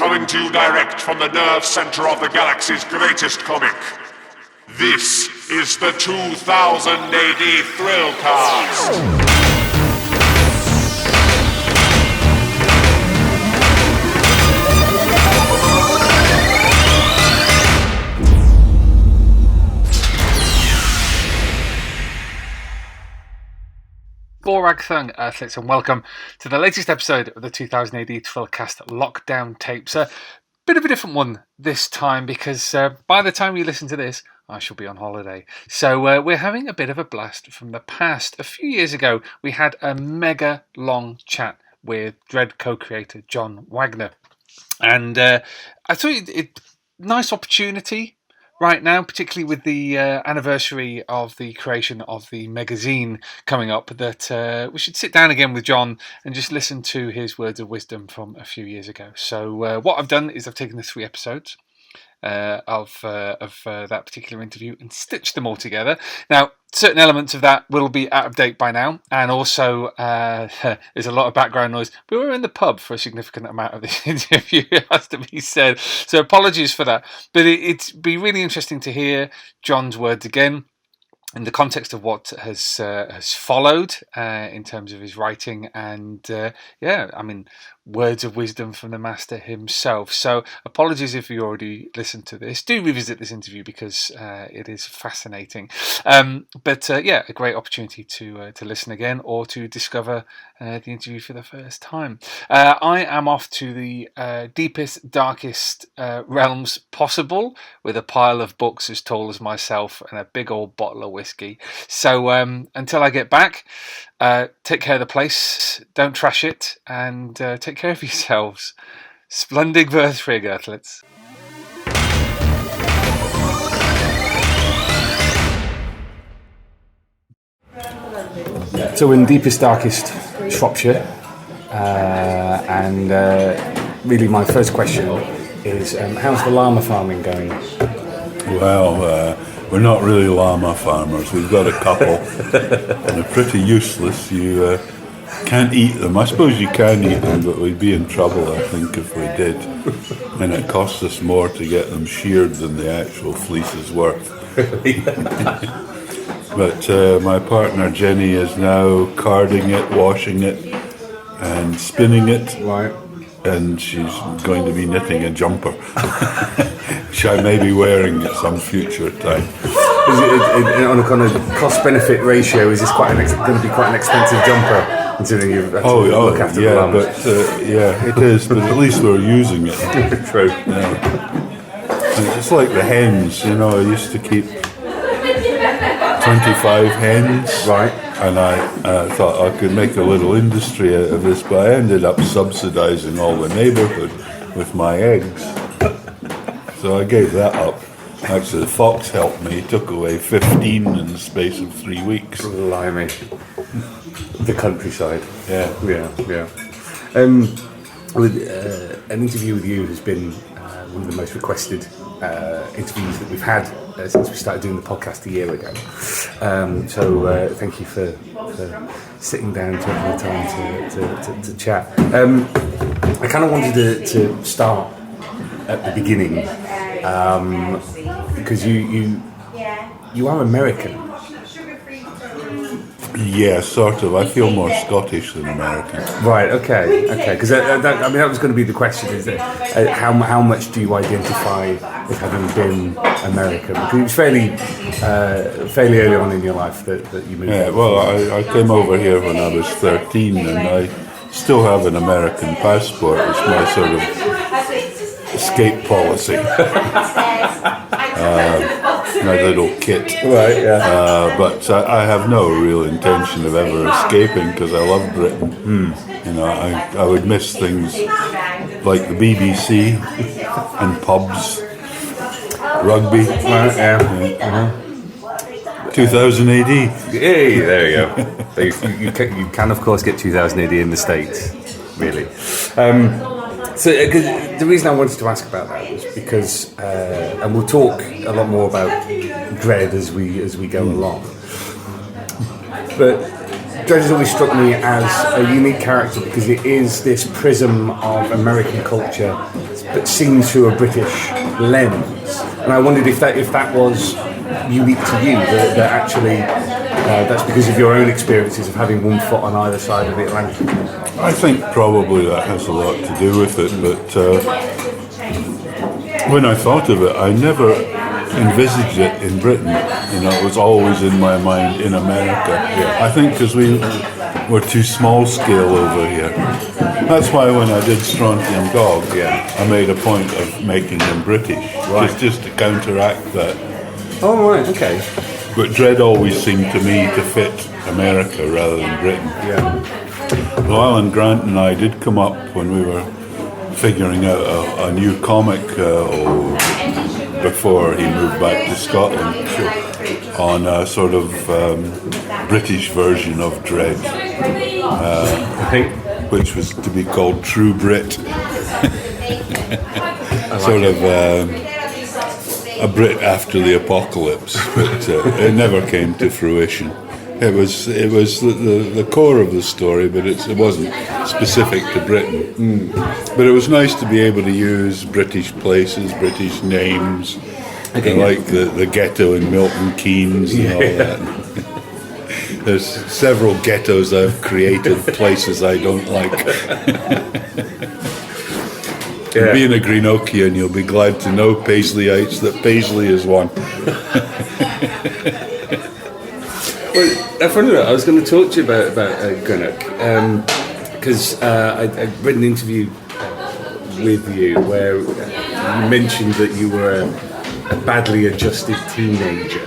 coming to you direct from the nerve center of the galaxy's greatest comic. This is the 2000 AD Thrillcast. Borag Thung, Earthlets, and welcome to the latest episode of the 2000 AD Thrillcast Lockdown Tapes. A bit of a different one this time because by the time you listen to this, I shall be on holiday. So we're having a bit of a blast from the past. A few years ago, we had a mega long chat with Dredd co-creator John Wagner. And I thought it nice opportunity right now, particularly with the anniversary of the creation of the magazine coming up, that we should sit down again with John and just listen to his words of wisdom from a few years ago. So what I've done is I've taken the 3 episodes of that particular interview and stitched them all together. Now, certain elements of that will be out of date by now, and also there's a lot of background noise. We were in the pub for a significant amount of this interview, it has to be said, so apologies for that. But it'd be really interesting to hear John's words again in the context of what has followed in terms of his writing, and words of wisdom from the master himself. So apologies if you already listened to this. Do revisit this interview because it is fascinating. But a great opportunity to listen again or to discover the interview for the first time. I am off to the deepest, darkest realms possible with a pile of books as tall as myself and a big old bottle of whiskey. So until I get back, take care of the place, don't trash it, and take care of yourselves. Splendid Verthrig, Earthlets. So we're in deepest, darkest Shropshire, and really my first question is, how's the llama farming going? Well, we're not really llama farmers. We've got a couple, and they're pretty useless. You can't eat them. I suppose you can eat them, but we'd be in trouble, I think, if we did. And it costs us more to get them sheared than the actual fleece is worth. But my partner Jenny is now carding it, washing it, and spinning it. Right. And she's going to be knitting a jumper, which I may be wearing at some future time. Is it on a kind of cost-benefit ratio? Is this going to be quite an expensive jumper, considering you've had to look after the lambs? It is. But at least we're using it. True. Yeah. And it's like the hens. You know, I used to keep 25 hens. Right. And I thought I could make a little industry out of this, but I ended up subsidising all the neighbourhood with my eggs. So I gave that up. Actually, the fox helped me. He took away 15 in the space of 3 weeks. Blimey. The countryside. Yeah. An interview with you has been one of the most requested interviews that we've had since we started doing the podcast a year ago. So thank you for sitting down, taking the time to chat. I kind of wanted to start at the beginning because you are American. Yeah, sort of. I feel more Scottish than American. Right. Okay. Because that was going to be the question: is that how much do you identify with having been American? Because it was fairly early on in your life that you moved. Yeah. Well, I came over here when I was 13, and I still have an American passport. It's my sort of escape policy. My little kit. Right, yeah. But I have no real intention of ever escaping because I love Britain. You know, I would miss things like the BBC and pubs, rugby. Right, yeah. 2000 AD. Hey, there you go. you can of course get 2000 AD in the States, really. So the reason I wanted to ask about that was because, and we'll talk a lot more about Dredd as we go along. But Dredd has always struck me as a unique character because it is this prism of American culture, but seen through a British lens. And I wondered if that was unique to you, that actually that's because of your own experiences of having one foot on either side of the Atlantic. I think probably that has a lot to do with it, but when I thought of it, I never envisaged it in Britain. It was always in my mind in America. I think because we're too small scale over here. That's why when I did Strontium Dog, I made a point of making them British, just to counteract that. Oh, right, okay. But Dredd always seemed to me to fit America rather than Britain. Yeah. Well, Alan Grant and I did come up when we were figuring out a new comic before he moved back to Scotland on a sort of British version of Dredd, which was to be called True Brit. Sort of a Brit after the apocalypse, but it never came to fruition. It was the core of the story, but it wasn't specific to Britain. But it was nice to be able to use British places, British names, like the ghetto in Milton Keynes and all that. There's several ghettos I've created, places I don't like. Being a Greenokian, you'll be glad to know, Paisleyites, that Paisley is one. Well, funny enough, I was going to talk to you about Greenock, because I read an interview with you where you mentioned that you were a badly adjusted teenager.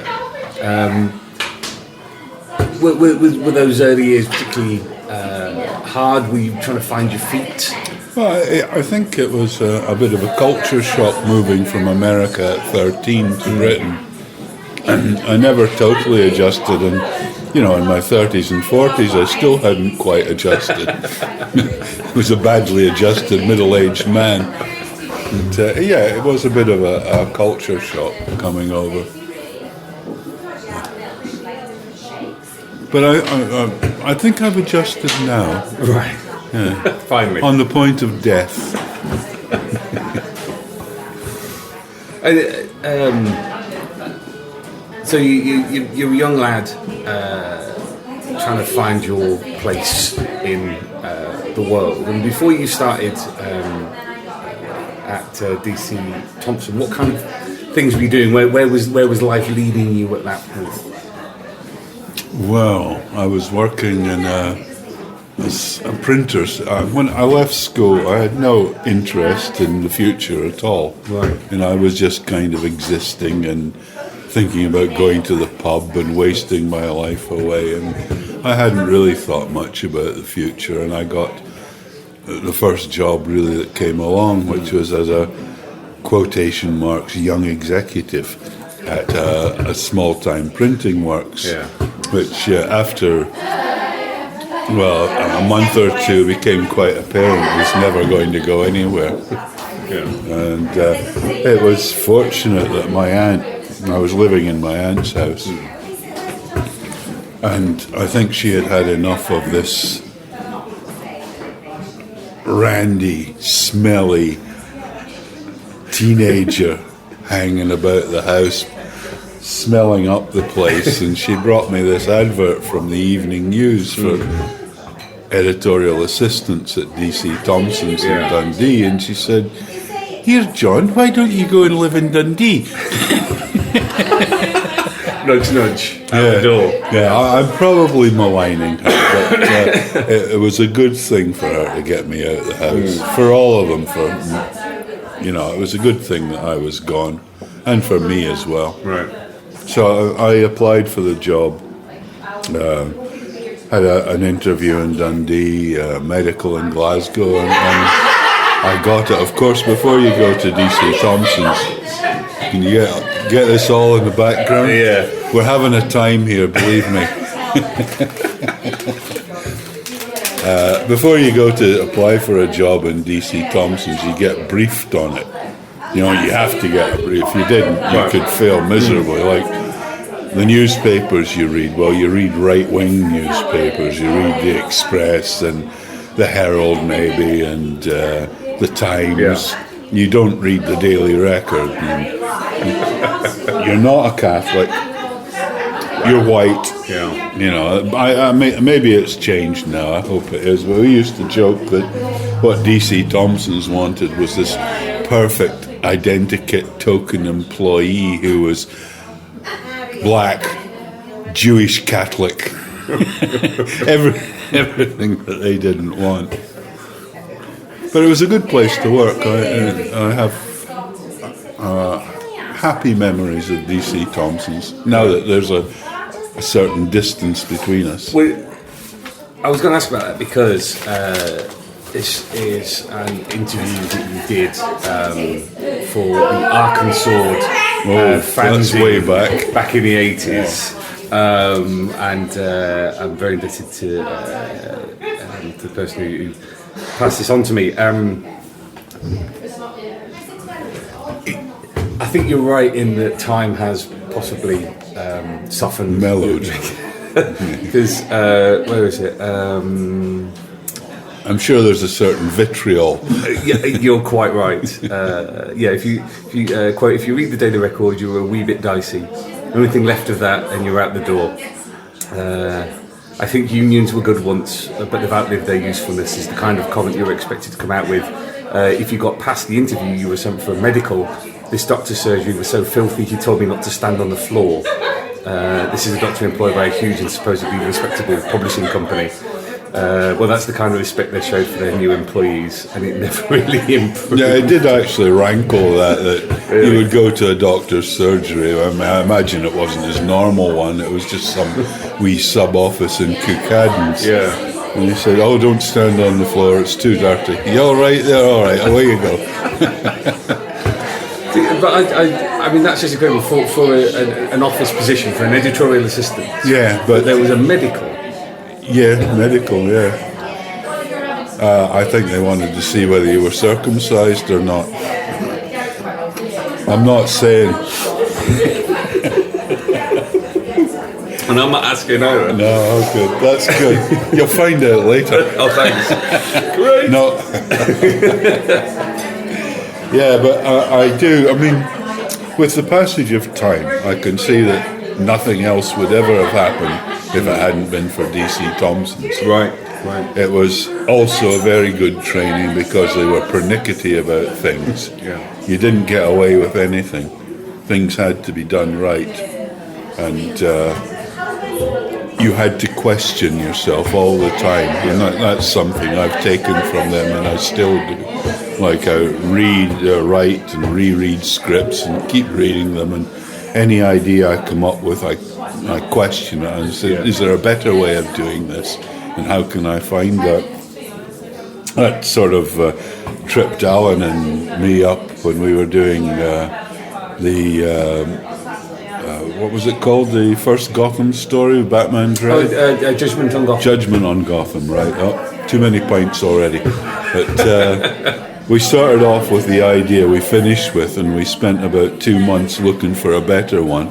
Were those early years particularly hard? Were you trying to find your feet? Well, I think it was a bit of a culture shock moving from America at 13 to Britain. And I never totally adjusted, and in my 30s and 40s I still hadn't quite adjusted. I was a badly adjusted middle-aged man. And, it was a bit of a culture shock coming over. But I think I've adjusted now. Right. Yeah. Finally. On the point of death. So you're a young lad trying to find your place in the world. And before you started at DC Thomson, what kind of things were you doing? Where was life leading you at that point? Well, I was working in as a printer. When I left school, I had no interest in the future at all. Right. And I was just kind of existing and thinking about going to the pub and wasting my life away. And I hadn't really thought much about the future. And I got the first job really that came along, which was as a quotation marks young executive at a small-time printing works, which after a month or two became quite apparent it was never going to go anywhere. And it was fortunate that I was living in my aunt's house, and I think she had had enough of this randy, smelly teenager hanging about the house, smelling up the place, and she brought me this advert from the Evening News for editorial assistants at DC Thomson's in Dundee, and she said, "Here, John, why don't you go and live in Dundee?" Nudge, nudge, out the door. Yeah, I'm probably maligning her, but it was a good thing for her to get me out of the house. For all of them, it was a good thing that I was gone, and for me as well. Right. So I applied for the job, had an interview in Dundee, medical in Glasgow, and I got it. Of course, before you go to DC Thomson's, can you get this all in the background? Yeah. We're having a time here, believe me. Before you go to apply for a job in DC Thomson's, you get briefed on it. You have to get a brief. If you didn't, you could fail miserably. Like, the newspapers you read, well, you read right-wing newspapers. You read the Express and the Herald, maybe, and the Times. Yeah. You don't read the Daily Record. You're not a Catholic. You're white. Yeah. You know, maybe it's changed now. I hope it is. But we used to joke that what DC Thompson's wanted was this perfect identikit token employee who was black, Jewish, Catholic. Everything that they didn't want. But it was a good place to work. I have happy memories of DC Thompson's. Now that there's a certain distance between us. Well, I was going to ask about that because this is an interview that you did for the Arkansas That's fanzine way back in the 80s. And I'm very indebted to the person who passed this on to me. I think you're right in that time has possibly softened, Mellowed. because where is it? I'm sure there's a certain vitriol. Yeah, you're quite right. If you quote, if you read the Daily Record, you're a wee bit dicey. The only thing left of that, and you're out the door. I think unions were good once, but they've outlived their usefulness. Is the kind of comment you're expected to come out with. If you got past the interview, you were sent for a medical. This doctor's surgery was so filthy, he told me not to stand on the floor. This is a doctor employed by a huge and supposedly respectable publishing company. Well, that's the kind of respect they showed for their new employees, and it never really improved. Yeah, it did actually rankle that Really? you would go to a doctor's surgery. I mean, I imagine it wasn't his normal one. It was just some wee sub-office in Cookadens. Yeah. And he said, "Oh, don't stand on the floor, it's too dirty." "You all right there?" "All right, away you go." But I mean, that's just incredible for an office position, for an editorial assistant. Yeah, But but there was a medical. yeah, medical, yeah. I think they wanted to see whether you were circumcised or not. I'm not saying. And I'm not asking either. No, oh, good. That's good. You'll find out later. Oh, thanks. Great. No. Yeah, but I do. I mean, with the passage of time, I can see that nothing else would ever have happened if it hadn't been for DC Thompson's. Right. It was also a very good training because they were pernickety about things. Yeah. You didn't get away with anything. Things had to be done right. And you had to question yourself all the time. And that's something I've taken from them and I still do. Like I write and reread scripts and keep reading them, and any idea I come up with, I question it and say, is there a better way of doing this? And how can I find that? That sort of tripped Alan and me up when we were doing what was it called? The first Gotham story, Batman Dread? Judgment on Gotham. Judgment on Gotham, right. Oh, too many pints already. But we started off with the idea we finished with, and we spent about 2 months looking for a better one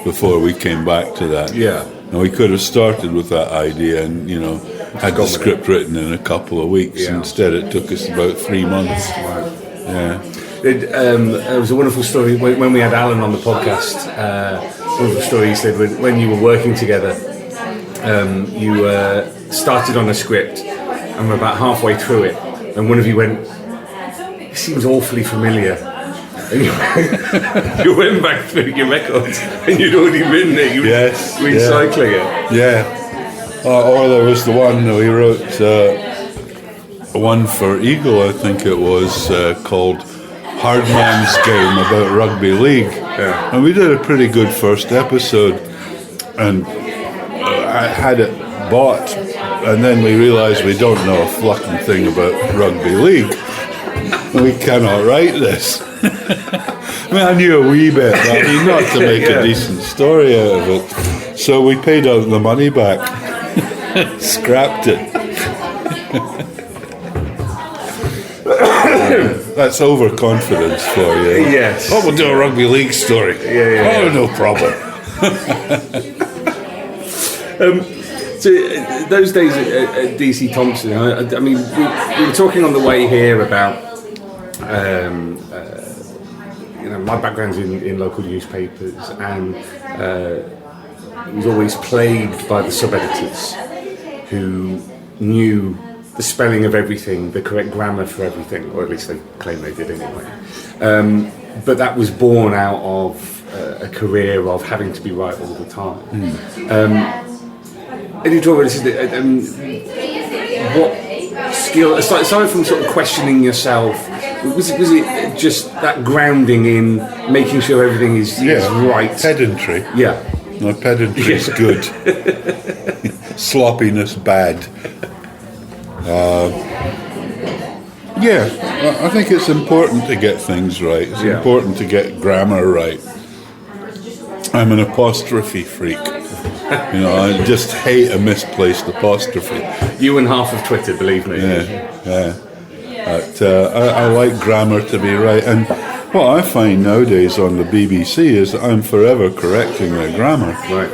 before we came back to that. Yeah. Now, we could have started with that idea and, had the script written in a couple of weeks. Yeah. Instead, it took us about 3 months. Yeah. It was a wonderful story when we had Alan on the podcast. Wonderful story. He said when you were working together, you started on a script and were about halfway through it, and one of you went, "It seems awfully familiar." And you went back through your records and you'd already written it. You were recycling it. Yeah. Or there was the one we wrote, one for Eagle, I think it was, called Hard Man's Game about rugby league. Yeah. And we did a pretty good first episode, and I had it bought, and then we realised we don't know a fucking thing about rugby league. We cannot write this. I mean, I knew a wee bit, but I mean, not to make a decent story out of it. So we paid out the money back, scrapped it. That's overconfidence for you. Yes. Oh, we'll do a rugby league story. Yeah. Oh, no problem. So those days at DC Thompson, I mean, we were talking on the way here about, my background's in local newspapers, and it was always plagued by the sub-editors who knew the spelling of everything, the correct grammar for everything, or at least they claim they did anyway. But that was born out of a career of having to be right all the time. Editorial assistant, what skill, aside from sort of questioning yourself, was it just that grounding in making sure everything is right? Pedantry. Yeah. No, pedantry is good. Sloppiness bad. I think it's important to get things right. It's important to get grammar right. I'm an apostrophe freak. I just hate a misplaced apostrophe. You and half of Twitter, believe me. Yeah. But I like grammar to be right. And what I find nowadays on the BBC is that I'm forever correcting their grammar. Right.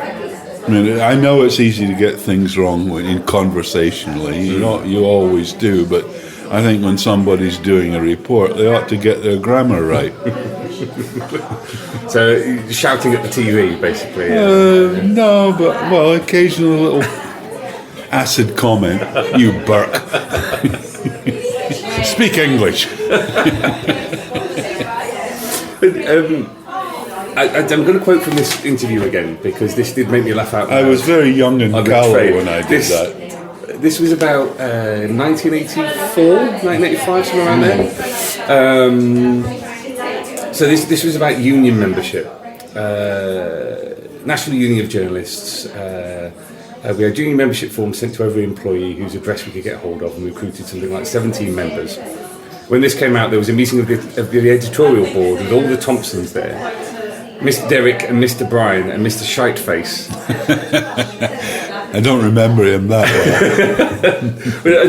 I mean, I know it's easy to get things wrong conversationally. You always do, but I think when somebody's doing a report, they ought to get their grammar right. So, shouting at the TV, basically. No, but, occasional little acid comment. You Burke. Speak English. I'm going to quote from this interview again, because this did make me laugh out loud. I was very young and callow when I did that. This was about 1984, 1985, somewhere around there. So this was about union membership. National Union of Journalists. We had union membership forms sent to every employee whose address we could get hold of, and we recruited something like 17 members. When this came out, there was a meeting of the editorial board with all the Thompsons there. Mr. Derrick and Mr. Bryan and Mr. Shiteface. I don't remember him that well.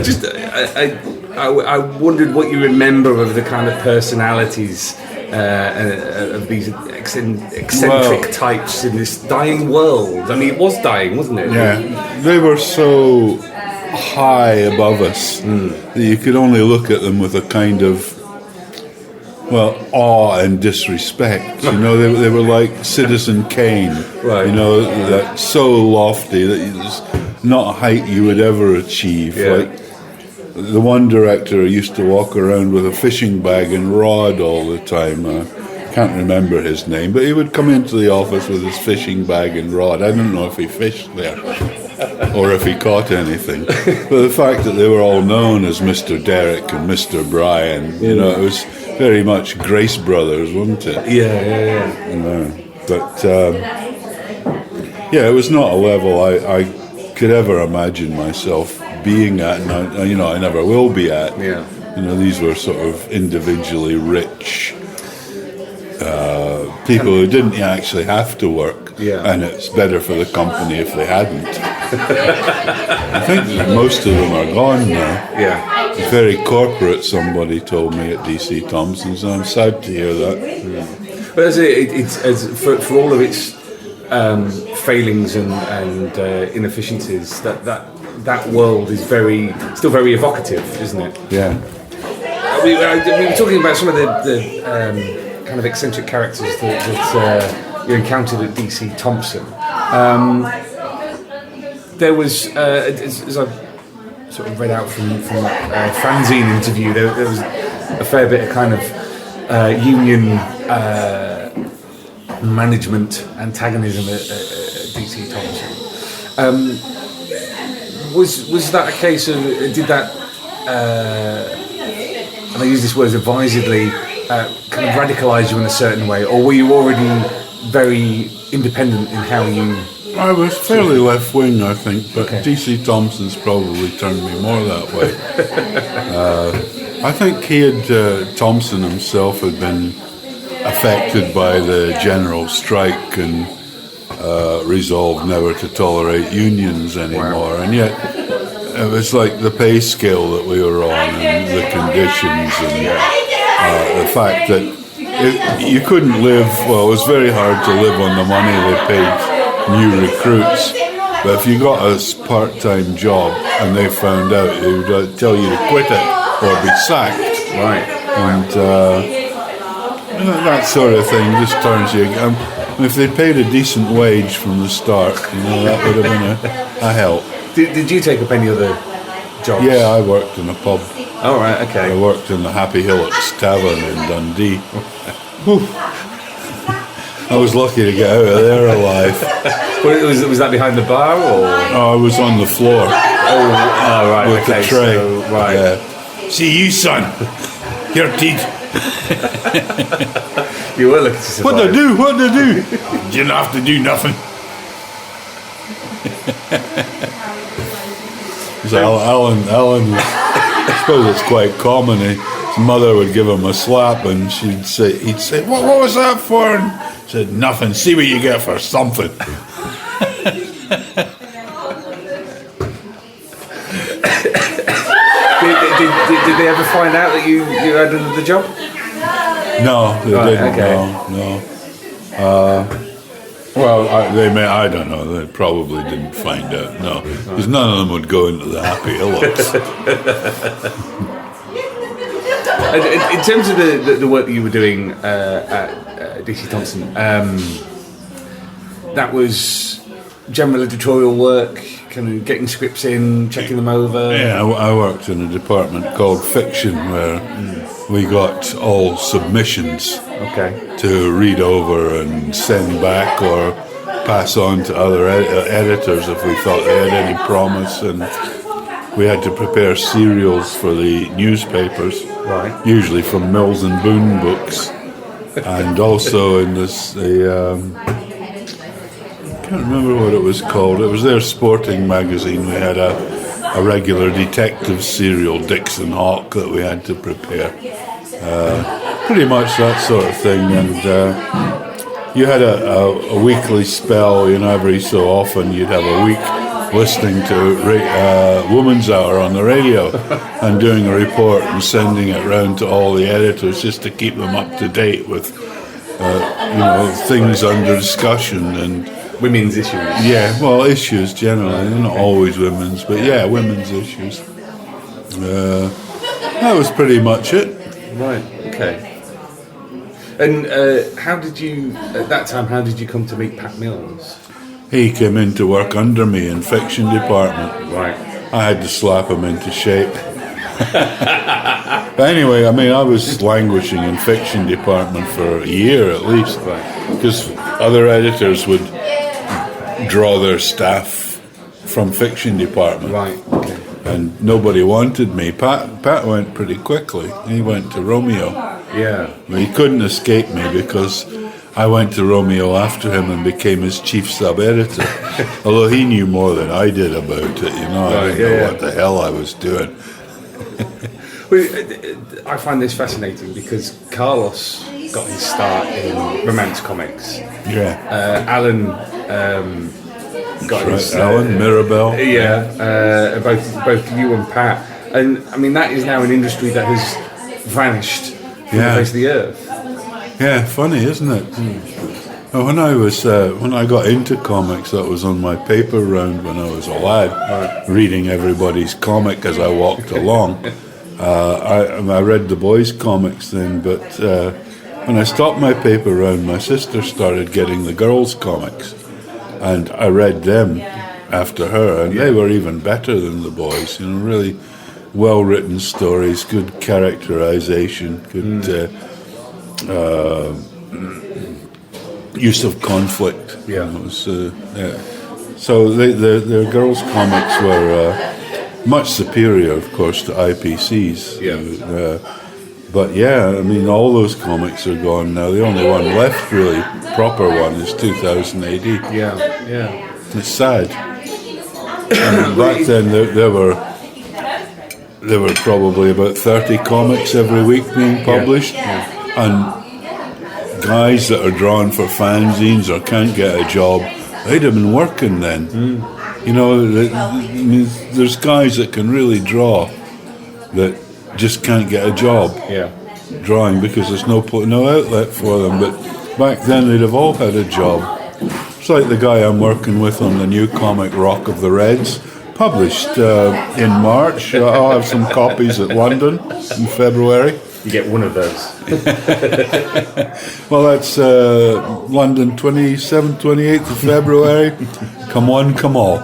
But I wondered what you remember of the kind of personalities of these eccentric types in this dying world. I mean, it was dying, wasn't it? Yeah, they were so high above us that you could only look at them with a kind of awe and disrespect. They were like Citizen Kane. Right. That so lofty that there's not a height you would ever achieve. Yeah. Like the one director used to walk around with a fishing bag and rod all the time. Can't remember his name, but he would come into the office with his fishing bag and rod. I don't know if he fished there or if he caught anything. But the fact that they were all known as Mr. Derrick and Mr. Bryan, it was very much Grace Brothers, wasn't it? Yeah. But it was not a level I could ever imagine myself being at, and I never will be at. Yeah. These were sort of individually rich people who didn't actually have to work, and it's better for the company if they hadn't. I think that most of them are gone now. Yeah. It's very corporate, somebody told me at DC Thompson's, and I'm sad to hear that. But it's for all of its failings and inefficiencies, that world is still very evocative, isn't it? Yeah. We were talking about some of the kind of eccentric characters that you encountered at DC Thompson. There was, as I sort of read out from that fanzine interview, there was a fair bit of kind of union management antagonism at DC Thompson. Was that a case of, did that, and I use this word advisedly, kind of radicalise you in a certain way, or were you already very independent in how you... I was fairly left-wing, I think, but DC Thompson's probably turned me more that way. I think Thompson himself had been affected by the general strike and resolved never to tolerate unions anymore, and yet it was like the pay scale that we were on and the conditions and the fact that you couldn't live, it was very hard to live on the money they paid new recruits. But if you got a part-time job and they found out, they would tell you to quit it or be sacked. Right. And that sort of thing just turns you. If they paid a decent wage from the start, that would have been a help. Did you take up any other jobs? Yeah, I worked in a pub. Oh, right, I okay. worked in the Happy Hillocks Tavern in Dundee. Whew. I was lucky to get out of there alive. Was that behind the bar, or? Oh, I was on the floor Oh, right, with okay. the tray. So, right. Yeah. See you, son. Your teeth. You were looking to survive. What to do? What to do? You didn't have to do nothing. So Alan, I suppose it's quite common. His mother would give him a slap, and he'd say, "What was that for?" And he said, "Nothing. See what you get for something." Did they ever find out that you had another job? No, they Right, didn't. okay. No. Well, I don't know. They probably didn't find out. No, because none of them would go into the Happy Hillocks. In terms of the work that you were doing at DC Thompson, that was general editorial work, kind of getting scripts in, checking them over. Yeah, I worked in a department called Fiction, where we got all submissions Okay. to read over and send back or pass on to other editors if we thought they had any promise, and we had to prepare serials for the newspapers, Right. usually from Mills and Boon books, and also in I can't remember what it was called. It was their sporting magazine. We had a regular detective serial, Dixon Hawk, that we had to prepare. Pretty much that sort of thing. And you had a weekly spell, every so often you'd have a week listening to Woman's Hour on the radio and doing a report and sending it round to all the editors just to keep them up to date with things under discussion and Women's issues. yeah, well, issues generally. They're not always women's, but yeah, women's issues. That was pretty much it. Right. Okay. And how did you come to meet Pat Mills? He came in to work under me in fiction department. Right. I had to slap him into shape. But anyway, I was languishing in fiction department for a year at least, because other editors would draw their staff from fiction department. Right. Okay. And nobody wanted me. Pat went pretty quickly. He went to Romeo. Yeah. But he couldn't escape me because I went to Romeo after him and became his chief sub-editor. Although he knew more than I did about it, I didn't know what the hell I was doing. Well, I find this fascinating because Carlos got his start in romance comics. Yeah. Alan got his Alan, Mirabelle. both you and Pat, and that is now an industry that has vanished from the face of the earth. Yeah, funny, isn't it? Well, when I got into comics, that was on my paper round when I was a lad, reading everybody's comic as I walked along. I read the boys' comics then, but when I stopped my paper round, my sister started getting the girls' comics, and I read them after her, and they were even better than the boys. Really well-written stories, good characterization, good use of conflict. Yeah. It was, So their girls' comics were much superior, of course, to IPC's. Yeah. But yeah, all those comics are gone now. The only one left, really, proper one, is 2000 AD. Yeah. It's sad. Back then, there were probably about 30 comics every week being published, and guys that are drawn for fanzines or can't get a job, they'd have been working then. There's guys that can really draw that just can't get a job drawing because there's no outlet for them. But back then, they'd have all had a job. It's like the guy I'm working with on the new comic Rock of the Reds, published in March. I'll have some copies at London in February. You get one of those. Well, that's London 27th, 28th of February. Come on, come all.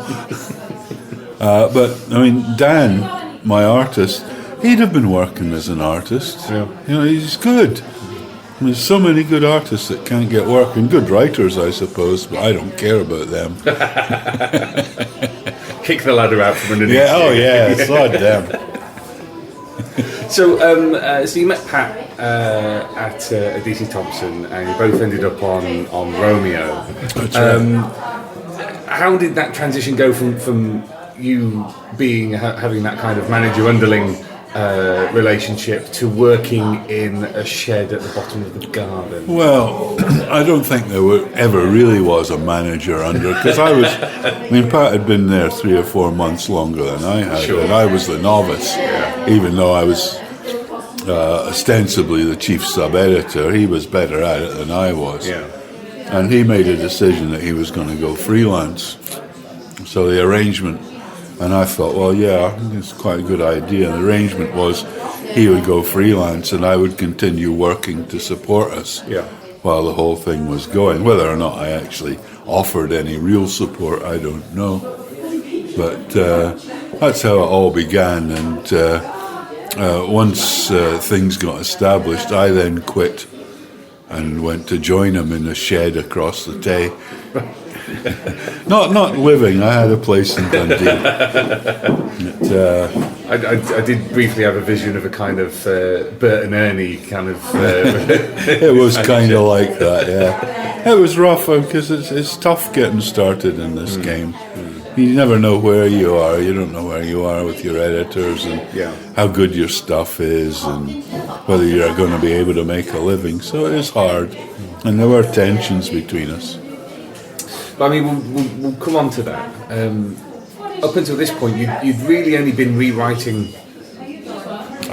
But, I mean, Dan, my artist, he'd have been working as an artist. Yeah. You know, he's good. There's so many good artists that can't get work, and good writers, I suppose, but I don't care about them. Kick the ladder out from underneath. Yeah, oh yeah, sod them. So you met Pat at DC Thompson, and you both ended up on Romeo. That's right. How did that transition go from you having that kind of manager-underling relationship to working in a shed at the bottom of the garden? Well, I don't think there ever really was a manager under, because Pat had been there 3 or 4 months longer than I had, Sure. and I was the novice, even though I was ostensibly the chief sub-editor. He was better at it than I was. Yeah. And he made a decision that he was going to go freelance. So the arrangement, and I thought, well, yeah, it's quite a good idea. And the arrangement was he would go freelance and I would continue working to support us while the whole thing was going. Whether or not I actually offered any real support, I don't know. But that's how it all began. And once things got established, I then quit and went to join him in a shed across the Tay. Not living. I had a place in Dundee. I did briefly have a vision of a kind of Bert and Ernie kind of. It was kind of like that, yeah. It was rough because it's tough getting started in this game. You never know where you are. You don't know where you are with your editors and how good your stuff is and whether you're going to be able to make a living. So it is hard. And there were tensions between us. But I mean, we'll come on to that. Up until this point, you'd really only been rewriting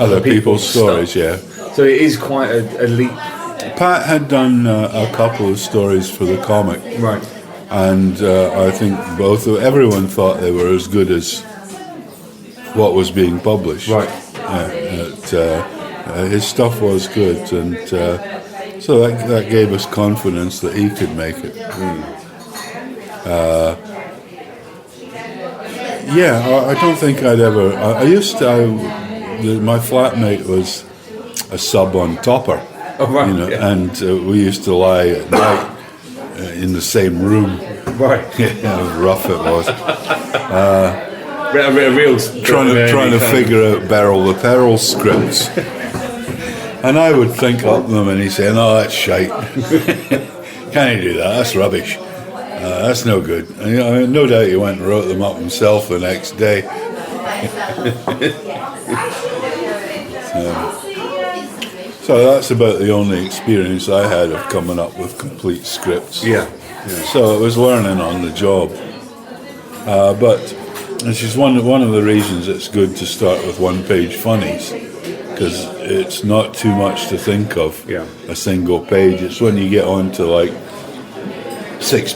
Other people's stories, yeah. So it is quite a leap. Pat had done a couple of stories for the comic. Right. And I think everyone thought they were as good as what was being published. Right. His stuff was good, and so that gave us confidence that he could make it. I don't think I'd ever. My flatmate was a sub on Topper. Oh, right. And we used to lie at night in the same room. Right. How rough it was. A real Trying to figure out Beryl the Peril scripts. And I would think up them and he'd say, no, that's shite. Can't you do that? That's rubbish. That's no good. And, no doubt he went and wrote them up himself the next day. So that's about the only experience I had of coming up with complete scripts. Yeah. So it was learning on the job. But this is one of the reasons it's good to start with one-page funnies, because it's not too much to think of. Yeah. A single page. It's when you get on to like six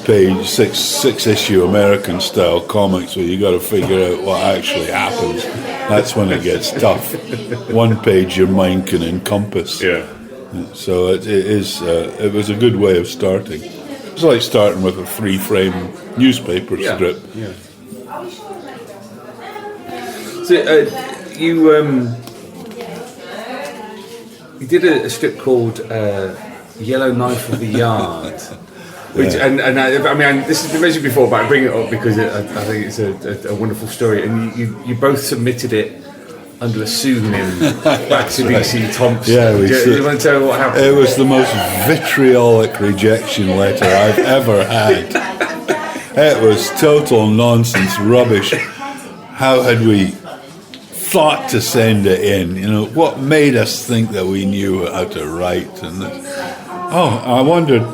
issue American style comics where you got to figure out what actually happens. That's when it gets tough. One page your mind can encompass. Yeah. So it was a good way of starting. It's like starting with a 3-frame newspaper strip. Yeah. So you did a strip called Yellow Knife of the Yard. Which, and I mean, this has been mentioned before, but I bring it up because I think it's a wonderful story. And you both submitted it under a pseudonym back to DC Thompson. Yeah, do you want to tell me what happened? It was the most vitriolic rejection letter I've ever had. It was total nonsense, rubbish. How had we thought to send it in? What made us think that we knew how to write? And I wondered,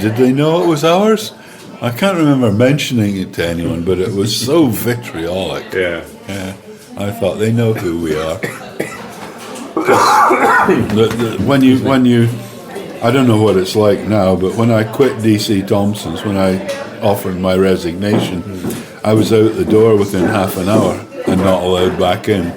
did they know it was ours? I can't remember mentioning it to anyone, but it was so vitriolic. Yeah. I thought they know who we are. When you, I don't know what it's like now, but when I quit DC Thompson's, when I offered my resignation, I was out the door within half an hour and not allowed back in.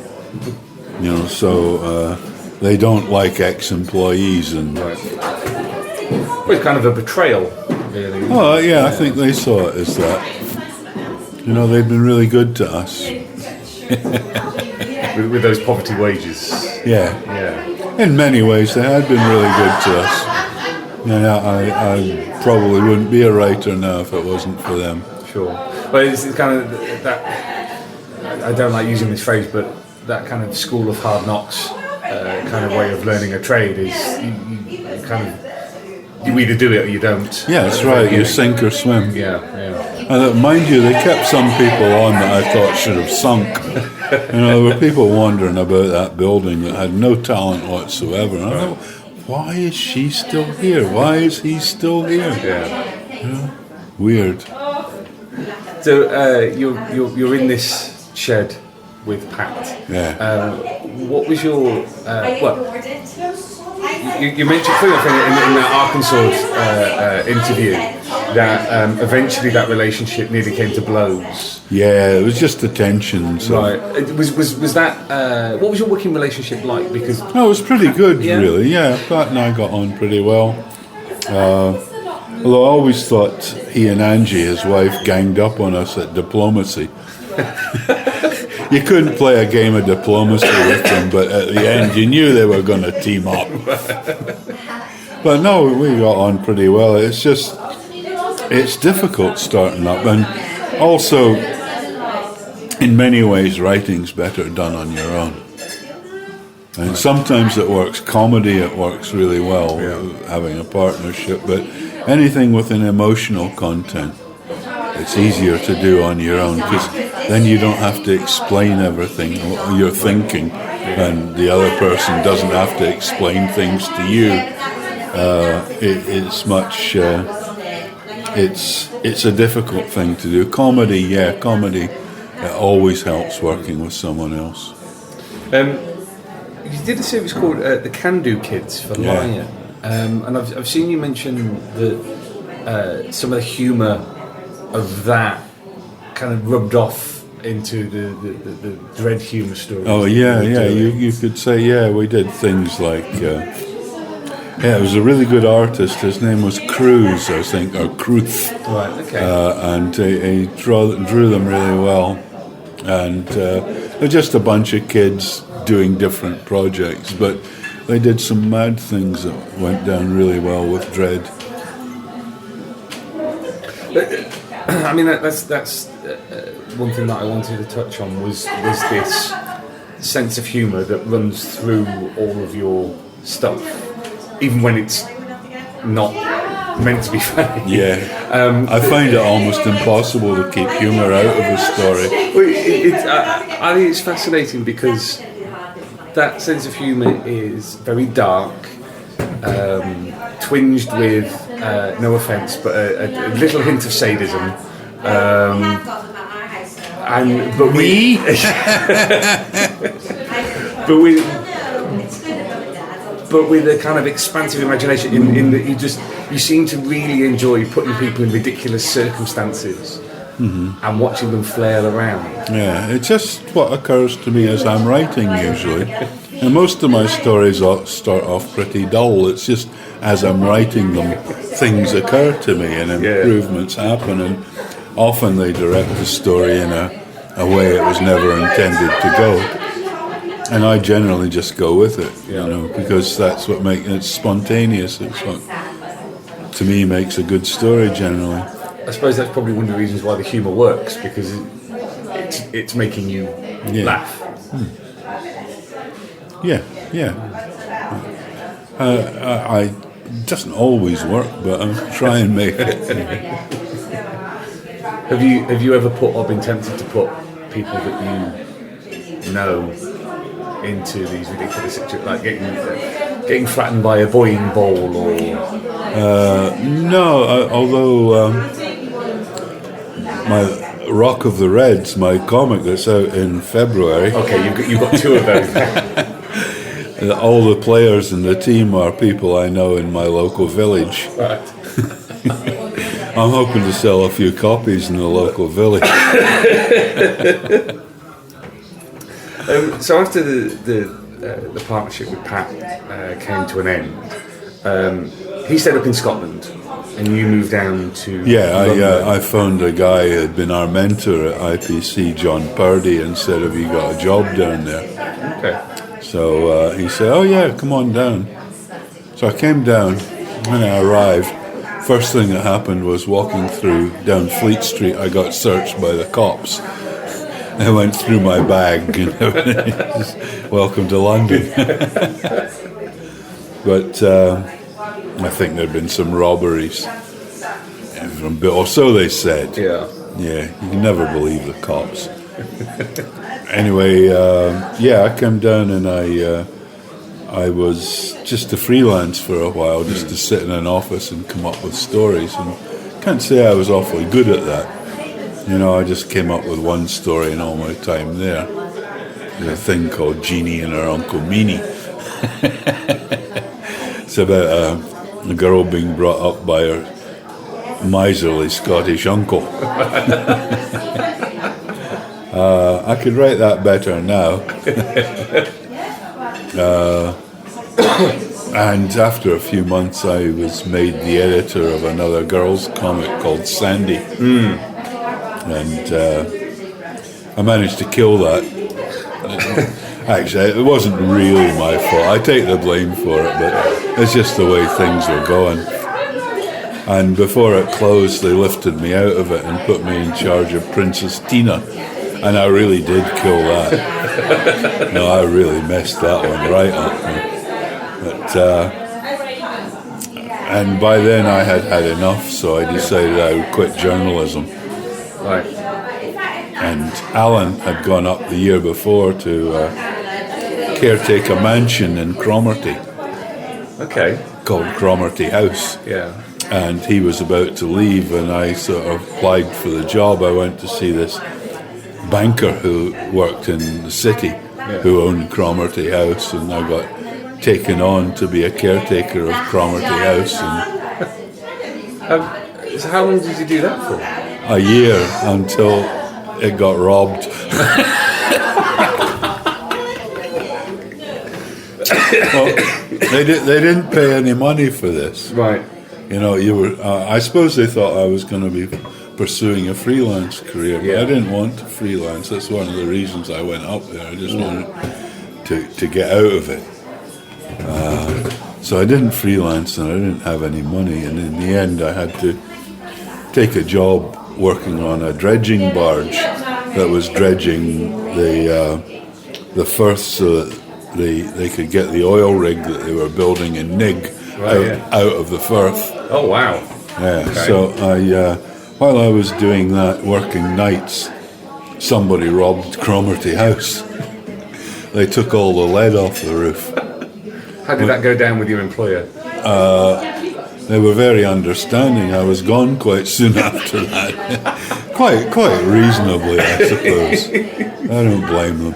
You know, so they don't like ex-employees and. Well, it's kind of a betrayal, really. Oh yeah, I think they saw it as that. You know, they've been really good to us. with those poverty wages. Yeah. Yeah. In many ways, they had been really good to us. Yeah, I probably wouldn't be a writer now if it wasn't for them. Sure. But it's kind of that. I don't like using this phrase, but that kind of school of hard knocks kind of way of learning a trade is you kind of you either do it or you don't. Yeah, that's right. You sink or swim. Yeah. And mind you, they kept some people on that I thought should have sunk. You know, there were people wandering about that building that had no talent whatsoever. And I thought, why is she still here? Why is he still here? Yeah. You know? Weird. So you're in this shed with Pat. Yeah. What was your you mentioned in that Arkansas interview that eventually that relationship nearly came to blows. Yeah, it was just the tension. So. Right. Was that what was your working relationship like? Because No, it was pretty good, Yeah. really. Yeah, Pat and I got on pretty well. Although I always thought he and Angie, his wife, ganged up on us at diplomacy. You couldn't play a game of diplomacy with them, but at the end you knew they were going to team up. But no, we got on pretty well. It's just, it's difficult starting up. And also, in many ways, writing's better done on your own. And sometimes it works. Comedy, it works really well, having a partnership. But anything with an emotional content, it's easier to do on your own, because then you don't have to explain everything you're thinking, and the other person doesn't have to explain things to you. It's much. It's a difficult thing to do. Comedy, it always helps working with someone else. you did a series called The Can Do Kids for Lion, and I've seen you mention that some of the humour of that kind of rubbed off into the Dread humour story. Oh yeah. You could say we did things like it was a really good artist. His name was Cruz, I think, or Cruth. Right. Okay. And he drew them really well, and they're just a bunch of kids doing different projects, but they did some mad things that went down really well with Dread. I mean, that's one thing that I wanted to touch on was this sense of humour that runs through all of your stuff, even when it's not meant to be funny. Yeah, I find it almost impossible to keep humour out of a story. Well, I think it's fascinating because that sense of humour is very dark, twinged with, no offence, but a little hint of sadism. But with a kind of expansive imagination, in that you seem to really enjoy putting people in ridiculous circumstances and watching them flail around. Yeah, it's just what occurs to me as I'm writing usually. And most of my stories start off pretty dull. It's just as I'm writing them, things occur to me and improvements happen, and often they direct the story in a way it was never intended to go. And I generally just go with it, because that's what makes it spontaneous. It's what, to me, makes a good story generally. I suppose that's probably one of the reasons why the humour works, because it's making you laugh. Yeah. I doesn't always work, but I try and make it. Have you ever been tempted to put people that you know into these ridiculous situations, like getting flattened by a Boeing ball, or? No, although my Rock of the Reds, my comic that's out in February. Okay, you've got two of those. All the players in the team are people I know in my local village. Right. I'm hoping to sell a few copies in the local village. So after the partnership with Pat came to an end, he stayed up in Scotland, and you moved down to London. I phoned a guy who had been our mentor at IPC, John Purdy, and said, "Have you got a job down there?" Okay. So he said, "Oh yeah, come on down." So I came down. When I arrived, first thing that happened was walking through down Fleet Street, I got searched by the cops. They went through my bag, you know, welcome to London. But I think there'd been some robberies, or so they said. Yeah. Yeah, you can never believe the cops. Anyway, I came down and I was just a freelance for a while, just to sit in an office and come up with stories. And can't say I was awfully good at that. You know, I just came up with one story in all my time there. There's a thing called Jeannie and her Uncle Meanie. It's about a girl being brought up by her miserly Scottish uncle. I could write that better now. And after a few months, I was made the editor of another girls' comic called Sandy. And I managed to kill that. Actually, it wasn't really my fault. I take the blame for it, but it's just the way things were going. And before it closed, they lifted me out of it and put me in charge of Princess Tina. And I really did kill that. No, I really messed that one right up. But and by then I had had enough, so I decided I would quit journalism. Right. And Alan had gone up the year before to caretake a mansion in Cromarty. Okay. Called Cromarty House. Yeah. And he was about to leave, and I sort of applied for the job. I went to see this banker who worked in the city, who owned Cromarty House, and I got taken on to be a caretaker of Cromarty House. And So how long did you do that for? a year until it got robbed. Well, they didn't pay any money for this. Right. You know, I suppose they thought I was going to be pursuing a freelance career, but I didn't want to freelance. That's one of the reasons I went up there. I just wanted to get out of it. So I didn't freelance, and I didn't have any money. And in the end, I had to take a job working on a dredging barge that was dredging the Firth so that they could get the oil rig that they were building in Nig out of the Firth. Oh, wow. Yeah. Okay. So while I was doing that, working nights, somebody robbed Cromarty House. They took all the lead off the roof. How did that go down with your employer? They were very understanding. I was gone quite soon after that. quite reasonably, I suppose. I don't blame them.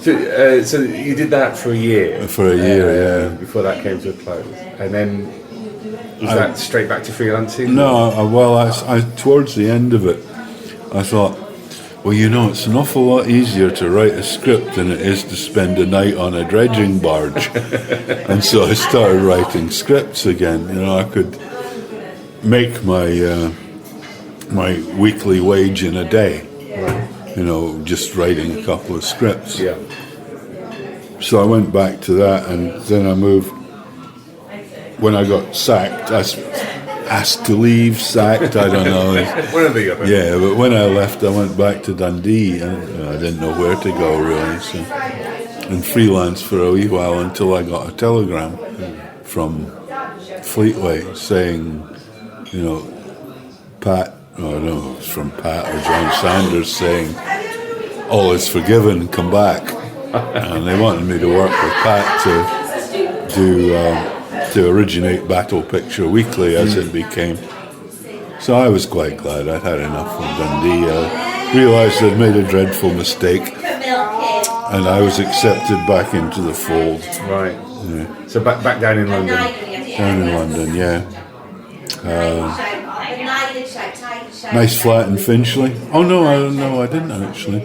So you did that for a year? For a year, yeah. Before that came to a close. And then was that straight back to freelancing? No, I towards the end of it, I thought, well, you know, it's an awful lot easier to write a script than it is to spend a night on a dredging barge. And so I started writing scripts again. You know, I could make my weekly wage in a day. Right. You know, just writing a couple of scripts. Yeah. So I went back to that, and then I moved. When I got sacked, asked to leave, sacked, I don't know. One or the other. Yeah, but when I left, I went back to Dundee, and I didn't know where to go really, so, and freelanced for a wee while until I got a telegram from Fleetway saying, you know, Pat, I don't know, it was from Pat or John Sanders saying, all is forgiven, come back. And they wanted me to work with Pat to originate Battle Picture Weekly as it became. So I was quite glad. I'd had enough from Dundee. I realised I'd made a dreadful mistake, and I was accepted back into the fold. Right. So back down in London. Down in London, yeah. Nice flat in Finchley. Oh no, I didn't actually.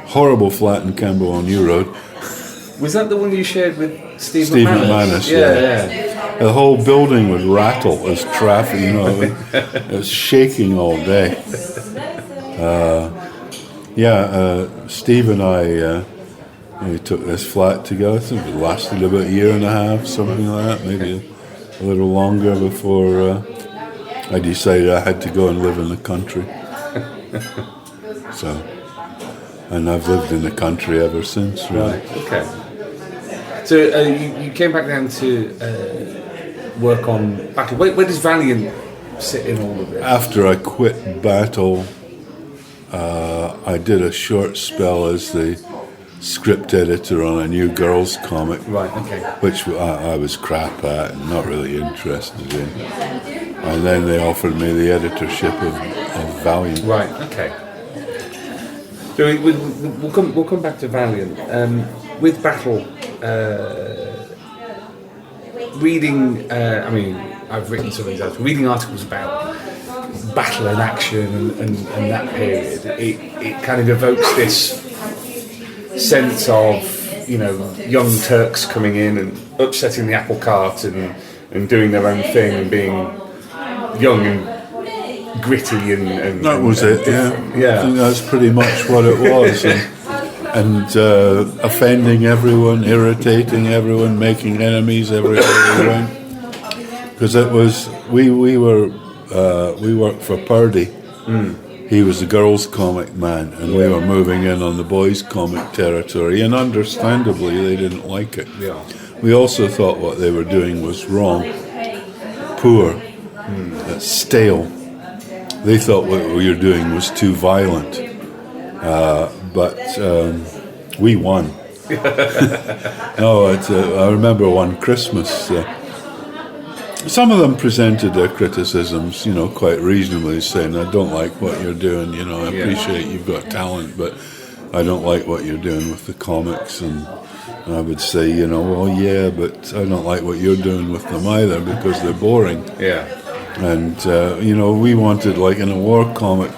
Horrible flat in Camberwell New Road. Was that the one you shared with Steve McManus? Yeah. The whole building would rattle as traffic, you know, it was shaking all day. Steve and I, we took this flat together. I think it lasted about a year and a half, something like that, maybe a little longer before I decided I had to go and live in the country. And I've lived in the country ever since. Really. Right, okay. So you came back down to work on Battle. Where does Valiant sit in all of this? After I quit Battle, I did a short spell as the script editor on a new girls comic, right? Okay. Which I was crap at and not really interested in. And then they offered me the editorship of Valiant. Right. Okay. So we'll come back to Valiant. With Battle, reading. I mean, I've written some of these articles. Reading articles about battle and action and that period, it kind of evokes this sense of, you know, young Turks coming in and upsetting the apple cart and doing their own thing and being young and gritty and that was it. Yeah. I think that's pretty much what it was. And offending everyone, irritating everyone, making enemies everywhere we went. Because it was we worked for Purdy. He was the girls' comic man, and we were moving in on the boys' comic territory, and understandably they didn't like it. Yeah. We also thought what they were doing was wrong, poor, stale. They thought what we were doing was too violent, but we won. I remember one Christmas. Some of them presented their criticisms, you know, quite reasonably, saying, I don't like what you're doing, you know, I appreciate you've got talent, but I don't like what you're doing with the comics. And I would say, you know, well, yeah, but I don't like what you're doing with them either because they're boring. Yeah. And, you know, we wanted, like in a war comic,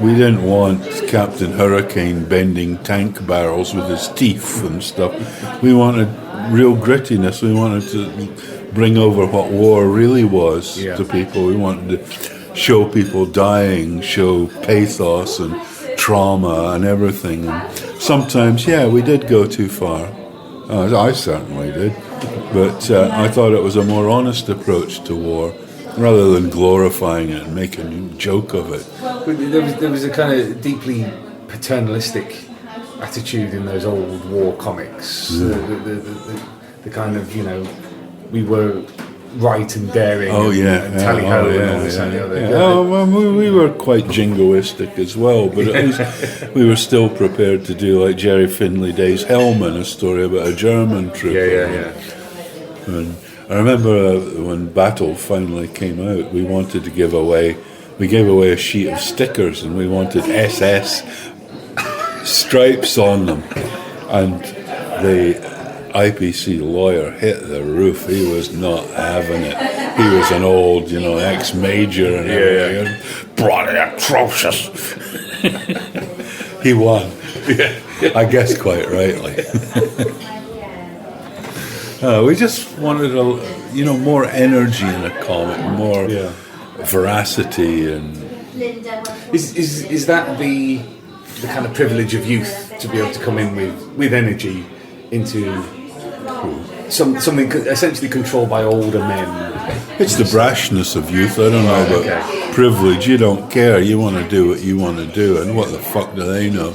we didn't want Captain Hurricane bending tank barrels with his teeth and stuff. We wanted real grittiness. We wanted to bring over what war really was to people. We wanted to show people dying, show pathos and trauma and everything. And sometimes, we did go too far. I certainly did. But I thought it was a more honest approach to war, rather than glorifying it and making a joke of it. There was a kind of deeply paternalistic attitude in those old war comics. The kind of, you know, we were right and daring and tally-ho and all this and the other. We were quite jingoistic as well, but at least we were still prepared to do, like Jerry Finley Day's Hellman, a story about a German trooper. And I remember when Battle finally came out, we wanted to give away a sheet of stickers, and we wanted SS stripes on them, and the IPC lawyer hit the roof. He was not having it. He was an old, you know, ex-major and everything. Bloody atrocious. He won. I guess quite rightly. We just wanted more energy in a comic, more veracity, and is that the kind of privilege of youth to be able to come in with energy into something essentially controlled by older men? It's the brashness of youth. I don't know about privilege. You don't care. You want to do what you want to do, and what the fuck do they know?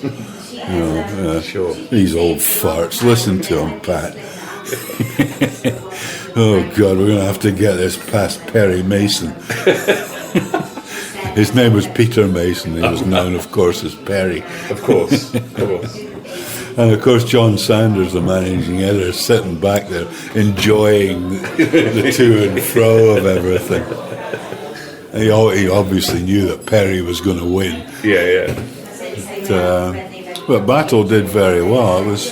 You know, sure. These old farts. Listen to them, Pat. Oh God, we're going to have to get this past Perry Mason. His name was Peter Mason. He was known, of course, as Perry. Of course. And of course, John Sanders, the managing editor, sitting back there enjoying the to and fro of everything. He obviously knew that Perry was going to win. But Battle did very well. It was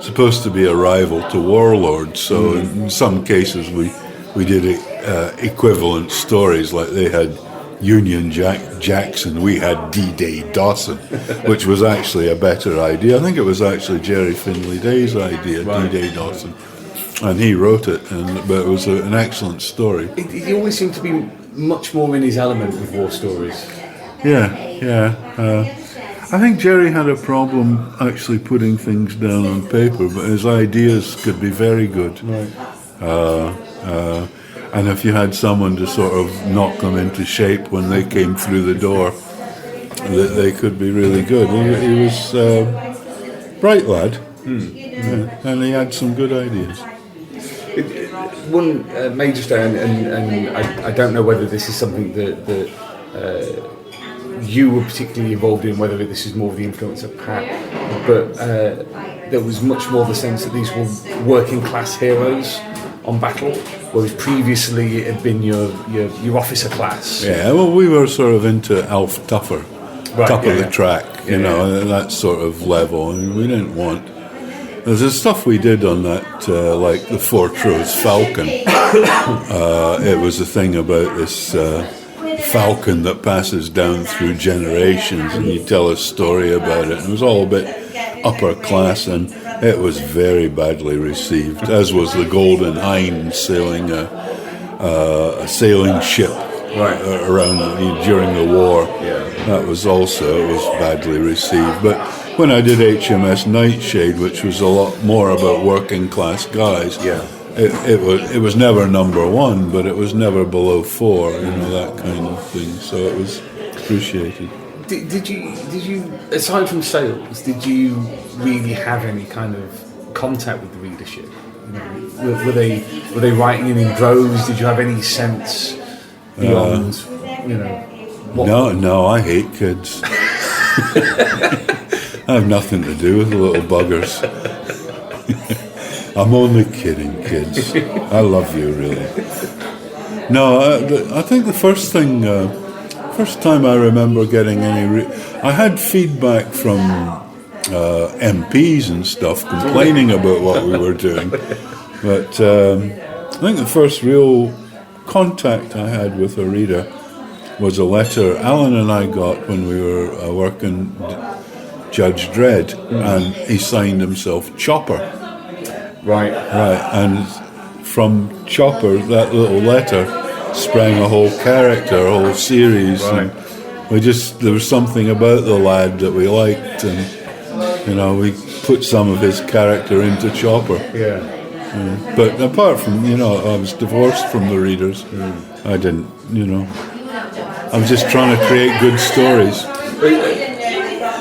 supposed to be a rival to Warlord, so in some cases we we did equivalent stories, like they had Union Jackson, we had D-Day Dawson, which was actually a better idea. I think it was actually Jerry Finley Day's idea, Right. D-Day Dawson, and he wrote it, but it was an excellent story. He always seemed to be much more in his element with war stories. Yeah. I think Jerry had a problem actually putting things down on paper, but his ideas could be very good. Right. And if you had someone to sort of knock them into shape when they came through the door, they could be really good. He was a bright lad, yeah, and he had some good ideas. One major stone, and I don't know whether this is something that you were particularly involved in, whether this is more of the influence of Pat, but there was much more the sense that these were working class heroes on battle, whereas previously it had been your officer class. Yeah, well, we were sort of into Alf Tuffer, Right, top yeah, of the yeah. track, you know, that sort of level, and we didn't want. There's the stuff we did on that, like the Fortrose Falcon. It was a thing about this falcon that passes down through generations, and you tell a story about it. And it was all a bit upper class, and it was very badly received, as was the Golden Hind sailing a sailing ship around during the war. Yeah. That was badly received. But when I did HMS Nightshade, which was a lot more about working class guys, Yeah. it was never number one, but it was never below 4, that kind of thing. So it was appreciated. Did you aside from sales, did you really have any kind of contact with the readership? Were they writing in droves? Did you have any sense beyond what? No, I hate kids. I have nothing to do with the little buggers. I'm only kidding, kids. I love you, really. No, I think the first time I remember getting I had feedback from MPs and stuff complaining about what we were doing, but I think the first real contact I had with a reader was a letter Alan and I got when we were working Judge Dredd, and he signed himself Chopper. Right. And from Chopper, that little letter sprang a whole character, a whole series. Right. And there was something about the lad that we liked, and we put some of his character into Chopper. Yeah. But apart from, I was divorced from the readers. I didn't, I was just trying to create good stories.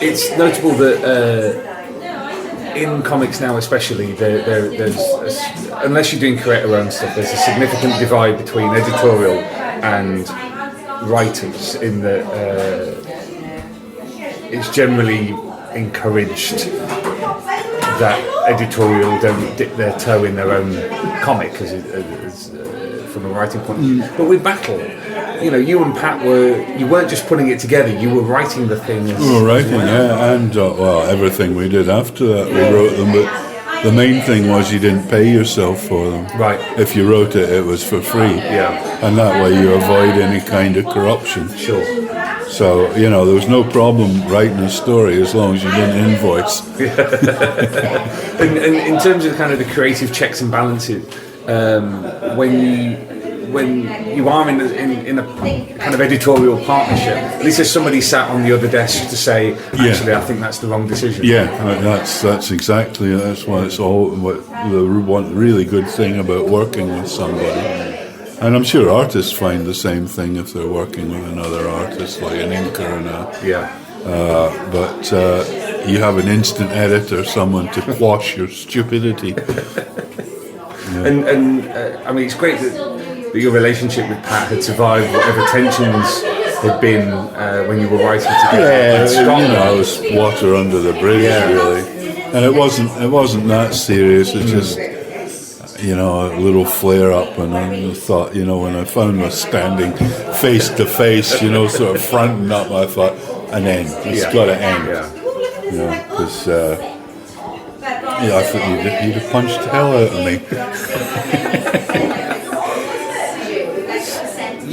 It's notable that in comics now, especially, there's unless you're doing creator-owned stuff, there's a significant divide between editorial and writers. In that it's generally encouraged that editorial don't dip their toe in their own comic, as from a writing point of view. But with Battle, you and Pat you weren't just putting it together, you were writing the things. We were writing, yeah, and everything we did after that, we wrote them, but the main thing was you didn't pay yourself for them. Right. If you wrote it, it was for free. Yeah. And that way you avoid any kind of corruption. Sure. So, there was no problem writing a story as long as you didn't invoice. And in terms of kind of the creative checks and balances, when you are in a kind of editorial partnership, at least there's somebody sat on the other desk to say, actually, I think that's the wrong decision. Yeah, that's why it's all the one really good thing about working with somebody. And I'm sure artists find the same thing if they're working with another artist, like an inker and but you have an instant editor, someone to quash your stupidity. And I mean, it's great that your relationship with Pat had survived whatever tensions had been when you were writing together. Yeah, it was water under the bridge, really. And it wasn't that serious. It's just, a little flare up, and I thought, when I found us standing face to face, sort of fronting up, I thought, an end. It's got to end. Because I thought you'd have punched the hell out of me.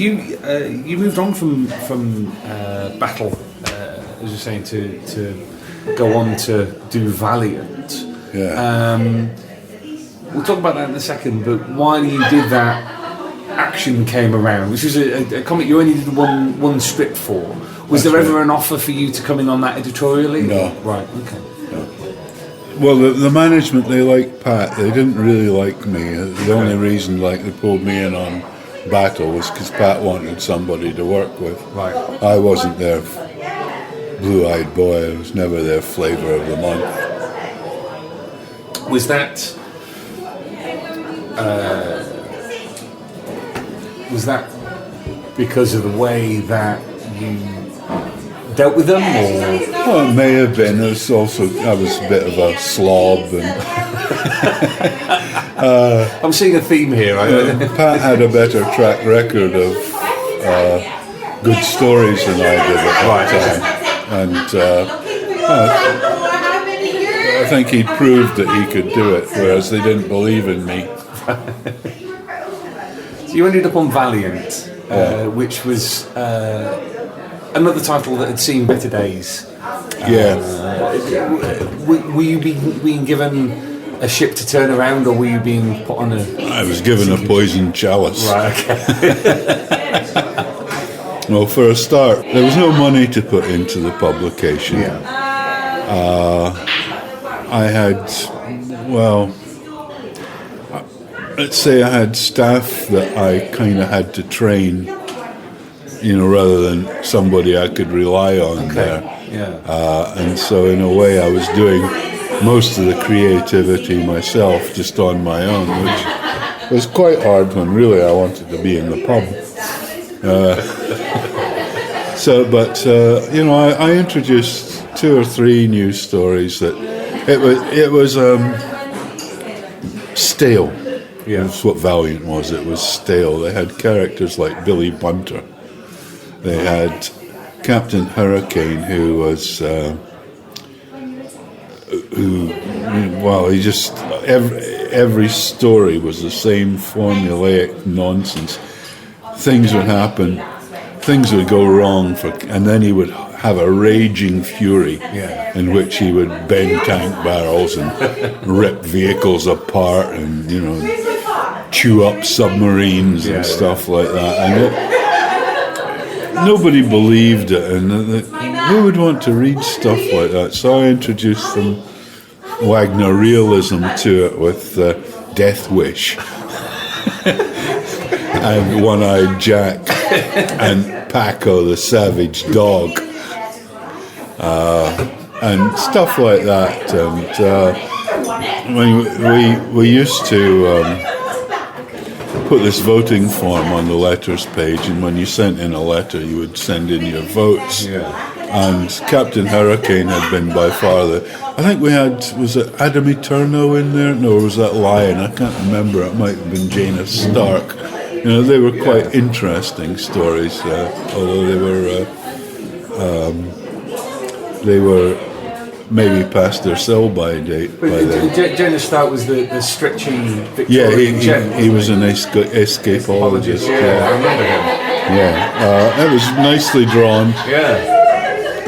you moved on from Battle, as you're saying, to go on to do Valiant. Yeah. We'll talk about that in a second, but while you did that, Action came around, which was a comic you only did one strip for. Was there ever an offer for you to come in on that editorially? No. Right, okay. Well, the management, they liked Pat. They didn't really like me. The only reason they pulled me in on Battle was because Pat wanted somebody to work with. Right. I wasn't their blue-eyed boy. I was never their flavour of the month. Was that because of the way that you dealt with them, or? Well, it may have been. I was a bit of a slob, and I'm seeing a theme here. Pat had a better track record of good stories than I did at that time, and I think he proved that he could do it, whereas they didn't believe in me. So you ended up on Valiant, which was another title that had seen better days. Yeah. Were you being given a ship to turn around, or were you being put on a... I was given a poisoned chalice. Right, okay. Well, for a start, there was no money to put into the publication. Yeah. I had, let's say I had staff that I kind of had to train, rather than somebody I could rely on there. Yeah. And so in a way I was doing most of the creativity myself, just on my own, which was quite hard when really I wanted to be in the pub. I introduced 2 or 3 news stories that it was stale. Yeah. That's what Valiant was. It was stale. They had characters like Billy Bunter. They had Captain Hurricane, who was every story was the same formulaic nonsense. Things would happen, things would go wrong, and then he would have a raging fury in which he would bend tank barrels and rip vehicles apart and chew up submarines and stuff like that. And nobody believed it, and who would want to read stuff like that? So I introduced some Wagner realism to it with Death Wish and One-Eyed Jack and Paco the Savage Dog and stuff like that. And we used to put this voting form on the letters page, and when you sent in a letter you would send in your votes. And Captain Hurricane had been by far I think we had, was it Adam Eterno in there? No, it was that lion, I can't remember, it might have been Janus Stark. They were quite interesting stories, although they were maybe past their sell-by date by then. Janus Stark was the stretchy Victorian he was an escapologist. I remember him. It was nicely drawn. Yeah.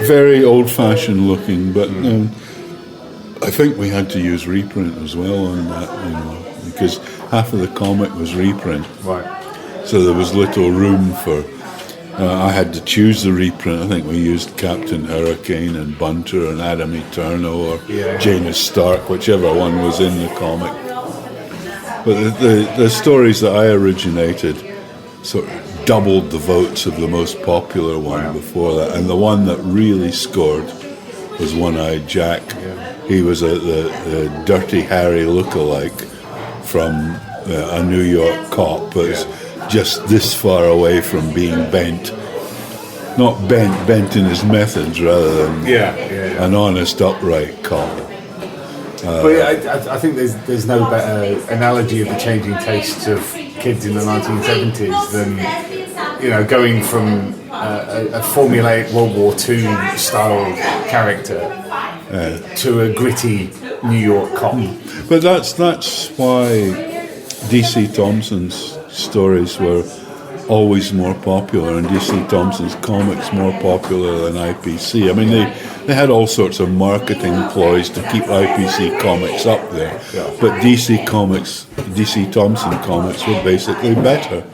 Very old-fashioned looking, but I think we had to use reprint as well on that, because half of the comic was reprint. Right. So there was little room for... I had to choose the reprint. I think we used Captain Hurricane and Bunter and Adam Eterno or Janus Stark, whichever one was in the comic. But the stories that I originated sort of doubled the votes of the most popular one before that. And the one that really scored was One-Eyed Jack. He was the Dirty Harry lookalike from a New York cop, but was just this far away from being bent. Not bent in his methods, rather than an honest, upright cop. But I think there's no better analogy of the changing tastes of kids in the 1970s than going from a formulaic World War II style character to a gritty New York cop. But that's why DC Thompson's stories were always more popular, and DC Thompson's comics more popular than IPC. I mean, they had all sorts of marketing ploys to keep IPC comics up there, but DC Thompson comics were basically better,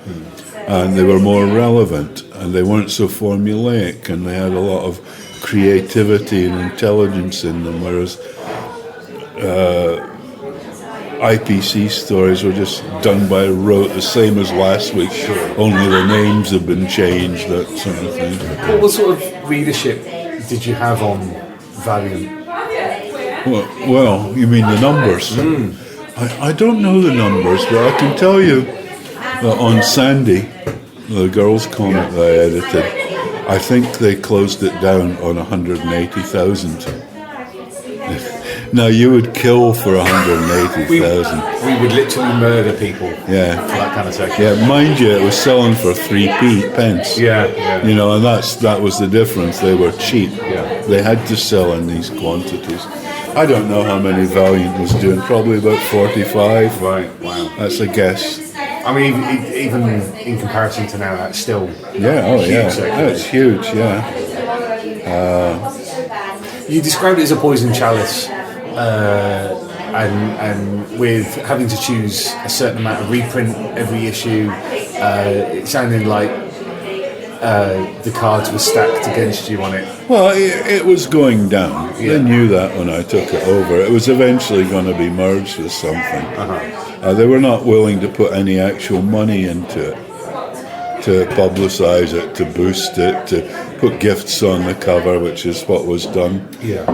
and they were more relevant, and they weren't so formulaic, and they had a lot of creativity and intelligence in them, whereas IPC stories were just done by rote, the same as last week, only the names have been changed, that sort of thing. What sort of readership did you have on Valiant? Well, you mean the numbers? I don't know the numbers, but I can tell you that on Sandy, the girls' comic that I edited, I think they closed it down on 180,000. Now, you would kill for 180,000. We would literally murder people. Yeah. For that kind of section. Yeah, mind you, it was selling for 3p pence. Yeah. You know, and that was the difference. They were cheap. Yeah. They had to sell in these quantities. I don't know how many Valiant was doing. Probably about 45. Right. Wow. That's a guess. I mean, even in comparison to now, that's still huge. That's huge. Yeah. You described it as a poison chalice. And with having to choose a certain amount of reprint every issue, it sounded like the cards were stacked against you on it. Well, it was going down. Yeah. They knew that when I took it over. It was eventually going to be merged with something. They were not willing to put any actual money into it, to publicise it, to boost it, to put gifts on the cover, which is what was done. Yeah.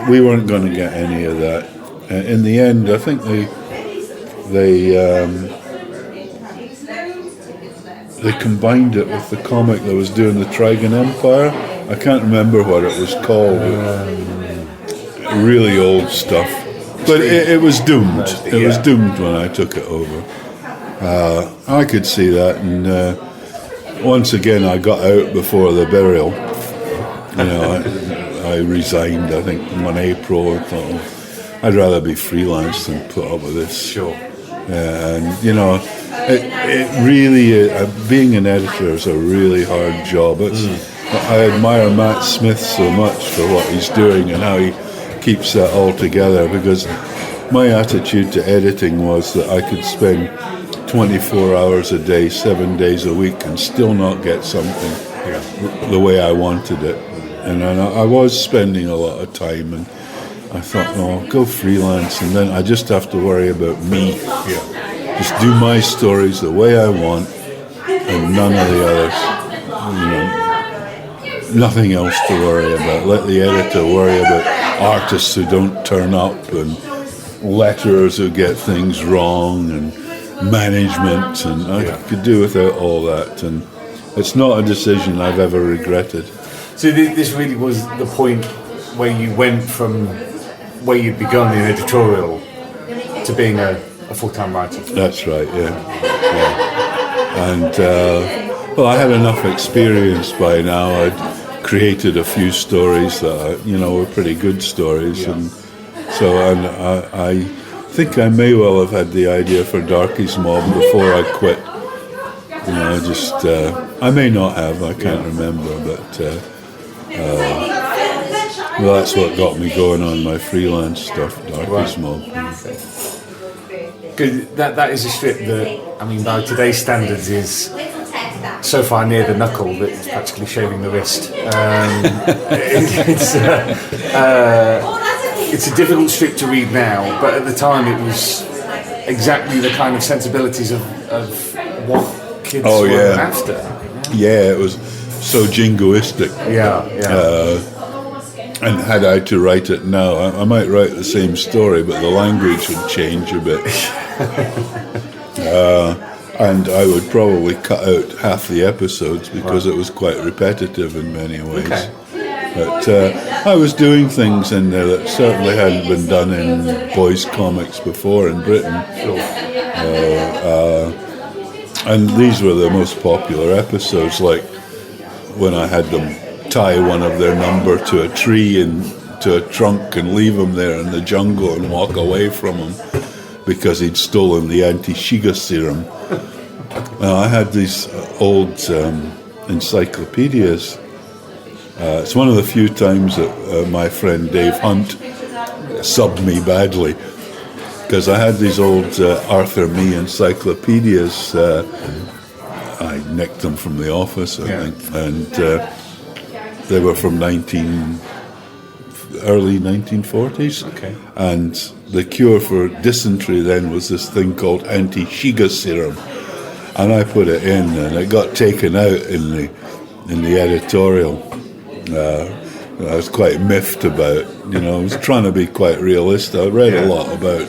We weren't going to get any of that. In the end, I think they combined it with the comic that was doing the Trigon Empire. I can't remember what it was called. Really old stuff. But it was doomed. It was doomed when I took it over. I could see that, and once again I got out before the burial. You know, I resigned, I think, in April. I thought, oh, I'd rather be freelance than put up with this. Sure. And, you know, it really, being an editor is a really hard job. I admire Matt Smith so much for what he's doing and how he keeps that all together, because my attitude to editing was that I could spend 24 hours a day, 7 days a week, and still not get something the way I wanted it. And I was spending a lot of time, and I thought, no, I'll go freelance, and then I just have to worry about me. Just do my stories the way I want, and none of the others. You know, nothing else to worry about. Let the editor worry about artists who don't turn up, and letterers who get things wrong, and management, and I could do without all that. And it's not a decision I've ever regretted. So this really was the point where you went from where you'd begun in editorial to being a full-time writer. That's right, yeah. And, well, I had enough experience by now. I'd created a few stories that, were pretty good stories. And so I think I may well have had the idea for Darky's Mob before I quit. I may not have, I can't remember, but well, that's what got me going on my freelance stuff, Darky's Mob. Good. That is a strip that, I mean, by today's standards, is so far near the knuckle that it's practically shaving the wrist. It's a difficult strip to read now, but at the time it was exactly the kind of sensibilities of what kids were after. Yeah, it was so jingoistic. And had I to write it now, I might write the same story, but the language would change a bit. And I would probably cut out half the episodes because it was quite repetitive in many ways. Okay. But I was doing things in there that certainly hadn't been done in boys' comics before in Britain. And these were the most popular episodes, like when I had them tie one of their number to a tree and to a trunk and leave him there in the jungle and walk away from him because he'd stolen the anti-Shiga serum. I had these old encyclopedias. It's one of the few times that my friend Dave Hunt subbed me badly, because I had these old Arthur Mee encyclopedias. I nicked them from the office, I think, and they were from early 1940s. Okay. And the cure for dysentery then was this thing called anti-Shiga serum, and I put it in, and it got taken out in the editorial. I was quite miffed about, I was trying to be quite realistic. I read a lot about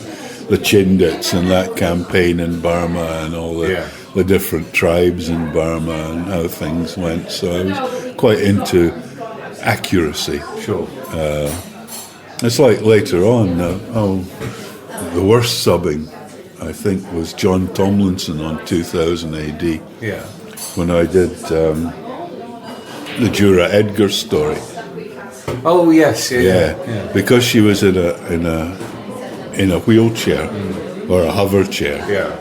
the Chindits and that campaign in Burma and all the different tribes in Burma and how things went. So I was quite into accuracy. Sure. It's like later on, the worst subbing, I think, was John Tomlinson on 2000 AD. Yeah. When I did the Jura Edgar story. Oh yes, yeah. Because she was in a wheelchair or a hover chair. Yeah.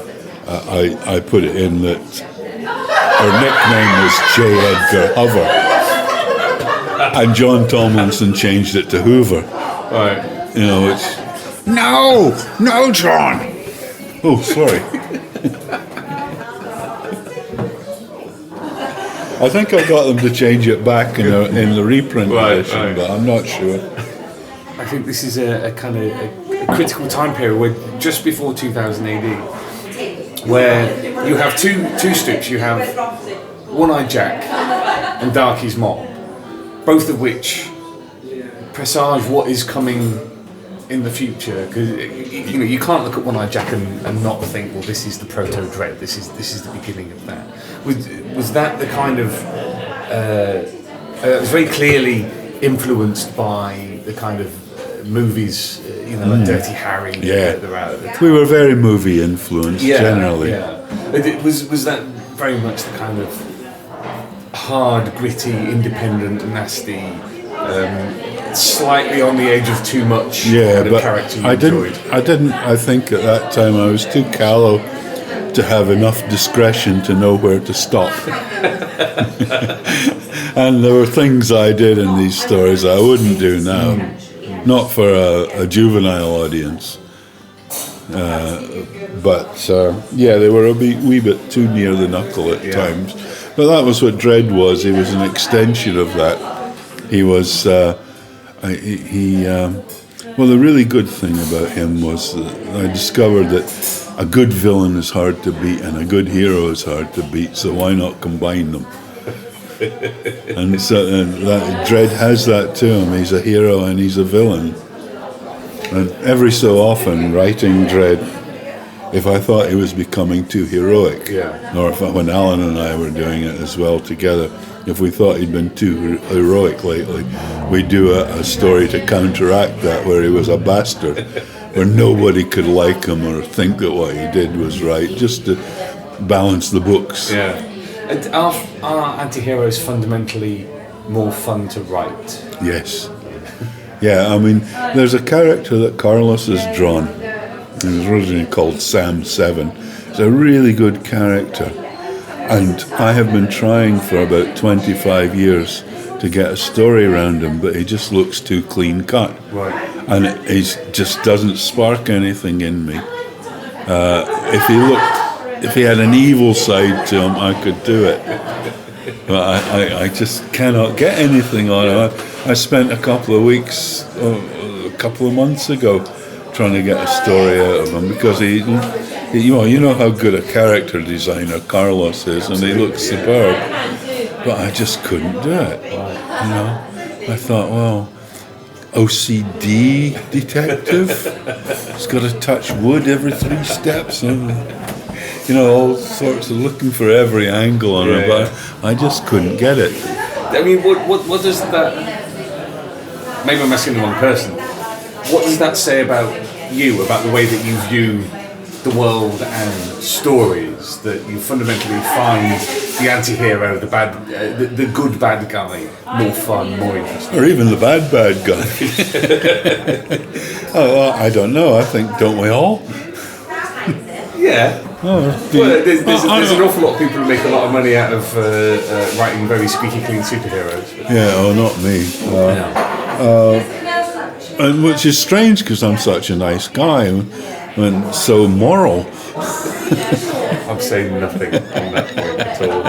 I put it in that her nickname was J. Edgar Hover, and John Tomlinson changed it to Hoover. Right. It's no, John. Oh, sorry. I think I got them to change it back in the reprint edition, but I'm not sure. I think this is a kind of a critical time period where just before 2000 AD, where you have two strips. You have One-Eyed Jack and Darky's Mob, both of which presage what is coming in the future. Because you can't look at One-Eyed Jack and not think, well, this is the proto-Dread. This is the beginning of that. Was that the kind of it was very clearly influenced by the kind of movies, like Dirty Harry. We were very movie influenced generally. Yeah. Was that very much the kind of hard, gritty, independent, nasty, slightly on the edge of too much kind of character you enjoyed? I think at that time I was too callow to have enough discretion to know where to stop. And there were things I did in these stories I wouldn't do now, not for a juvenile audience. But they were a wee bit too near the knuckle at times. But that was what Dread was. He was an extension of that. He was... Well, the really good thing about him was that I discovered that a good villain is hard to beat and a good hero is hard to beat, so why not combine them? And so Dread has that to him. He's a hero and he's a villain. And every so often, writing Dread, if I thought he was becoming too heroic, or when Alan and I were doing it as well together, if we thought he'd been too heroic lately, we'd do a story to counteract that, where he was a bastard, where nobody could like him or think that what he did was right, just to balance the books. Yeah. And are anti-heroes fundamentally more fun to write? Yes. Yeah, I mean, there's a character that Carlos has drawn. He was originally called Sam Seven. It's a really good character. And I have been trying for about 25 years to get a story around him, but he just looks too clean cut. Right. And he just doesn't spark anything in me. If he had an evil side to him, I could do it. But I just cannot get anything on him. I spent a couple of months ago trying to get a story out of him, because you know how good a character designer Carlos is, and he looks superb. But I just couldn't do it. I thought, well, OCD detective. He's got to touch wood every 3 steps. And, all sorts of looking for every angle on it, but I just couldn't get it. I mean, what does that... Maybe I'm asking the wrong person. What does that say about you, about the way that you view the world and stories, that you fundamentally find the anti-hero, the good bad guy, more fun, more interesting? Or even the bad guy. Oh, well, I don't know. I think, don't we all? Yeah. There's an awful lot of people who make a lot of money out of writing very squeaky clean superheroes. Not me. And which is strange because I'm such a nice guy and so moral. I'm saying nothing on that point at all.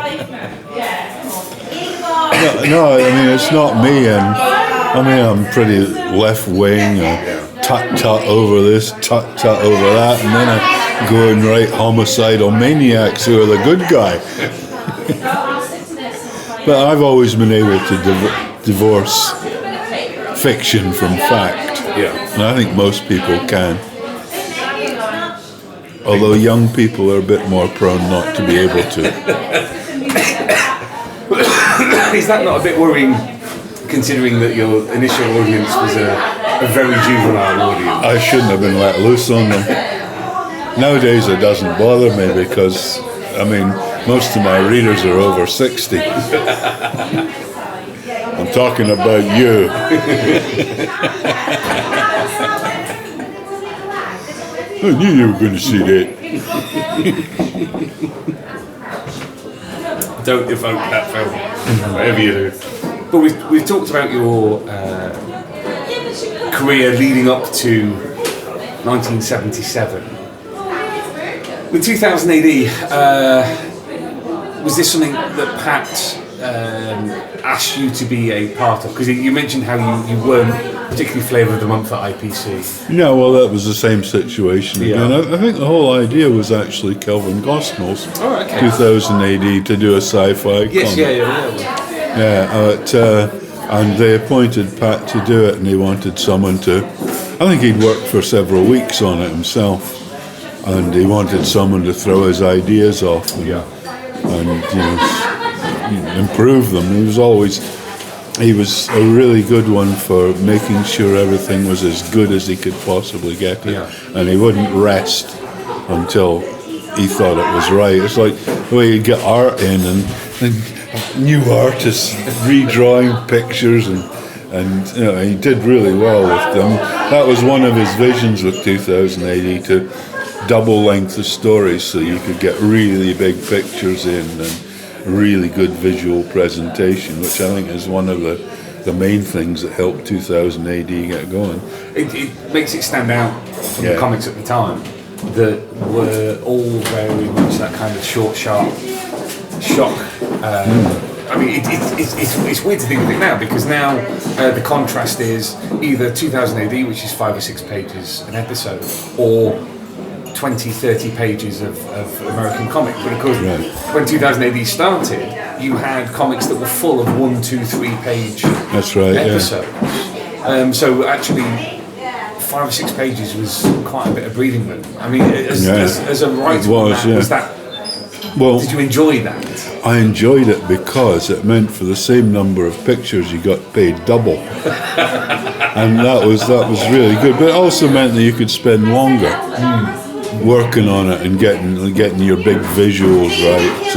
No, I mean it's not me, and I mean I'm pretty left wing. Tut over this, tut over that, and then I go and write homicidal maniacs who are the good guy. But I've always been able to divorce fiction from fact, and I think most people can. Although young people are a bit more prone not to be able to. Is that not a bit worrying, considering that your initial audience was a very juvenile audience? I shouldn't have been let loose on them. Nowadays it doesn't bother me because, I mean, most of my readers are over 60. I'm talking about you. I knew you were going to see that. Don't evoke that film, whatever you do. But we've talked about your career leading up to 1977. With 2000 AD, was this something that Pat asked you to be a part of? Because you mentioned how you weren't particularly flavour of the month at IPC. No, well, that was the same situation again. I think the whole idea was actually Kelvin Gosnell's 2000 AD to do a sci-fi comic. And they appointed Pat to do it, and he wanted someone to. I think he'd worked for several weeks on it himself, and he wanted someone to throw his ideas off and improve them. He was a really good one for making sure everything was as good as he could possibly get it, and he wouldn't rest until he thought it was right. It's like the way you get art in and new artists redrawing pictures and he did really well with them. That was one of his visions with 2000 AD, to double length the stories so you could get really big pictures in and really good visual presentation, which I think is one of the main things that helped 2000 AD get going. It makes it stand out from the comics at the time that were all very much that kind of short, sharp shock. I mean, it's weird to think of it now, because now the contrast is either 2000 AD, which is 5 or 6 pages an episode, or 20, 30 pages of American comic. But of course, when 2000 AD started, you had comics that were full of 1, 2, 3 page episodes. So actually, 5 or 6 pages was quite a bit of breathing room. I mean, as a writer, was that? Well, did you enjoy that? I enjoyed it because it meant for the same number of pictures you got paid double, and that was really good. But it also meant that you could spend longer working on it and getting your big visuals right.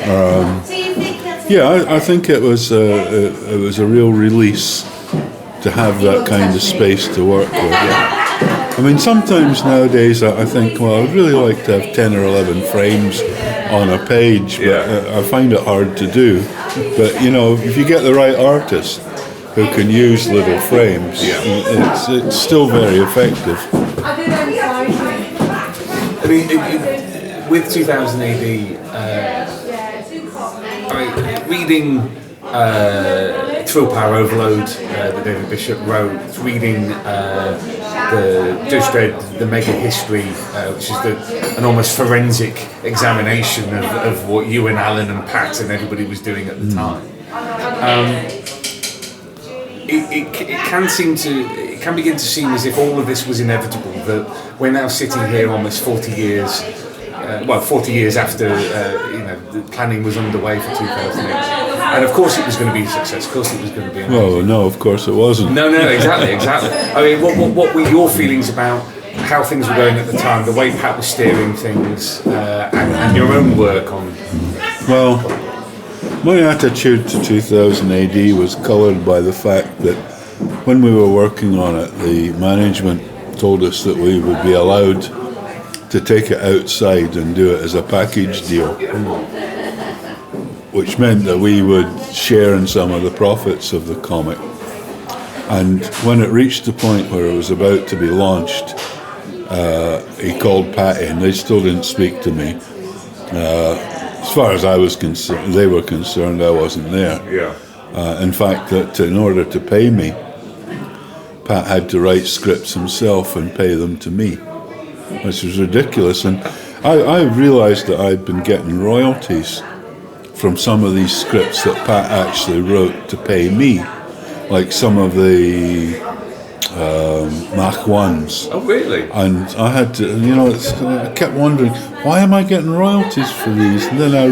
And, I think it was a real release to have that kind of space to work with. I mean, sometimes nowadays I think, well, I'd really like to have 10 or 11 frames on a page, but I find it hard to do. But, if you get the right artist who can use little frames, it's still very effective. I mean, with 2000 AD, reading Thrill Power Overload that David Bishop wrote, reading the Judge Dredd, the Mega History, which is an almost forensic examination of what you and Alan and Pat and everybody was doing at the time. It can begin to seem as if all of this was inevitable, that we're now sitting here almost 40 years 40 years after the planning was underway for 2008. And of course it was going to be a success, of course it was going to be amazing. Well, no, of course it wasn't. No, exactly. I mean, what were your feelings about how things were going at the time, the way Pat was steering things, and your own work on... Well, my attitude to 2000 AD was coloured by the fact that when we were working on it, the management told us that we would be allowed to take it outside and do it as a package deal, which meant that we would share in some of the profits of the comic. And when it reached the point where it was about to be launched, he called Pat in. They still didn't speak to me. As far as I was concerned, they were concerned, I wasn't there. In fact, that in order to pay me, Pat had to write scripts himself and pay them to me, which was ridiculous. And I realised that I'd been getting royalties from some of these scripts that Pat actually wrote to pay me, like some of the Mach 1s. Oh, really? And I had to, I kept wondering, why am I getting royalties for these? And then I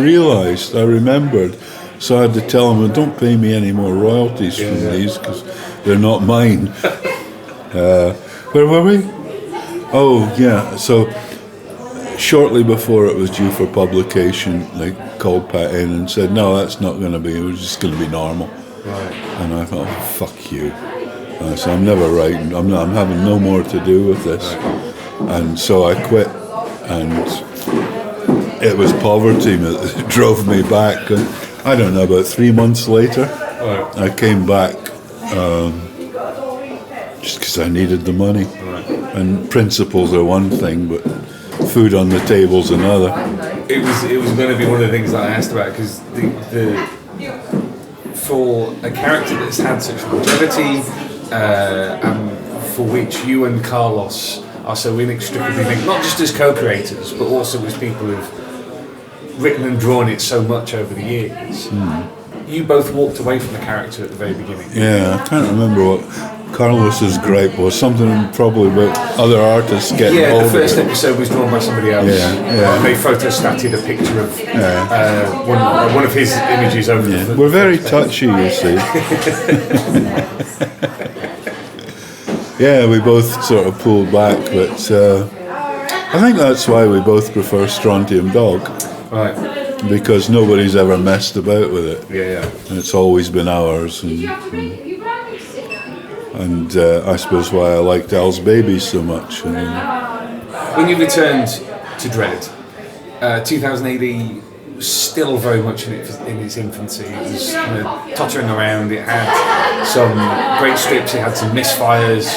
remembered, so I had to tell them, well, don't pay me any more royalties from these, because they're not mine. Where were we? Oh, yeah, so shortly before it was due for publication, they called Pat in and said, no, that's not going to be, it was just going to be normal. Right. And I thought, oh, fuck you. So I'm never writing, I'm having no more to do with this. And so I quit, and it was poverty that drove me back. And I don't know, about 3 months later, I came back just because I needed the money. And principles are one thing, but food on the table's another. It was going to be one of the things that I asked about, because for a character that's had such longevity, and for which you and Carlos are so inextricably linked, not just as co-creators, but also as people who've written and drawn it so much over the years. You both walked away from the character at the very beginning. Yeah, I can't remember what Carlos's gripe was. Something probably about other artists getting hold of it. The first episode was drawn by somebody else. Yeah. And they photostated a picture of one of his images over the... We're very touchy, you see. Yeah, we both sort of pulled back, but I think that's why we both prefer Strontium Dog. Right. Because nobody's ever messed about with it. Yeah. And it's always been ours. And I suppose why I liked Al's Babies so much. When you returned to Dread, 2000 AD was still very much in its infancy. It was kind of tottering around. It had some great strips. It had some misfires.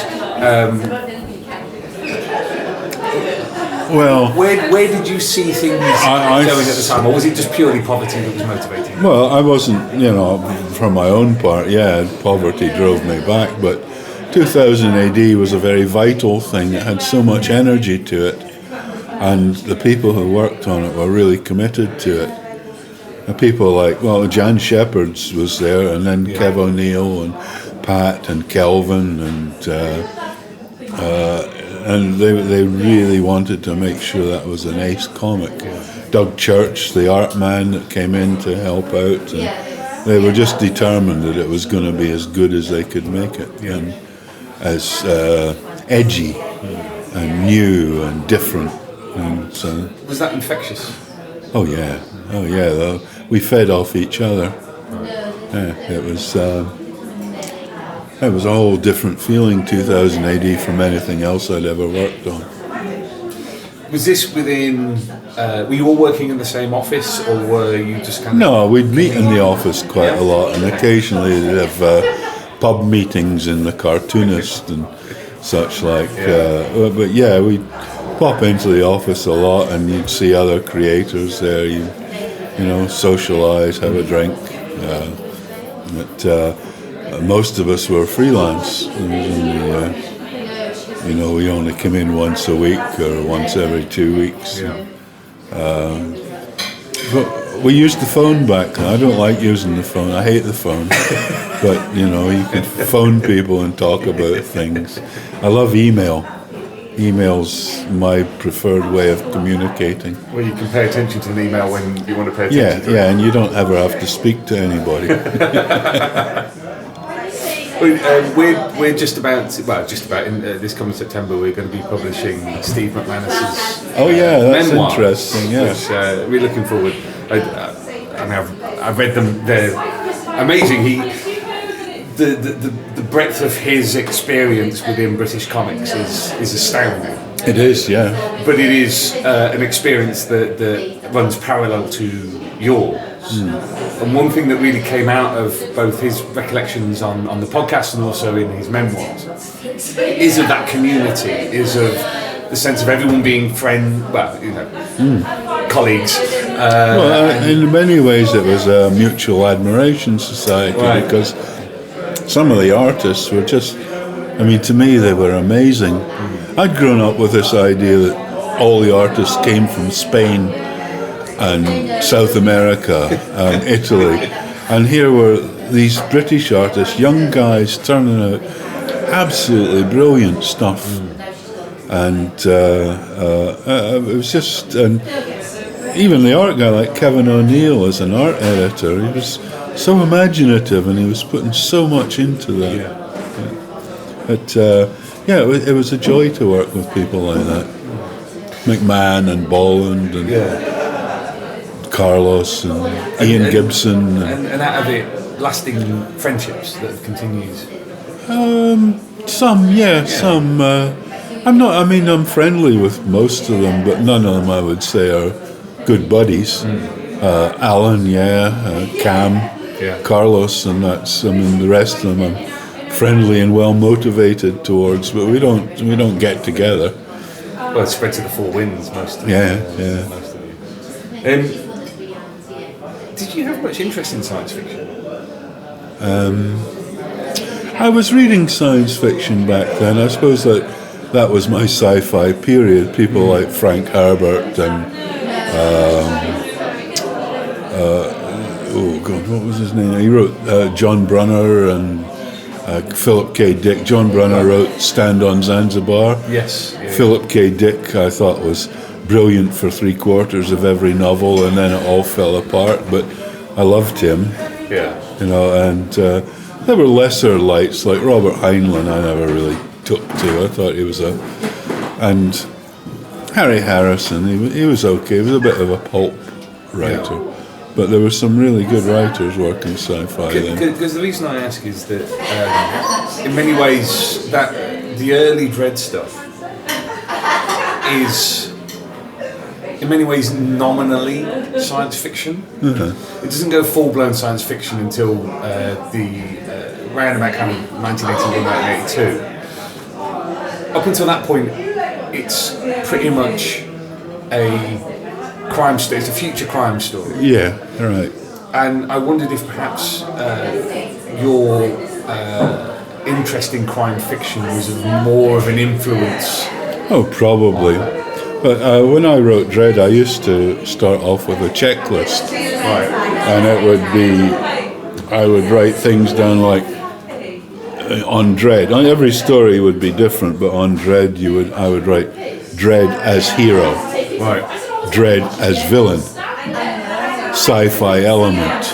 Well, where did you see things going at the time, or was it just purely poverty that was motivating? Well, I wasn't, from my own part, poverty drove me back, but 2000 AD was a very vital thing. It had so much energy to it, and the people who worked on it were really committed to it. And people like, Jan Shepherd's was there, and then Kev O'Neill and Pat and Kelvin, and they really wanted to make sure that was an ace comic. Doug Church, the art man that came in to help out, and they were just determined that it was going to be as good as they could make it, and as edgy and new and different. And so, was that infectious? Oh yeah. We fed off each other. Yeah, it was a whole different feeling, 2000 AD, from anything else I'd ever worked on. Was this within... were you all working in the same office, or were you just kind of... No, we'd meet in the office quite a lot, and occasionally they'd have pub meetings in the Cartoonist and such like. But we'd pop into the office a lot, and you'd see other creators there. You socialise, have a drink. Most of us were freelance. We only come in once a week or once every 2 weeks. But we used the phone back then. I don't like using the phone. I hate the phone. But, you can phone people and talk about things. I love email. Email's my preferred way of communicating. Well, you can pay attention to an email when you want to pay attention to it. And you don't ever have to speak to anybody. We're just about in this coming September we're going to be publishing Steve McManus's that's memoirs, interesting. which we're looking forward. I've read them. They're amazing. The breadth of his experience within British comics is astounding. It is, yeah. but it is an experience that runs parallel to yours. And one thing that really came out of both his recollections on the podcast and also in his memoirs is of that community, is of the sense of everyone being colleagues. In many ways it was a mutual admiration society, Right. because some of the artists were just, to me they were amazing. I'd grown up with this idea that all the artists came from Spain and South America and Italy, and here were these British artists, young guys turning out absolutely brilliant stuff. And it was just, and even the art guy like Kevin O'Neill as an art editor, he was so imaginative and he was putting so much into that. But it was a joy to work with people like that. McMahon and Bolland and Carlos and Ian Gibson. And out of it, lasting friendships that have continued. Some. I'm friendly with most of them, but none of them I would say are good buddies. Alan, Cam, Carlos, and the rest of them I'm friendly and well motivated towards, but we don't get together. Well, it's spread to the four winds most of it. Most of you. Did you have much interest in science fiction? I was reading science fiction back then. I suppose that was my sci-fi period. People like Frank Herbert and what was his name? He wrote John Brunner and Philip K. Dick. John Brunner wrote Stand on Zanzibar. Yes. Yeah. Philip K. Dick I thought was brilliant for 3/4 of every novel, and then it all fell apart. But I loved him. Yeah. And there were lesser lights like Robert Heinlein. I never really took to. I thought he was and Harry Harrison. He was okay. He was a bit of a pulp writer. Yeah. But there were some really good writers working sci-fi then. Because the reason I ask is that in many ways that the early Dread stuff is in many ways nominally science fiction. It doesn't go full-blown science fiction until around about kind of 1981, 1982. Up until that point, it's pretty much a crime story. It's a future crime story. Yeah, right. And I wondered if perhaps your interest in crime fiction was more of an influence. Oh, probably. But when I wrote Dread, I used to start off with a checklist. Right. And it would be, I would write things down like, on Dread. On every story would be different, but on Dread I would write Dread as hero. Right. Dread as villain, sci-fi element,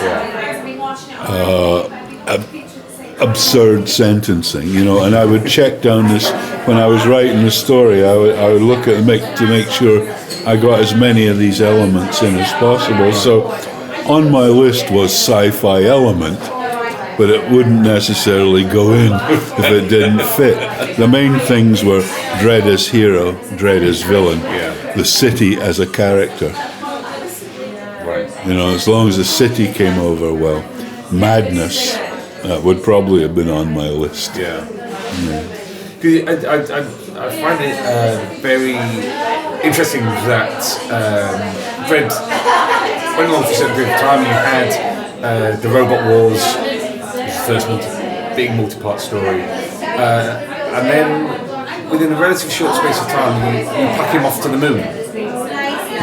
absurd sentencing, and I would check down this when I was writing the story. I would look at to make sure I got as many of these elements in as possible. So on my list was sci-fi element, but it wouldn't necessarily go in if it didn't fit. The main things were Dread as hero, Dread as villain, the city as a character. Right. As long as the city came over well. Madness, that would probably have been on my list. Yeah. I find it very interesting that Dread went along for a certain period of time. You had the Robot Wars, the first big multi-part story, and then within a relatively short space of time, you pack him off to the moon.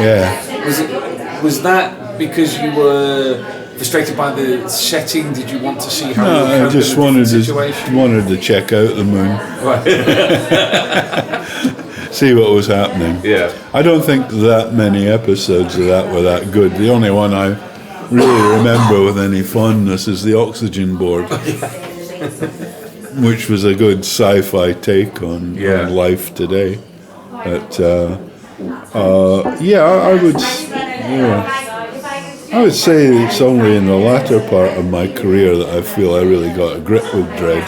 Yeah. Was that because you were frustrated by the setting? Did you want to see how? No, I just wanted to check out the moon, Right. see what was happening. Yeah. I don't think that many episodes of that were that good. The only one I really remember with any fondness is the Oxygen Board, which was a good sci-fi take on life today. But I would say it's only in the latter part of my career that I feel I really got a grip with Dread.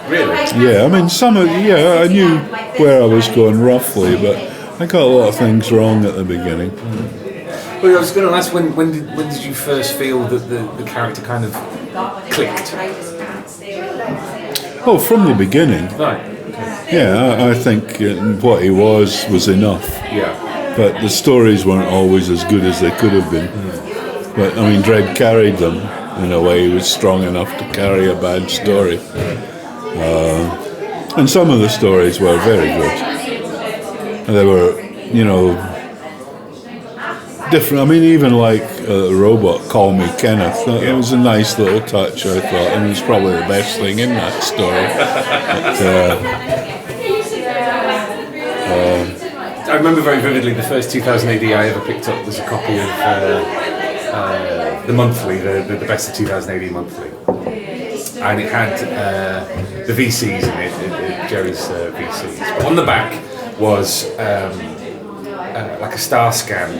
Really? Yeah, I mean, I knew where I was going roughly, but I got a lot of things wrong at the beginning. Well, I was going to ask, when did you first feel that the character kind of clicked? Oh, from the beginning. Right. Yeah, I think what he was enough. Yeah. But the stories weren't always as good as they could have been. But, I mean, Dredd carried them in a way. He was strong enough to carry a bad story. And some of the stories were very good. They were, different. I mean, even like Robot, Call Me Kenneth, that was a nice little touch, I thought, and it's probably the best thing in that story. I remember very vividly the first 2000 AD I ever picked up was a copy of the monthly, the Best of 2000 AD monthly. And it had the VCs in it, Jerry's VCs. But on the back was like a star scan,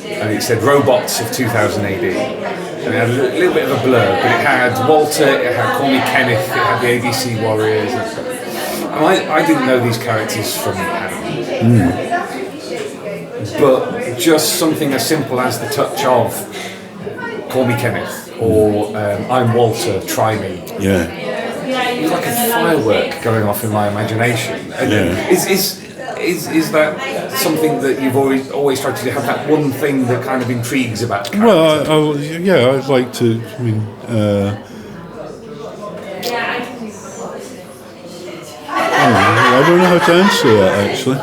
and it said Robots of 2000 AD. And it had a little bit of a blur, but it had Walter, it had Call Me Kenneth, it had the ABC Warriors. And I didn't know these characters from Adam. But just something as simple as the touch of Call Me Kenneth or I'm Walter, Try Me. Yeah. It was like a firework going off in my imagination. And is that something that you've always tried to do? Have that one thing that kind of intrigues about character? Well, I'd like to. I mean, I don't know how to answer that actually.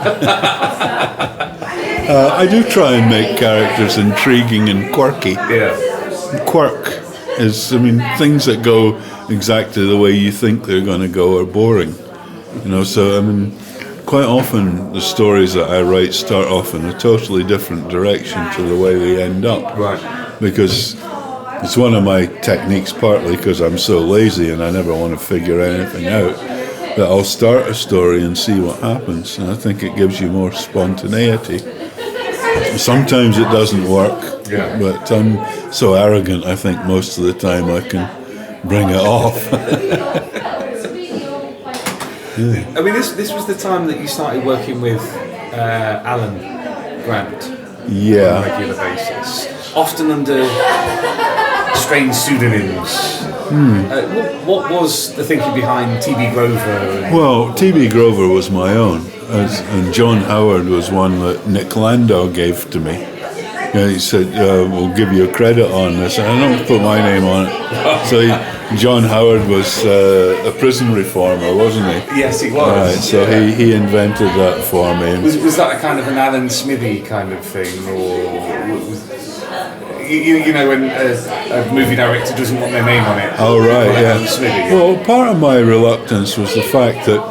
I do try and make characters intriguing and quirky. Yeah. Quirk is, things that go exactly the way you think they're going to go are boring. So quite often the stories that I write start off in a totally different direction to the way they end up. Right. Because it's one of my techniques, partly because I'm so lazy and I never want to figure anything out, that I'll start a story and see what happens. And I think it gives you more spontaneity. Sometimes it doesn't work, but I'm so arrogant, I think most of the time I can bring it off. I mean, this was the time that you started working with Alan Grant on a regular basis, often under strange pseudonyms. What was the thinking behind T.B. Grover? Well, T.B. Grover was my own, and John Howard was one that Nick Landau gave to me. He said, we'll give you a credit on this. And I don't put my name on it. So John Howard was a prison reformer, wasn't he? Yes, he was. Right, so he invented that for me. Was that a kind of an Alan Smithy kind of thing? Or was, when a movie director doesn't want their name on it? Oh, right, Alan Smithy. Well, part of my reluctance was the fact that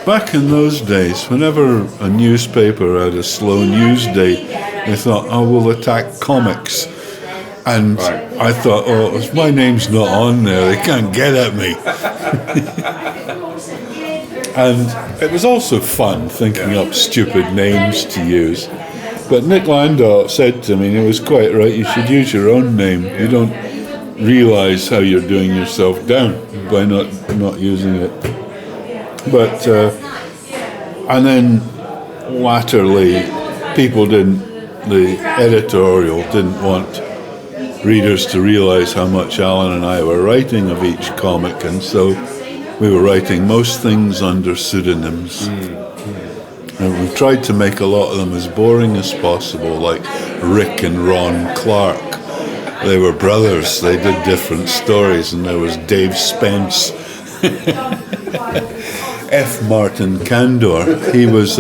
back in those days, whenever a newspaper had a slow news day, they thought, we'll attack comics. And I thought, if my name's not on there, they can't get at me. And it was also fun thinking up stupid names to use. But Nick Landau said to me, and he was quite right, you should use your own name. You don't realise how you're doing yourself down by not using it. But, and then latterly, the editorial didn't want readers to realise how much Alan and I were writing of each comic, and so we were writing most things under pseudonyms. And we tried to make a lot of them as boring as possible, like Rick and Ron Clark. They were brothers, they did different stories, and there was Dave Spence. F. Martin Candor, he was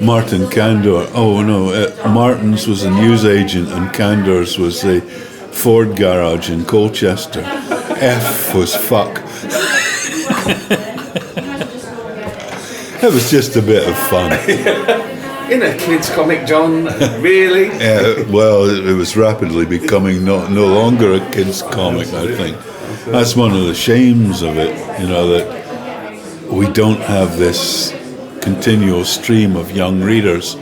Martin Candor. Oh no, Martin's was a newsagent and Candor's was the Ford garage in Colchester. F was fuck. It was just a bit of fun. In a kids' comic, John? Really? Well, it was rapidly becoming no longer a kids' comic, I think. That's one of the shames of it, that we don't have this continual stream of young readers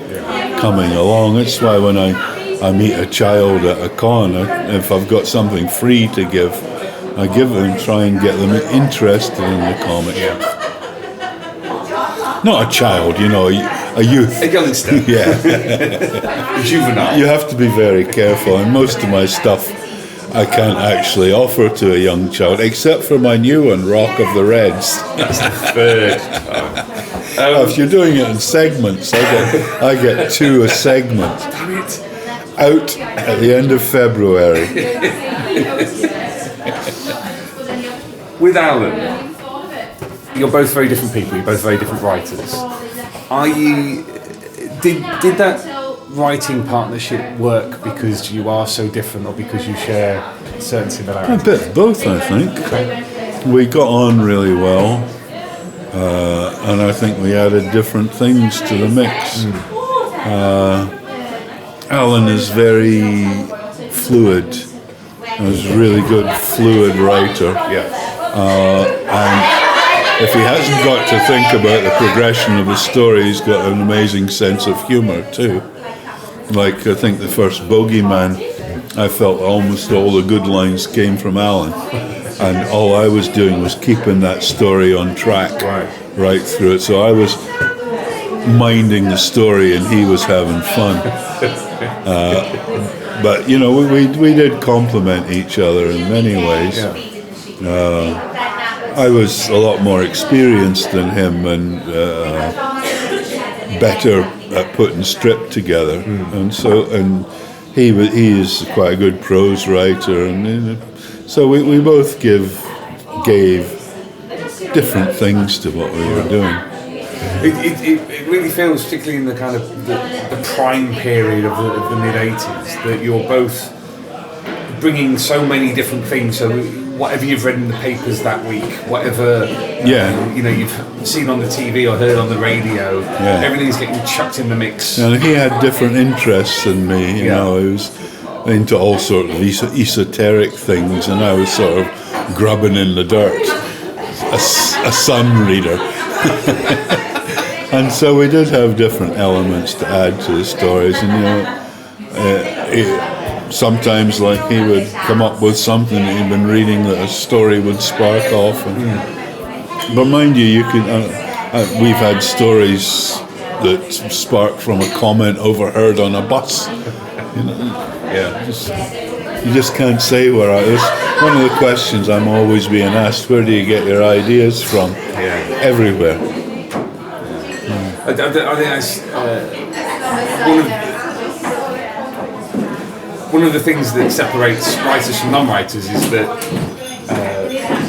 coming along. It's why when I meet a child at a con, if I've got something free to give, I give them, try and get them interested in the comic. Not a child, you know, a youth. A youngster. Yeah. A juvenile. You have to be very careful, and most of my stuff I can't actually offer to a young child, except for my new one, Rock of the Reds. That's the third time. If you're doing it in segments, I get 2 a segment. Damn it. Out at the end of February. With Alan, you're both very different people. You're both very different writers. Are you? Did that writing partnership work because you are so different, or because you share certain A similarities? bit of both, I think. We got on really well, and I think we added different things to the mix. Alan is very fluid. He's a really good fluid writer. And if he hasn't got to think about the progression of the story, he's got an amazing sense of humour too. Like, I think the first Bogeyman, I felt almost all the good lines came from Alan. And all I was doing was keeping that story on track right through it. So I was minding the story and he was having fun. But, you know, we did complement each other in many ways. I was a lot more experienced than him and better at putting strip together, and he is quite a good prose writer, and so we both gave different things to what we were doing. It really feels, particularly in the kind of the prime period of the mid-'80s, that you're both bringing so many different things. So whatever you've read in the papers that week, whatever you know you've seen on the TV or heard on the radio, everything's getting chucked in the mix. And he had different interests than me. You know, he was into all sorts of esoteric things, and I was sort of grubbing in the dirt, a sun reader. And so we did have different elements to add to the stories, and you know, sometimes like he would come up with something that he'd been reading that a story would spark off. But mind you, you could we've had stories that sparked from a comment overheard on a bus. You know, you just can't say where it's one of the questions I'm always being asked: where do you get your ideas from? Everywhere. I think that's one of the things that separates writers from non-writers is that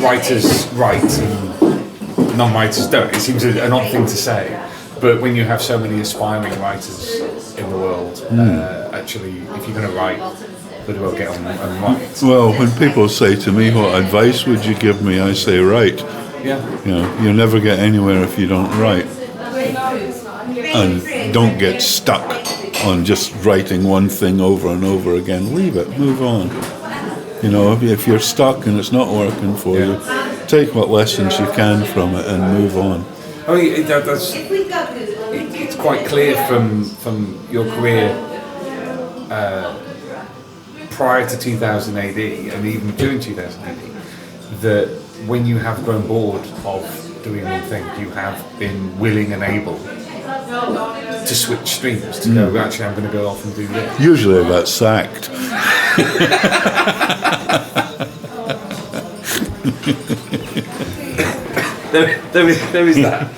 writers write and non-writers don't. It seems an odd thing to say, but when you have so many aspiring writers in the world, actually, if you're going to write, pretty well get on and write. Well, when people say to me, "What advice would you give me?" I say, "Write." You know, you'll never get anywhere if you don't write. And don't get stuck on just writing one thing over and over again. Leave it, move on. You know, if you're stuck and it's not working for you, take what lessons you can from it and move on. I mean, it's quite clear from your career prior to 2000 AD and even during 2000 AD that when you have grown bored of doing one thing, you have been willing and able to switch streams, to go, actually I'm going to go off and do this. Usually I got sacked. there is that.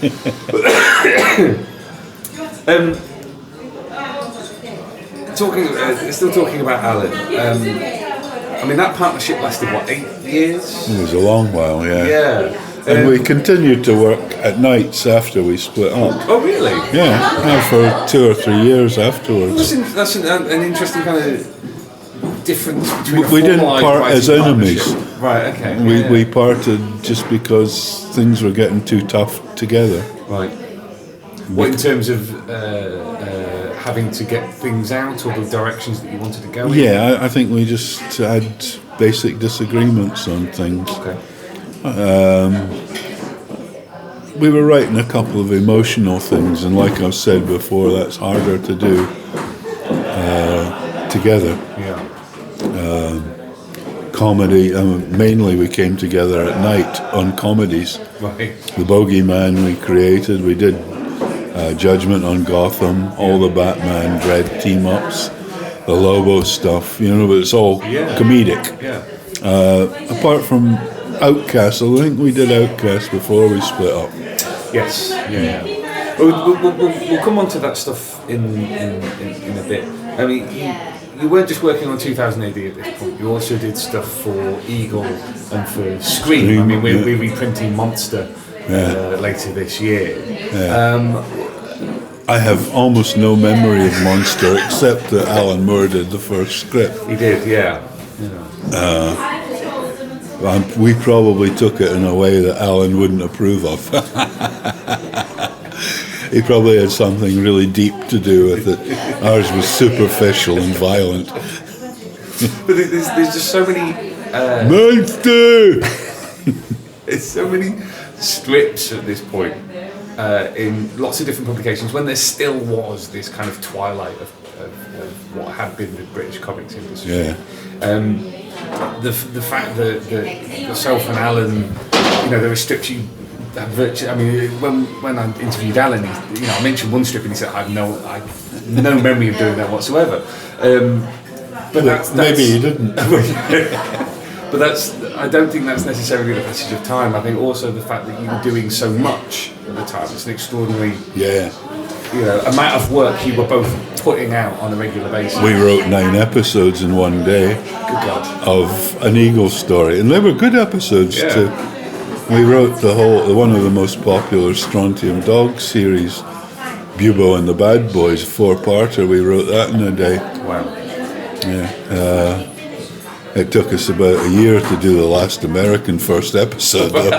Still talking about Alan. I mean, that partnership lasted, what, 8 years? It was a long while, Yeah. And we continued to work at nights after we split up. Oh, really? Yeah, for 2 or 3 years afterwards. That's an interesting kind of difference between a We didn't formalised part writing as enemies. partnership. Right, okay. We parted just because things were getting too tough together. Right. What, in terms of having to get things out, or the directions that you wanted to go in? Yeah, I think we just had basic disagreements on things. Okay. We were writing a couple of emotional things, and like I've said before, that's harder to do together. Yeah. comedy. Mainly we came together at night on comedies. Right. The Bogeyman we created. We did Judgment on Gotham, all the Batman Dread team-ups, the Lobo stuff, but it's all comedic. Yeah. Apart from Outcast, I think we did Outcast before we split up. Yes. Yeah. We'll come on to that stuff in a bit. I mean, you weren't just working on 2000 AD at this point. You also did stuff for Eagle and for Scream. I mean, we're reprinting Monster later this year. Yeah. I have almost no memory of Monster except that Alan Moore did the first script. He did, yeah. We probably took it in a way that Alan wouldn't approve of. He probably had something really deep to do with it. Ours was superficial and violent. But there's just so many... Monster! There's so many strips at this point in lots of different publications when there still was this kind of twilight of what had been the British comics industry. Yeah. The fact that yourself and Alan, there were strips you had virtually. I mean, when I interviewed Alan, I mentioned one strip and he said, "I have no memory of doing that whatsoever." But that's maybe you didn't. But I don't think that's necessarily the passage of time. I think also the fact that you were doing so much at the time. It's an extraordinary, amount of work you were both putting out on a regular basis. We wrote 9 episodes in one day. Good God. Of an Eagle story, and they were good episodes too. We wrote one of the most popular Strontium Dog series, Bubo and the Bad Boys, 4-parter. We wrote that in a day. Wow. Yeah. It took us about a year to do the last American first episode, though.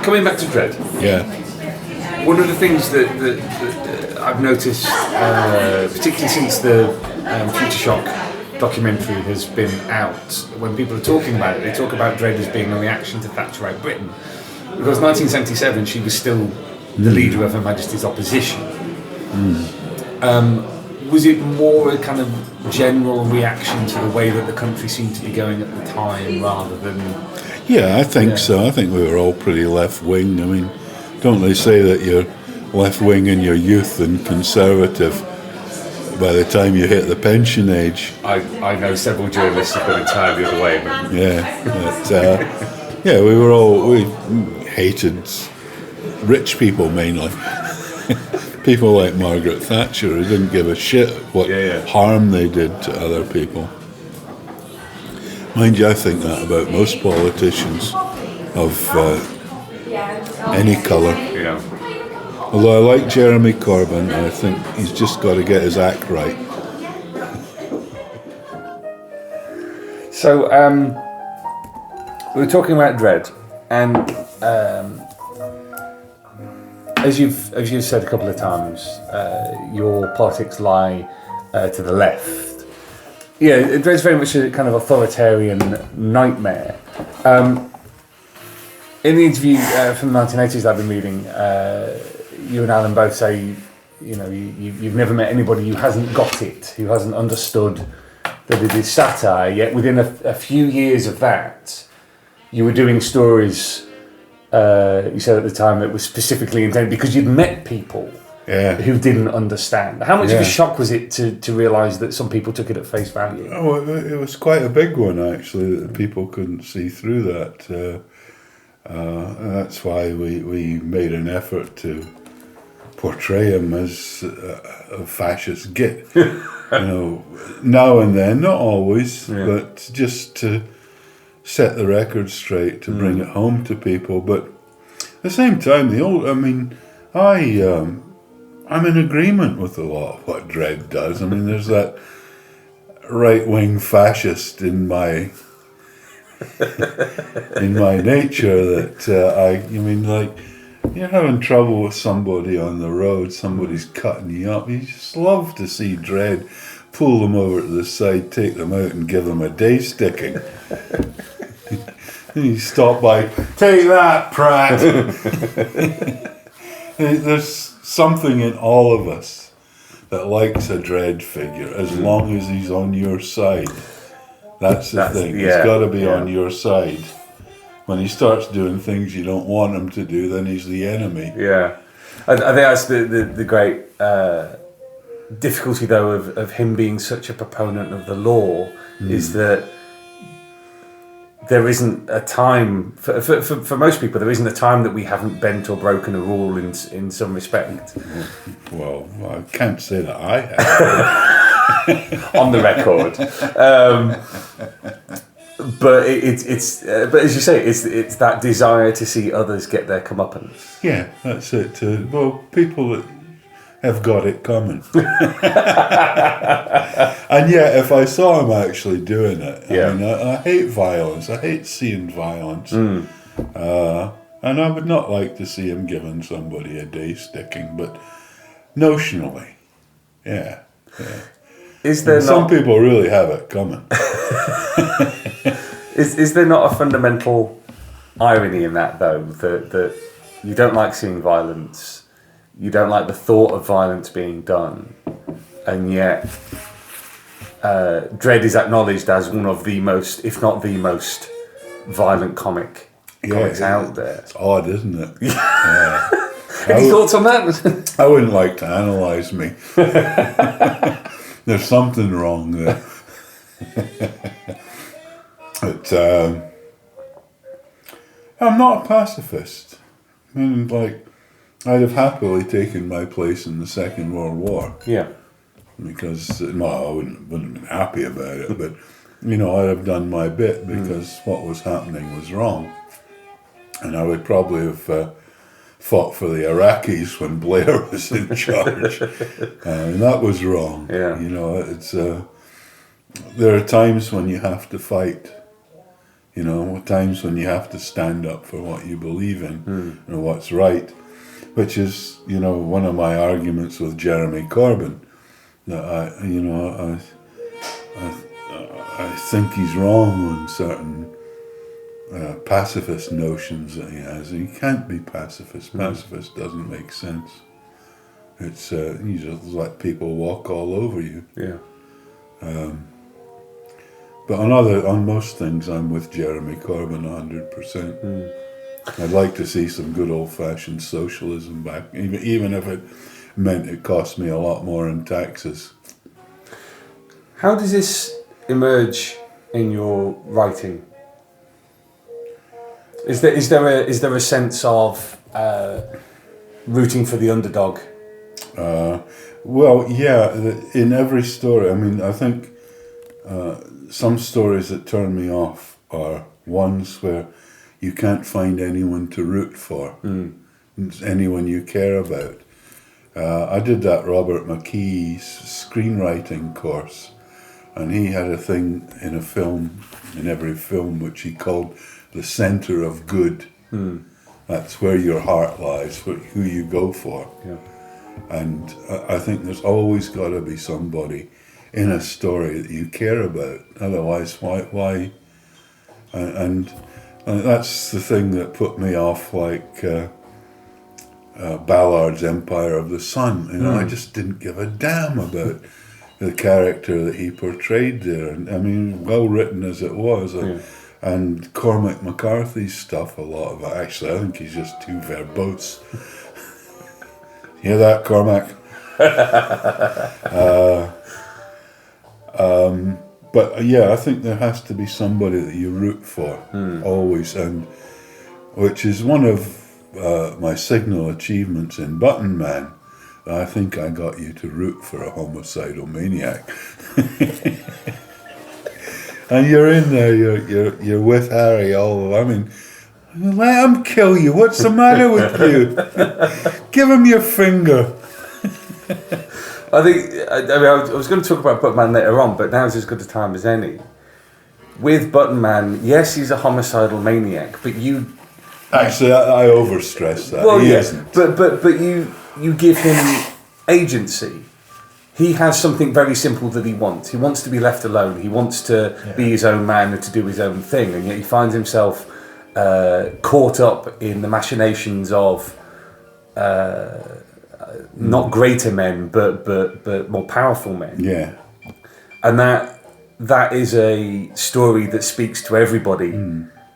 Coming back to Dread. Yeah. One of the things that I've noticed, particularly since the Future Shock documentary has been out, when people are talking about it, they talk about Dread as being a reaction to Thatcherite Britain. Because 1977, she was still the leader of Her Majesty's opposition. Was it more a kind of general reaction to the way that the country seemed to be going at the time, rather than... Yeah, I think so. I think we were all pretty left-wing. I mean, don't they say that you're left-wing in your youth and conservative by the time you hit the pension age? I know several journalists who've gone entirely the other way. But... Yeah, we hated rich people mainly. People like Margaret Thatcher, who didn't give a shit what harm they did to other people. Mind you, I think that about most politicians of any colour. Yeah. Although I like Jeremy Corbyn, I think he's just got to get his act right. So, we were talking about Dread, and as you've said a couple of times, your politics lie to the left. Yeah, Dread's very much a kind of authoritarian nightmare. In the interview from the 1980s that I've been reading, you and Alan both say, you've never met anybody who hasn't got it, who hasn't understood that it is satire, yet within a few years of that, you were doing stories, you said at the time, that was specifically intended because you'd met people who didn't understand. How much of a shock was it to realise that some people took it at face value? Oh, it was quite a big one, actually, that people couldn't see through that. And that's why we made an effort to portray him as a fascist git. Now and then, not always, but just to set the record straight, to bring it home to people. But at the same time, I'm in agreement with a lot of what Dread does. I mean, there's that right-wing fascist in my nature that you're having trouble with somebody on the road, somebody's cutting you up. You just love to see Dread pull them over to the side, take them out, and give them a day sticking. And you stop by, take that, Pratt. There's something in all of us that likes a Dredd figure as long as he's on your side. That's the thing. He's got to be on your side. When he starts doing things you don't want him to do, then he's the enemy. Yeah. I think that's the great difficulty, though, of him being such a proponent of the law, is that there isn't a time, for most people, there isn't a time that we haven't bent or broken a rule in some respect. Well, I can't say that I have. On the record. But but as you say, it's that desire to see others get their comeuppance. Yeah, that's it. Well, people that have got it coming. And yet, if I saw him actually doing it, I mean, I hate violence. I hate seeing violence. And I would not like to see him giving somebody a day sticking, but notionally, yeah. Is there some people really have it coming. Is there not a fundamental irony in that, though, that you don't like seeing violence, you don't like the thought of violence being done, and yet Dredd is acknowledged as one of the most, if not the most, violent comics out there. It's odd, isn't it? Yeah. Any thoughts on that? I wouldn't like to analyse me. There's something wrong there. But I'm not a pacifist. I mean, like, I'd have happily taken my place in the Second World War. Yeah. Because, no, I wouldn't have been happy about it, but, you know, I'd have done my bit because what was happening was wrong. And I would probably have fought for the Iraqis when Blair was in charge. And that was wrong. Yeah. You know, it's there are times when you have to fight. You know, times when you have to stand up for what you believe in and what's right, which is, you know, one of my arguments with Jeremy Corbyn. That I think he's wrong on certain pacifist notions that he has. He can't be pacifist. Pacifist doesn't make sense. It's you just let people walk all over you. Yeah. But on most things, I'm with Jeremy Corbyn 100%. I'd like to see some good old-fashioned socialism back, even if it meant it cost me a lot more in taxes. How does this emerge in your writing? Is there a sense of rooting for the underdog? Well, yeah, in every story. I mean, I think some stories that turn me off are ones where you can't find anyone to root for, anyone you care about. I did that Robert McKee's screenwriting course, and he had a thing in every film, which he called the center of good. That's where your heart lies, who you go for. Yeah. And I think there's always got to be somebody in a story that you care about. Otherwise, why? And that's the thing that put me off, like Ballard's Empire of the Sun. You know, I just didn't give a damn about the character that he portrayed there. And I mean, well written as it was. And Cormac McCarthy's stuff, a lot of it. Actually, I think he's just too verbose. Hear that, Cormac? But yeah, I think there has to be somebody that you root for, always, and which is one of my signal achievements in Button Man. I think I got you to root for a homicidal maniac. And you're in there, you're with Harry all. I mean, let him kill you. What's the matter with you? Give him your finger. I was going to talk about Button Man later on, but now's as good a time as any. With Button Man, yes, he's a homicidal maniac, but you... Actually, I overstress that. Well, he yes, isn't. but you give him agency. He has something very simple that he wants. He wants to be left alone. He wants to be his own man and to do his own thing, and yet he finds himself caught up in the machinations of not greater men, but more powerful men. Yeah. And that is a story that speaks to everybody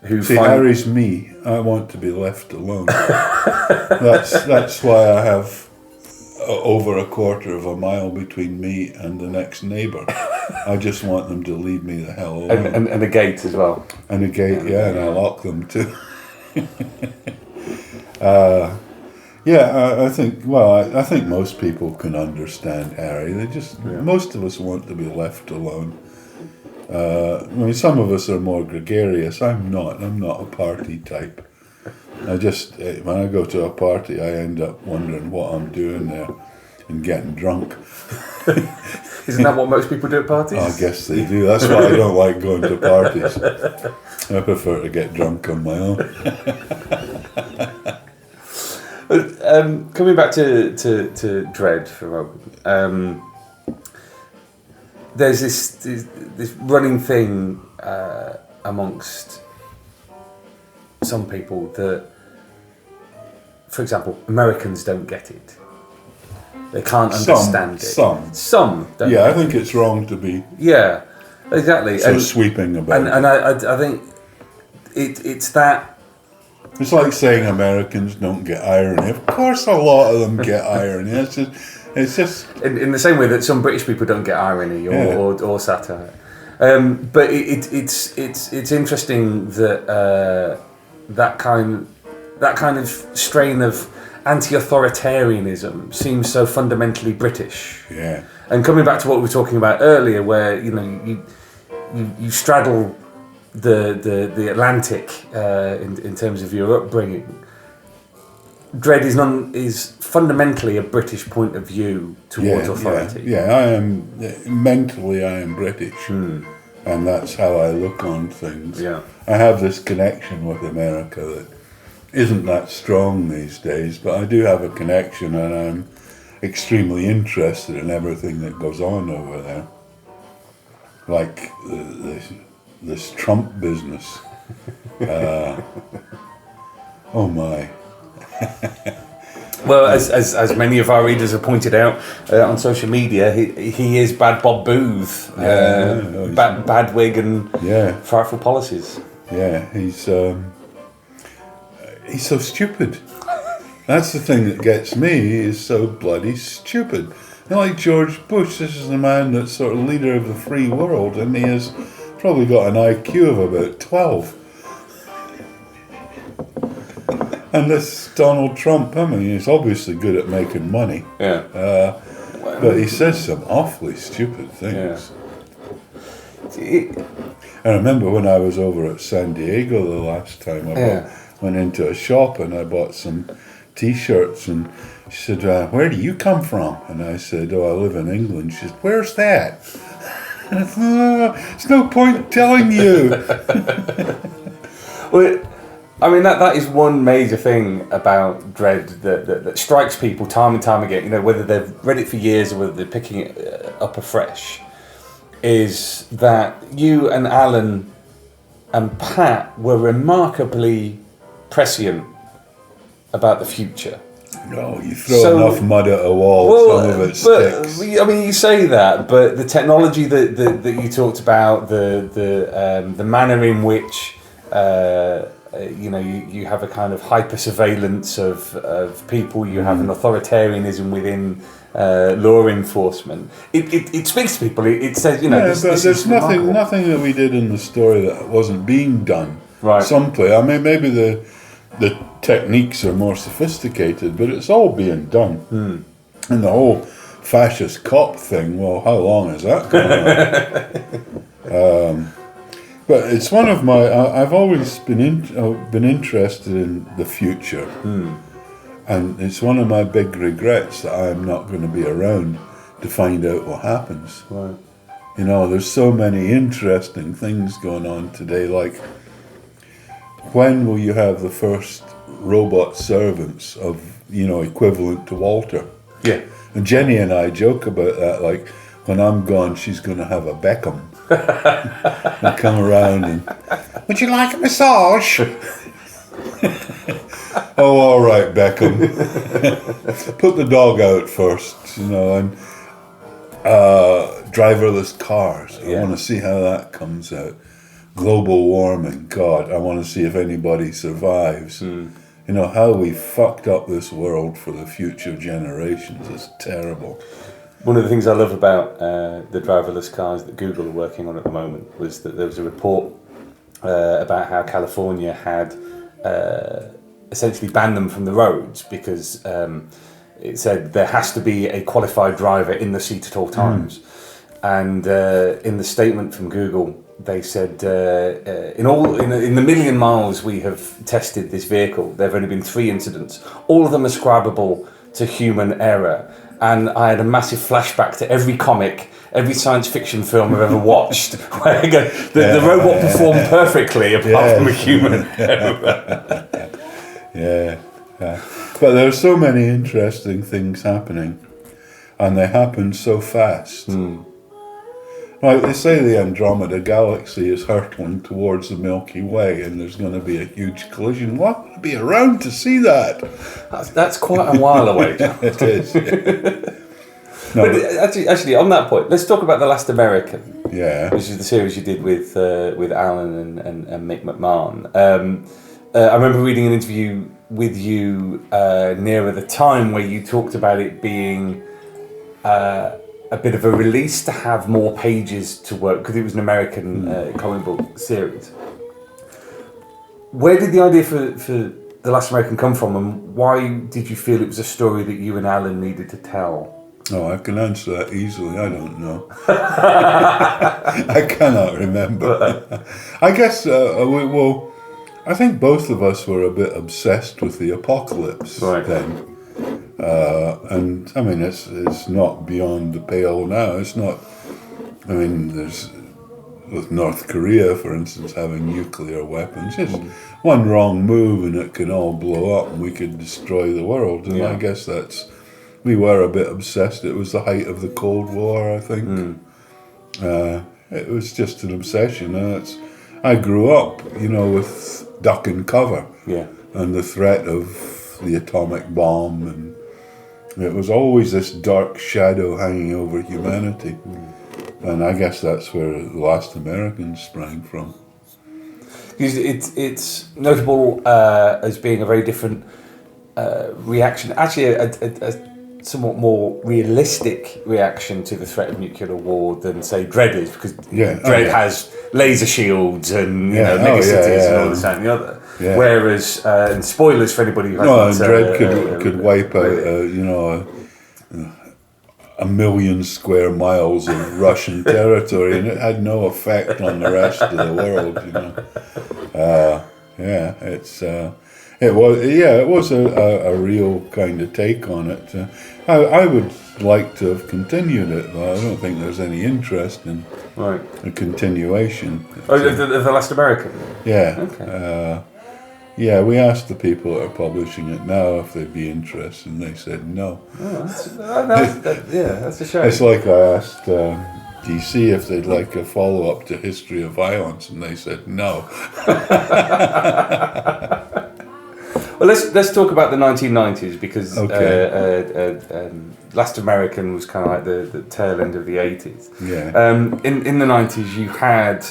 who See, Harry's me. I want to be left alone. That's why I have over a quarter of a mile between me and the next neighbour. I just want them to leave me the hell alone. and a gate as well. And a gate, and I lock them too. I think most people can understand Harry. Most of us want to be left alone. Some of us are more gregarious. I'm not a party type. When I go to a party, I end up wondering what I'm doing there and getting drunk. Isn't that what most people do at parties? I guess they do. That's why I don't like going to parties. I prefer to get drunk on my own. Coming back to Dredd for a moment, there's this running thing amongst some people that, for example, Americans don't get it. They can't understand it. Some don't. Yeah, I think it's wrong to be. Yeah, exactly. So sweeping about. And I think it's that. It's like saying Americans don't get irony. Of course, a lot of them get irony. It's just in the same way that some British people don't get irony or satire. But it's interesting that that kind of strain of anti-authoritarianism seems so fundamentally British. Yeah. And coming back to what we were talking about earlier, where you straddle the Atlantic in terms of your upbringing. Dredd is fundamentally a British point of view towards authority. Yeah, I am British, and that's how I look on things. Yeah. I have this connection with America that isn't that strong these days, but I do have a connection, and I'm extremely interested in everything that goes on over there. Like this Trump business. Oh my. Well, as many of our readers have pointed out on social media, he is Bad Bob Booth, bad wig and frightful policies. Yeah, he's so stupid. That's the thing that gets me. He is so bloody stupid. Like George Bush, this is the man that's sort of leader of the free world, and he has probably got an IQ of about 12. And this Donald Trump, he's obviously good at making money. Yeah. But he says some awfully stupid things. Yeah. I remember when I was over at San Diego the last time, I went into a shop and I bought some T-shirts, and she said, "Where do you come from?" And I said, "Oh, I live in England." She said, "Where's that?" And I thought, "It's no point telling you." Well, I mean, that is one major thing about Dredd that strikes people time and time again, whether they've read it for years or whether they're picking it up afresh, is that you and Alan and Pat were remarkably prescient about the future. No, you throw enough mud at a wall, some of it sticks. I mean, you say that, but the technology that you talked about, the manner in which you have a kind of hyper surveillance of people, you have an authoritarianism within law enforcement. It speaks to people. It says, there's nothing that we did in the story that wasn't being done. Right. Someplace. I mean, maybe the techniques are more sophisticated, but it's all being done. And the whole fascist cop thing, well, how long is that going on? But it's one of my. I've always been interested in the future, and it's one of my big regrets that I'm not going to be around to find out what happens. Right. There's so many interesting things going on today. Like, when will you have the first robot servants of equivalent to Walter? Yeah. And Jenny and I joke about that. Like, when I'm gone, she's going to have a Beckham. And come around and, would you like a massage? Oh, all right, Beckham. Put the dog out first, and driverless cars. I want to see how that comes out. Global warming, God, I want to see if anybody survives. How we fucked up this world for the future generations is terrible. One of the things I love about the driverless cars that Google are working on at the moment was that there was a report about how California had essentially banned them from the roads because it said there has to be a qualified driver in the seat at all times. And in the statement from Google, they said in the million miles we have tested this vehicle, there have only been 3 incidents, all of them ascribable to human error. And I had a massive flashback to every comic, every science fiction film I've ever watched, where the robot performed perfectly apart from a human error. But there are so many interesting things happening, and they happen so fast. Like they say, the Andromeda Galaxy is hurtling towards the Milky Way, and there's going to be a huge collision. Well, I'm going to be around to see that. That's quite a while away. It is. But actually, on that point, let's talk about The Last American. Which is the series you did with Alan and Mick McMahon. I remember reading an interview with you nearer the time where you talked about it being a bit of a release to have more pages to work, because it was an American comic book series. Where did the idea for The Last American come from, and why did you feel it was a story that you and Alan needed to tell? Oh, I can answer that easily. I don't know. I cannot remember. I guess, I think both of us were a bit obsessed with the apocalypse then. And I mean, it's not beyond the pale now. It's not. I mean, there's with North Korea, for instance, having nuclear weapons. Just one wrong move and it can all blow up, and we could destroy the world. And I guess we were a bit obsessed. It was the height of the Cold War, I think. It was just an obsession, and I grew up, with duck and cover, and the threat of the atomic bomb, and it was always this dark shadow hanging over humanity. And I guess that's where The Last American sprang from. It's notable as being a very different reaction, actually a somewhat more realistic reaction to the threat of nuclear war than, say, Dredd is, because Dredd has laser shields and megacities and all this and the other. Whereas, and spoilers for anybody who hasn't... Dredd could wipe out, a million square miles of Russian territory, and it had no effect on the rest of the world, It was a real kind of take on it. I would like to have continued it, but I don't think there's any interest in a continuation. The Last American? Yeah. Okay. We asked the people that are publishing it now if they'd be interested, and they said no. That's a shame. It's like I asked DC if they'd like a follow-up to History of Violence, and they said no. Well, let's talk about the 1990s, because Last American was kind of like the tail end of the 80s. In the 90s, you had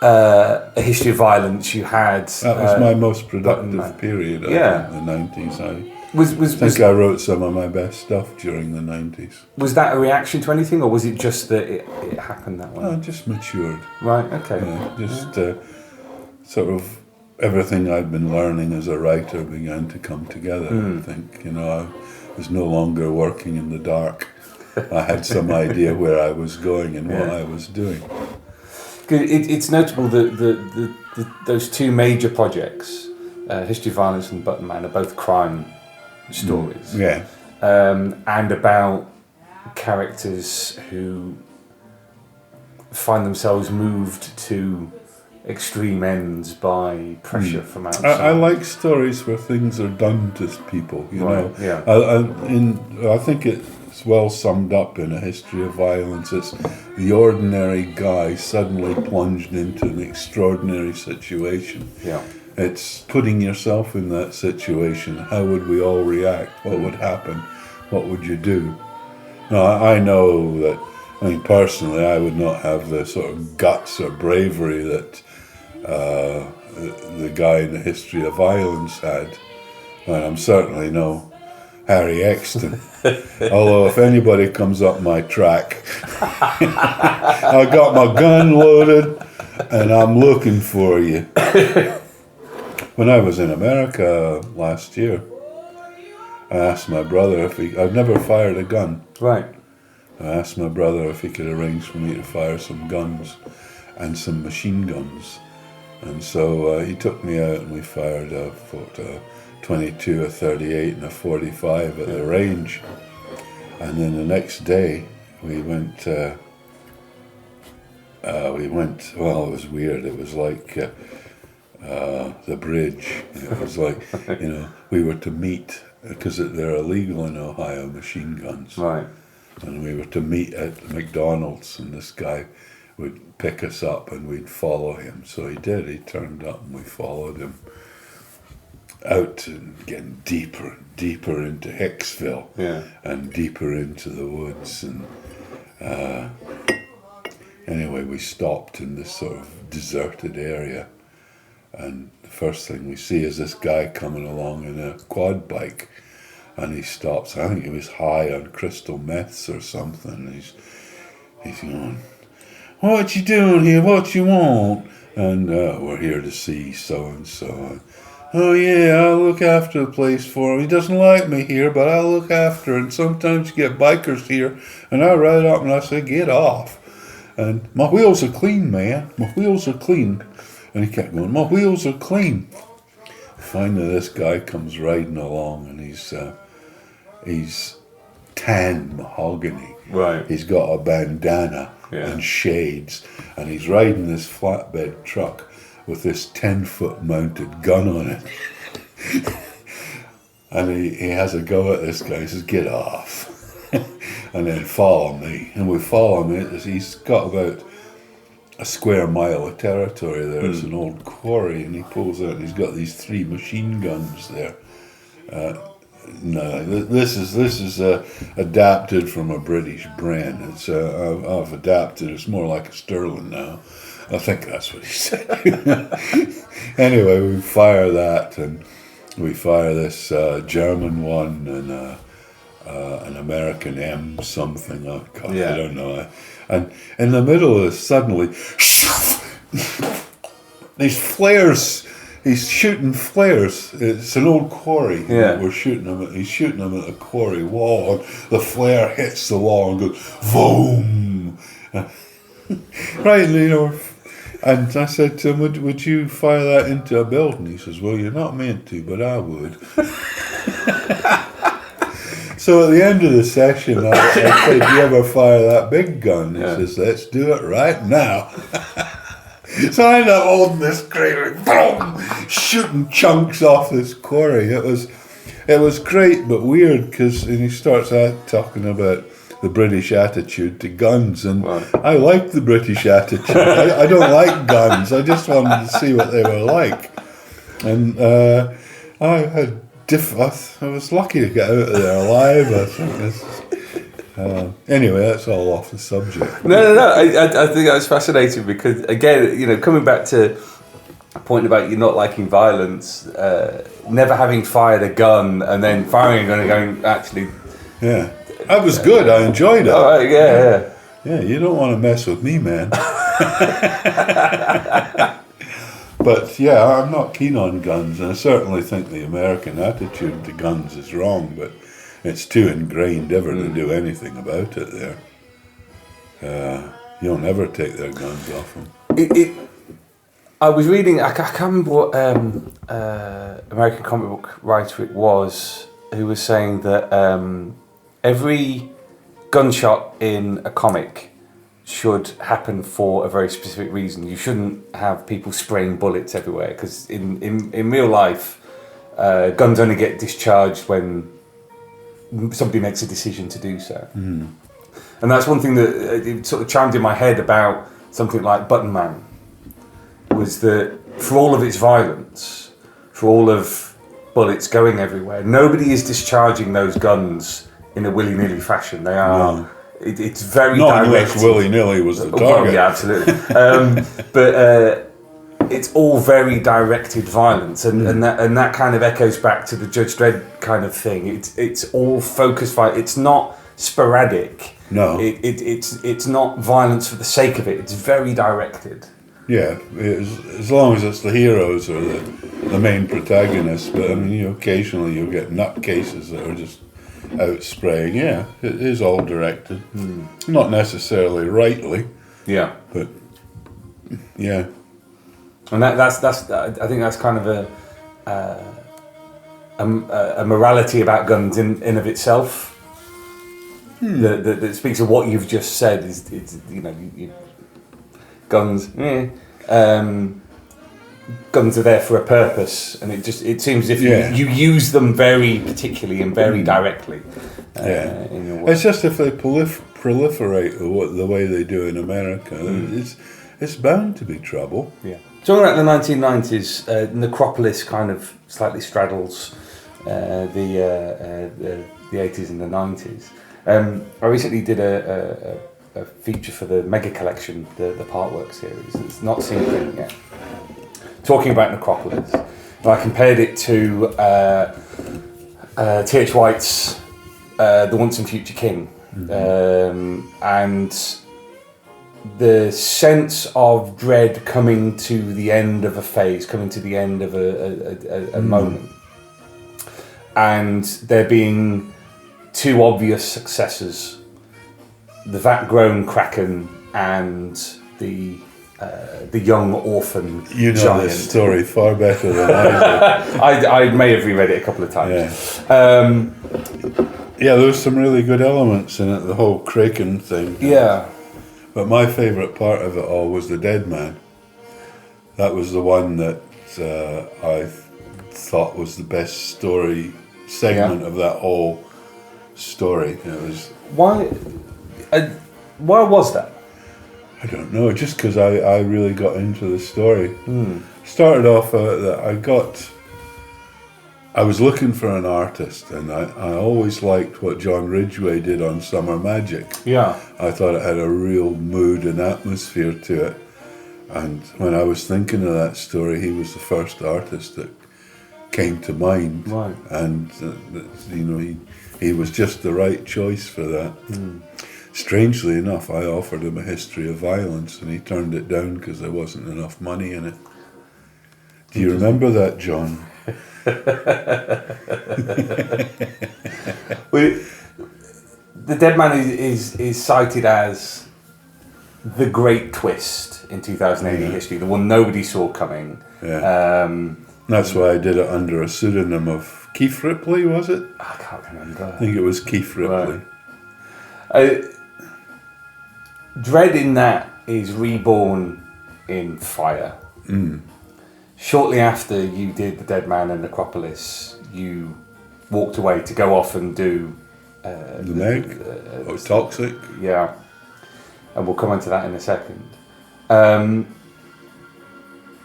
A History of Violence. You had that was my most productive period. I think, the 90s. I think I wrote some of my best stuff during the 90s. Was that a reaction to anything, or was it just that it happened that way? I just matured. Right. Okay. Sort of. Everything I'd been learning as a writer began to come together. I think, I was no longer working in the dark. I had some idea where I was going and what I was doing. It's notable that those two major projects, History of Violence and Button Man, are both crime stories. And about characters who find themselves moved to extreme ends by pressure from outside. I like stories where things are done to people, I think it's well summed up in A History of Violence. It's the ordinary guy suddenly plunged into an extraordinary situation. It's putting yourself in that situation. How would we all react? What would happen? What would you do? Now, I know that, I mean, personally, I would not have the sort of guts or bravery that the guy in the History of Violence had. And I'm certainly no Harry Exton. Although if anybody comes up my track, I got my gun loaded and I'm looking for you. When I was in America last year, I asked my brother if I've never fired a gun. Right. I asked my brother if he could arrange for me to fire some guns and some machine guns. And so he took me out and we fired a 22, a 38 and a 45 at the range. And then the next day we went, well, it was weird. It was like the bridge. It was like, we were to meet, because they're illegal in Ohio, machine guns. Right. And we were to meet at McDonald's, and this guy would pick us up and we'd follow him. So he did. He turned up and we followed him out and getting deeper and deeper into Hicksville, and deeper into the woods. And anyway, we stopped in this sort of deserted area, and the first thing we see is this guy coming along in a quad bike, and he stops. I think he was high on crystal meths or something. He's going, "What you doing here? What you want?" And we're here to see so and so. "Oh yeah, I'll look after the place for him. He doesn't like me here, but I'll look after him. And sometimes you get bikers here, and I ride up and I say, 'Get off.' And my wheels are clean, man. My wheels are clean." And he kept going, "My wheels are clean." Finally, this guy comes riding along, and he's tan mahogany. Right. He's got a bandana and shades, and he's riding this flatbed truck with this 10-foot mounted gun on it. And he has a go at this guy. He says, "Get off." And then follow me. And we follow him. He's got about a square mile of territory there. It's an old quarry, and he pulls out and he's got these 3 machine guns there. No, this is adapted from a British Bren. It's I've adapted. It's more like a Sterling now. I think that's what he said. Anyway, we fire that, and we fire this German one and an American M something. Oh God, I don't know. And in the middle of this, suddenly, these flares. He's shooting flares. It's an old quarry. Yeah. We're shooting him. He's shooting them at the quarry wall, and the flare hits the wall and goes boom. Right, and I said to him, "Would you fire that into a building?" He says, "Well, you're not meant to, but I would." So at the end of the session, I said, "Do you ever fire that big gun?" He says, "Let's do it right now." So I ended up holding this crate, boom, shooting chunks off this quarry. It was great but weird, because he starts out talking about the British attitude to guns, and I like the British attitude. I don't like guns. I just wanted to see what they were like, and I was lucky to get out of there alive. I think. Anyway, that's all off the subject. No. I think that's fascinating because, again, coming back to a point about you not liking violence, never having fired a gun and then firing a gun and going, actually... Yeah. That was good. I enjoyed it. All right, yeah. Yeah, you don't want to mess with me, man. But, yeah, I'm not keen on guns, and I certainly think the American attitude to guns is wrong, but... It's too ingrained ever to do anything about it there. You'll never take their guns off them. I was reading, I can't remember what American comic book writer it was, who was saying that every gunshot in a comic should happen for a very specific reason. You shouldn't have people spraying bullets everywhere, because in real life, guns only get discharged when somebody makes a decision to do so. And that's one thing that it sort of chimed in my head about something like Button Man, was that for all of its violence, for all of bullets going everywhere. Nobody is discharging those guns in a willy-nilly fashion. They are. It's very Not direct. unless willy-nilly was the target. Well, yeah, absolutely. But it's all very directed violence, and that kind of echoes back to the Judge Dredd kind of thing. It's all focused violence. It's not sporadic. No. It's not violence for the sake of it. It's very directed. Yeah, as long as it's the heroes or the main protagonists. But I mean, occasionally you'll get nutcases that are just out spraying. Yeah, it is all directed. Not necessarily rightly, Yeah. but yeah. And that's I think that's kind of a morality about guns in of itself that speaks of what you've just said. Is you guns guns are there for a purpose, and it seems as if you use them very particularly and very directly in your work. It's just if they proliferate the way they do in America, it's bound to be trouble. Yeah. Talking about the 1990s, Necropolis kind of slightly straddles the 80s and the 90s. I recently did a feature for the Mega Collection, the Partwork series. It's not seen print yet. Talking about Necropolis, and I compared it to T.H. White's The Once and Future King, and the sense of dread coming to the end of a phase, coming to the end of a moment, and there being two obvious successors: the vat-grown kraken and the young orphan You know giant. this story far better than I do. I may have reread it a couple of times. Yeah, there's some really good elements in it, the whole Kraken thing. Yeah. But my favourite part of it all was the Dead Man. That was the one that I thought was the best story segment of that whole story. It was. Why was that? I don't know, just because I really got into the story. Started off that I was looking for an artist, and I always liked what John Ridgway did on Summer Magic. Yeah. I thought it had a real mood and atmosphere to it. And when I was thinking of that story, he was the first artist that came to mind. Right. And, he was just the right choice for that. Strangely enough, I offered him a history of violence, and he turned it down because there wasn't enough money in it. Do you remember that, John? The Dead Man is cited as the great twist in 2000 AD history, the one nobody saw coming. Yeah. That's why I did it under a pseudonym of Keith Ripley, was it? I can't remember. I think it was Keith Ripley. Right. Dread in that is reborn in fire. Shortly after you did The Dead Man and Necropolis, you walked away to go off and do The Meg? Or Toxic? Yeah, and we'll come into that in a second.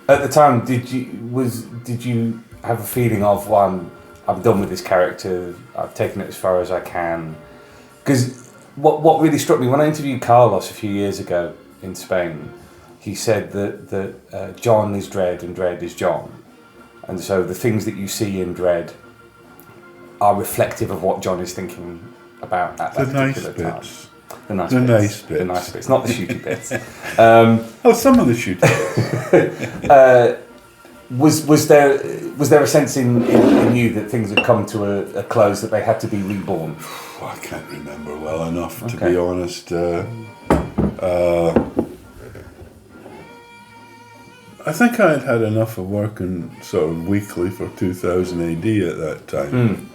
At the time, did you have a feeling of, well, I'm done with this character, I've taken it as far as I can? Because what really struck me when I interviewed Carlos a few years ago in Spain, he said that John is Dread and Dread is John, and so the things that you see in Dread are reflective of what John is thinking about at that particular time. Bits. The nice bits. The nice bits, not the shooty bits. Some of the shooting. Was there a sense in you that things had come to a close, that they had to be reborn? I can't remember well enough, to be honest. I think I had enough of working sort of weekly for 2000 AD at that time.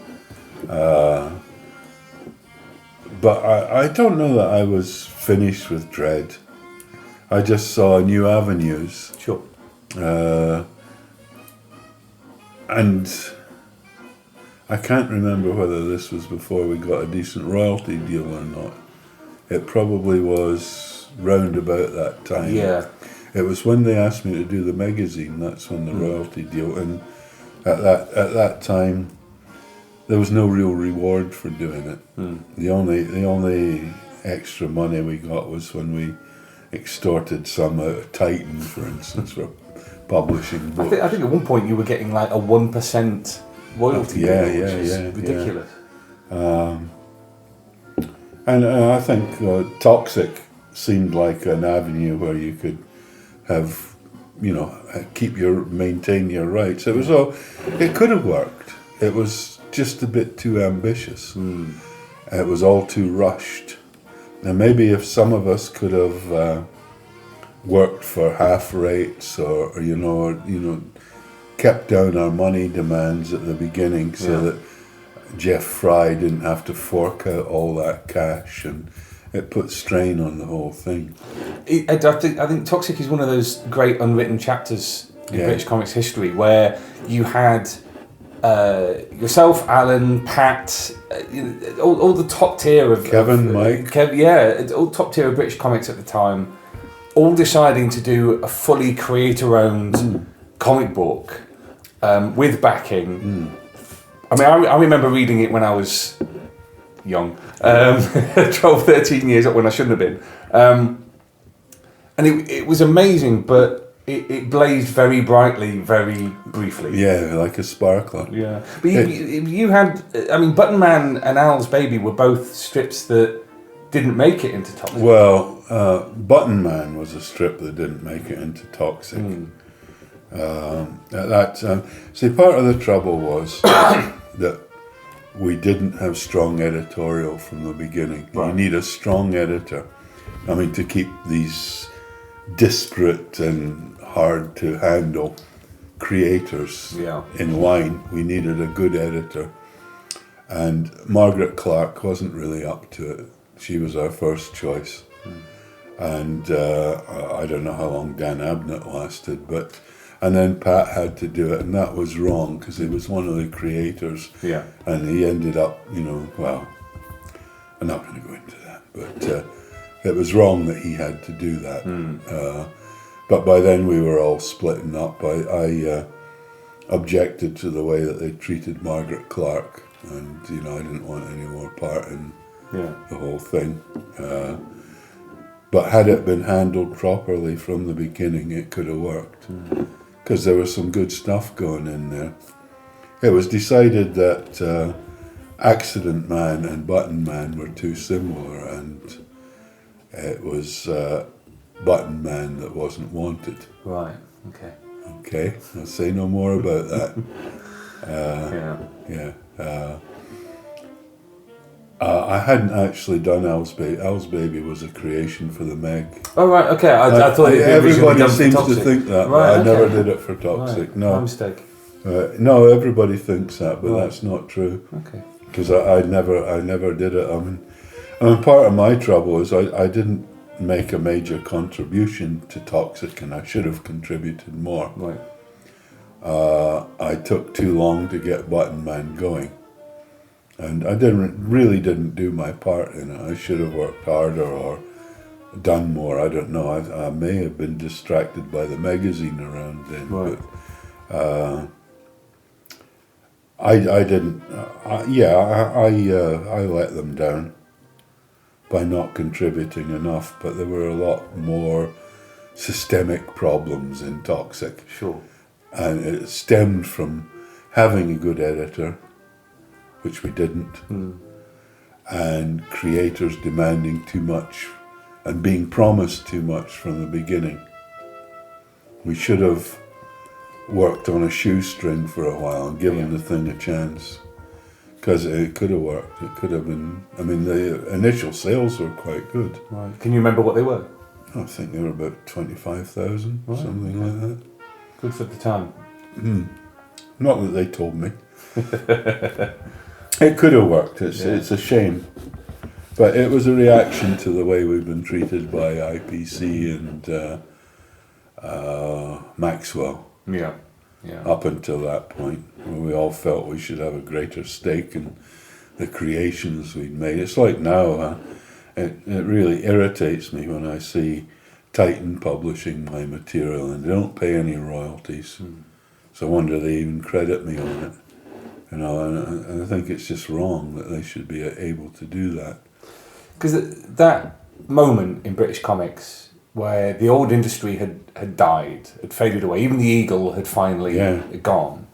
But I don't know that I was finished with Dread. I just saw new avenues. Sure. And I can't remember whether this was before we got a decent royalty deal or not. It probably was round about that time. Yeah. It was when they asked me to do the magazine, that's when the royalty deal, and at that time, there was no real reward for doing it. The only extra money we got was when we extorted some out of Titan, for instance, for publishing books. I think at one point you were getting like a 1% royalty deal, which is ridiculous. And I think Toxic seemed like an avenue where you could have, maintain your rights. It could have worked. It was just a bit too ambitious. It was all too rushed. And maybe if some of us could have worked for half rates, or kept down our money demands at the beginning, so that Jeff Fry didn't have to fork out all that cash, and it put strain on the whole thing. I think Toxic is one of those great unwritten chapters in British comics history where you had yourself, Alan, Pat, all the top tier of Kevin, Mike, all top tier of British comics at the time, all deciding to do a fully creator-owned comic book with backing. I mean, I remember reading it when I was young, 12, 13 years old, when I shouldn't have been. And it was amazing, but it blazed very brightly, very briefly. Yeah, like a sparkler. Yeah. But you had, Button Man and Owl's Baby were both strips that didn't make it into Toxic. Well, Button Man was a strip that didn't make it into Toxic. At that time, see, part of the trouble was that we didn't have strong editorial from the beginning. Right. You need a strong editor. To keep these disparate and hard to handle creators in line, we needed a good editor. And Margaret Clark wasn't really up to it. She was our first choice. And I don't know how long Dan Abnett lasted, and then Pat had to do it, and that was wrong because he was one of the creators. Yeah. And he ended up, I'm not going to go into that, but it was wrong that he had to do that. But by then we were all splitting up. I objected to the way that they treated Margaret Clark, and I didn't want any more part in the whole thing. But had it been handled properly from the beginning, it could have worked. Because there was some good stuff going in there. It was decided that Accident Man and Button Man were too similar, and it was Button Man that wasn't wanted. Right, okay. Okay, I'll say no more about that. I hadn't actually done Owl's Baby. Owl's Baby was a creation for the Meg. Oh, right, okay. I thought everybody seems to think that, but I never did it for Toxic. Right. No. My mistake. No, everybody thinks that, but that's not true. Okay. Because I never did it. Part of my trouble is I didn't make a major contribution to Toxic, and I should have contributed more. Right. I took too long to get Button Man going. And I really didn't do my part in it. I should have worked harder or done more. I don't know. I may have been distracted by the magazine around then. Right. But I didn't. I let them down by not contributing enough. But there were a lot more systemic problems in Toxic. Sure. And it stemmed from having a good editor, which we didn't, and creators demanding too much and being promised too much from the beginning. We should have worked on a shoestring for a while and given the thing a chance, because it could have worked. It could have been. The initial sales were quite good. Right. Can you remember what they were? I think they were about 25,000, something like that. Good for the time. Not that they told me. It could have worked. It's a shame, but it was a reaction to the way we've been treated by IPC and Maxwell. Yeah. Up until that point, where we all felt we should have a greater stake in the creations we'd made. It's like now, it really irritates me when I see Titan publishing my material and they don't pay any royalties. So I wonder they even credit me on it. You know, and I think it's just wrong that they should be able to do that. Because that moment in British comics where the old industry had died, had faded away, even the Eagle had finally gone,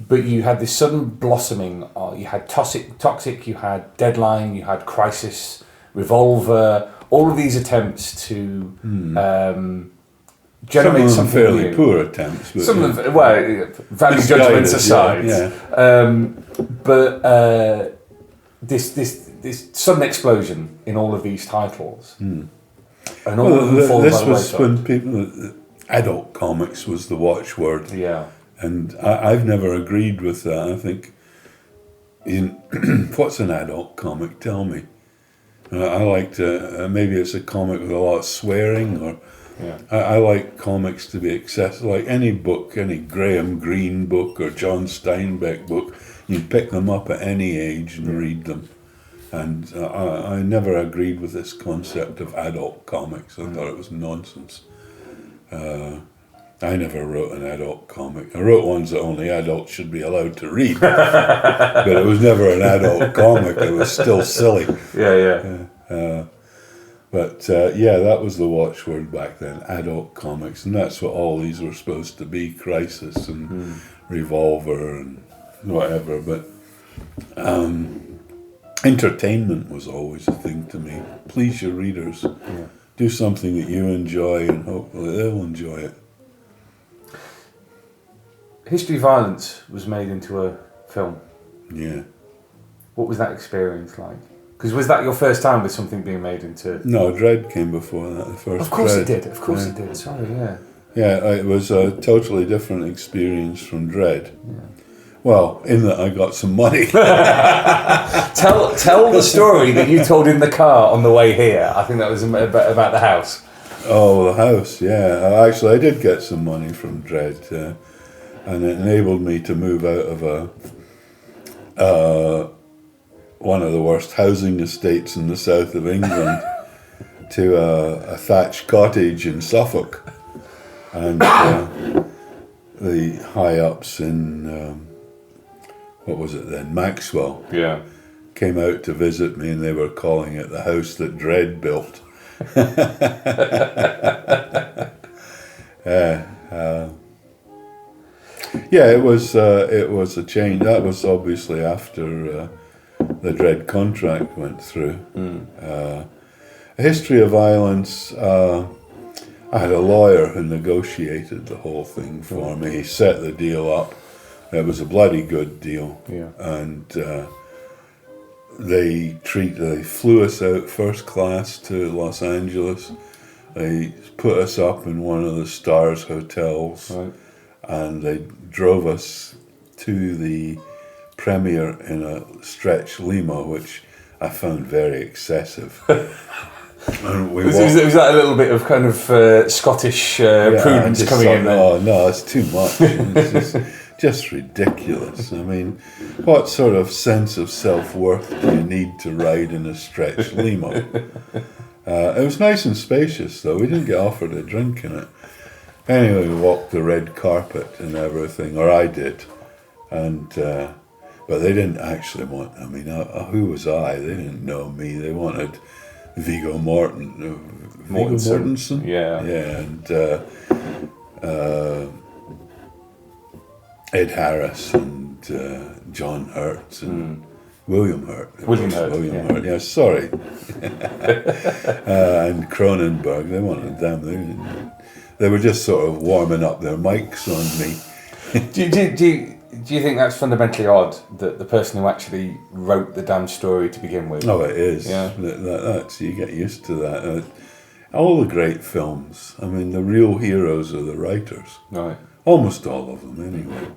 but you had this sudden blossoming. You had Toxic, you had Deadline, you had Crisis, Revolver, all of these attempts to generate some of them something fairly new. poor attempts. But, Some of them, well, value judgments aside, but this sudden explosion in all of these titles, and all of them fall this by the was wayside. when people, adult comics was the watchword. Yeah. And I've never agreed with that. I think, what's an adult comic? Tell me. I like to, maybe it's a comic with a lot of swearing, or I like comics to be accessible. Like any book, any Graham Greene book or John Steinbeck book, you pick them up at any age and read them. And I never agreed with this concept of adult comics. I thought it was nonsense. I never wrote an adult comic. I wrote ones that only adults should be allowed to read. But it was never an adult comic. It was still silly. But that was the watchword back then, adult comics. And that's what all these were supposed to be, Crisis and Revolver and whatever. But entertainment was always a thing to me. Please your readers. Do something that you enjoy and hopefully they'll enjoy it. History of Violence was made into a film. Yeah. What was that experience like? Because was that your first time with something being made into... No, Dread came before that, the first Of course Dread. it did, of course it did, sorry, yeah. Yeah, it was a totally different experience from Dread. Yeah. Well, in that I got some money. Tell the story that you told in the car on the way here. I think that was about the house. Oh, the house, yeah. Actually, I did get some money from Dread, and it enabled me to move out of one of the worst housing estates in the south of England to a thatched cottage in Suffolk. And the high-ups in, what was it then, Maxwell, came out to visit me, and they were calling it the house that Dread built. It was a change. That was obviously after the Dread contract went through. A History of Violence, I had a lawyer who negotiated the whole thing for me. He set the deal up. It was a bloody good deal. And they flew us out first class to Los Angeles. They put us up in one of the Stars hotels, and they drove us to the premiere in a stretch limo, which I found very excessive. And was that a little bit of kind of Scottish prudence coming in there? Oh no, it's too much. It's just ridiculous. I mean, what sort of sense of self-worth do you need to ride in a stretch limo? It was nice and spacious, though. We didn't get offered a drink in it. Anyway, we walked the red carpet and everything, or I did, and but they didn't actually want. I mean, who was I? They didn't know me. They wanted Viggo Mortensen. Yeah, and Ed Harris and John Hurt and William Hurt. William Hurt. Yeah, sorry. And Cronenberg. They wanted them. They were just sort of warming up their mics on me. Do you think that's fundamentally odd that the person who actually wrote the damn story to begin with? Oh, it is. Yeah. That's, you get used to that. All the great films, I mean, the real heroes are the writers. Right. Almost all of them, anyway.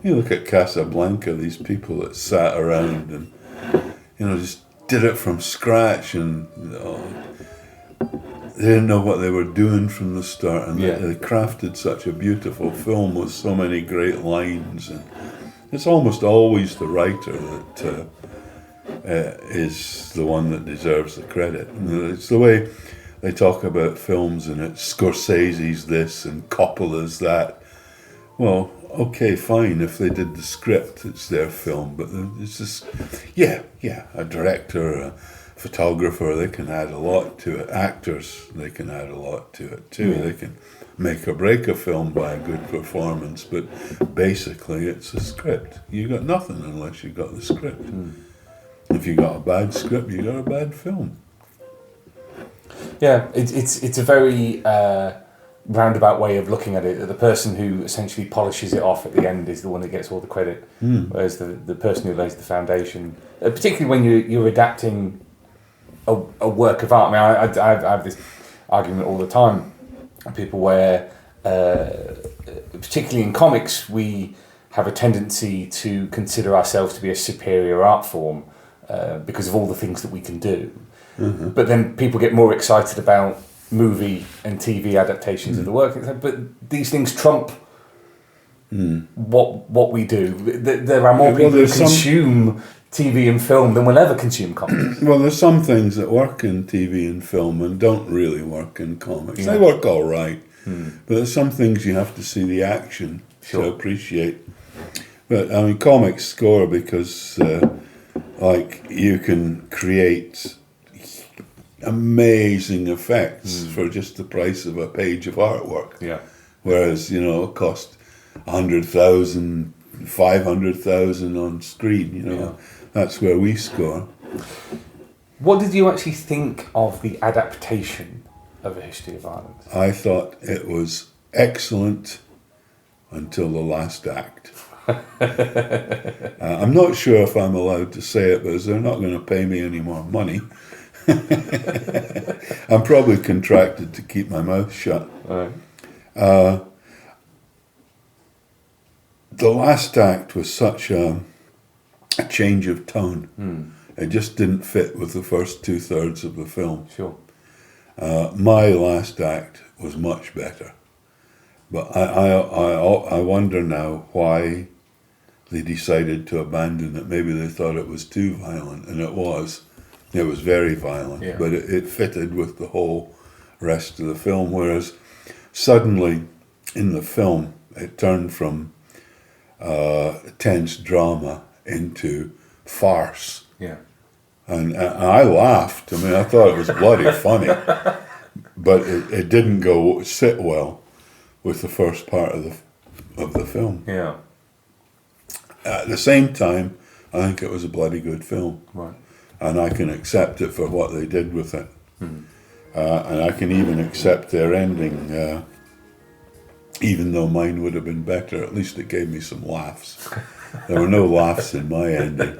You look at Casablanca, these people that sat around and, just did it from scratch, and they didn't know what they were doing from the start, and they crafted such a beautiful film with so many great lines, and it's almost always the writer that is the one that deserves the credit. It's the way they talk about films, and it's Scorsese's this and Coppola's that. Well, okay, fine, if they did the script, it's their film, but it's just, yeah, a director, a photographer, they can add a lot to it. Actors, they can add a lot to it too. They can make or break a film by a good performance, but basically it's a script. You got nothing unless you got the script. If you got a bad script, you got a bad film. Yeah, it's a very roundabout way of looking at it. The person who essentially polishes it off at the end is the one that gets all the credit, whereas the person who lays the foundation, particularly when you're adapting a work of art. I mean, I have this argument all the time with people where, particularly in comics, we have a tendency to consider ourselves to be a superior art form because of all the things that we can do. But then people get more excited about movie and TV adaptations of the work. But these things trump what we do. There are more people who consume TV and film than will ever consume comics. Well, there's some things that work in TV and film and don't really work in comics. Yeah. They work all right, but there's some things you have to see the action to appreciate. But I mean, comics score because, like, you can create amazing effects for just the price of a page of artwork. Yeah. Whereas, it cost 100,000, 500,000 on screen, That's where we score. What did you actually think of the adaptation of A History of Ireland? I thought it was excellent until the last act. I'm not sure if I'm allowed to say it, because they're not going to pay me any more money. I'm probably contracted to keep my mouth shut. All right. The last act was such a change of tone. It just didn't fit with the first 2/3 of the film. Sure. My last act was much better, but I wonder now why they decided to abandon it. Maybe they thought it was too violent, and it was. It was very violent, but it fitted with the whole rest of the film. Whereas suddenly, in the film, it turned from tense drama into farce. Yeah. And I laughed. I mean, I thought it was bloody funny, but it didn't sit well with the first part of the film. Yeah. At the same time, I think it was a bloody good film. Right. And I can accept it for what they did with it. And I can even accept their ending, even though mine would have been better. At least it gave me some laughs. There were no laughs in my ending.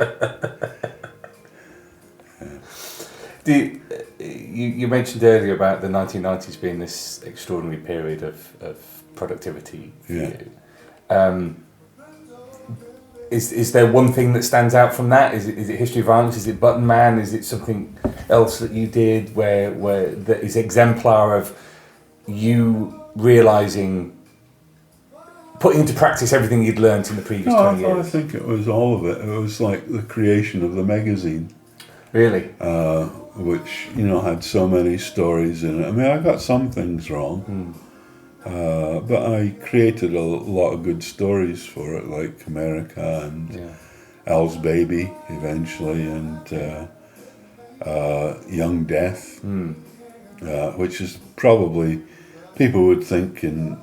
You mentioned earlier about the 1990s being this extraordinary period of productivity for you. Is there one thing that stands out from that? Is it History of Violence? Is it Button Man? Is it something else that you did where that is exemplar of you realising, putting into practice everything you'd learnt in the previous 20 years? I think it was all of it. It was like the creation of the magazine. Really? Which, had so many stories in it. I mean, I got some things wrong. But I created a lot of good stories for it, like America and Al's Baby eventually, and Young Death, which is probably, people would think in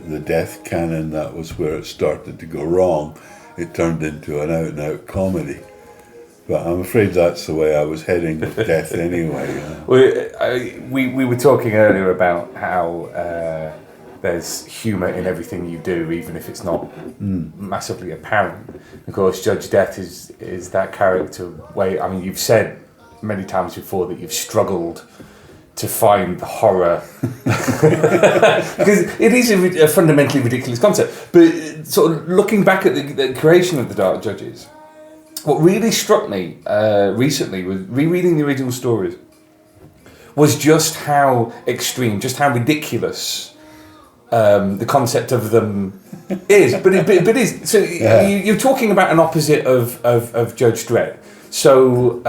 the death canon that was where it started to go wrong. It turned into an out-and-out comedy. But I'm afraid that's the way I was heading with death anyway. We were talking earlier about how there's humour in everything you do, even if it's not massively apparent. Of course, Judge Death is that character where, I mean, you've said many times before that you've struggled to find the horror because it is a fundamentally ridiculous concept. But sort of looking back at the creation of the Dark Judges, what really struck me recently with rereading the original stories was just how extreme, just how ridiculous the concept of them is. But it is. So you're talking about an opposite of Judge Dredd. So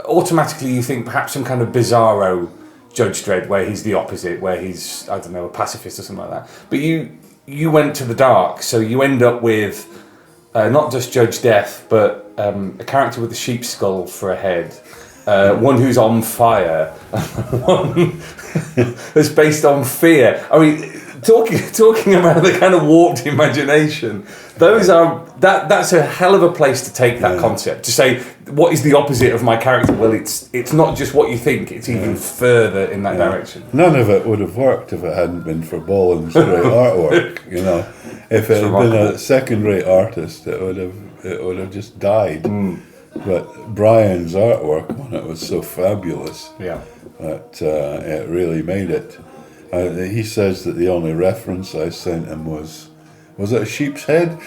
automatically you think perhaps some kind of bizarro Judge Dredd where he's the opposite, where he's, I don't know, a pacifist or something like that. But you went to the dark, so you end up with not just Judge Death, but a character with a sheep's skull for a head, one who's on fire, one that's based on fear. I mean, talking about the kind of warped imagination, that's a hell of a place to take that concept, to say what is the opposite of my character. Well, it's not just what you think, it's even further in that direction. None of it would have worked if it hadn't been for Boland's great artwork. You know, if it had been a second-rate artist, it would have just died. But Brian's artwork on it was so fabulous that it really made it. He says that the only reference I sent him was it a sheep's head?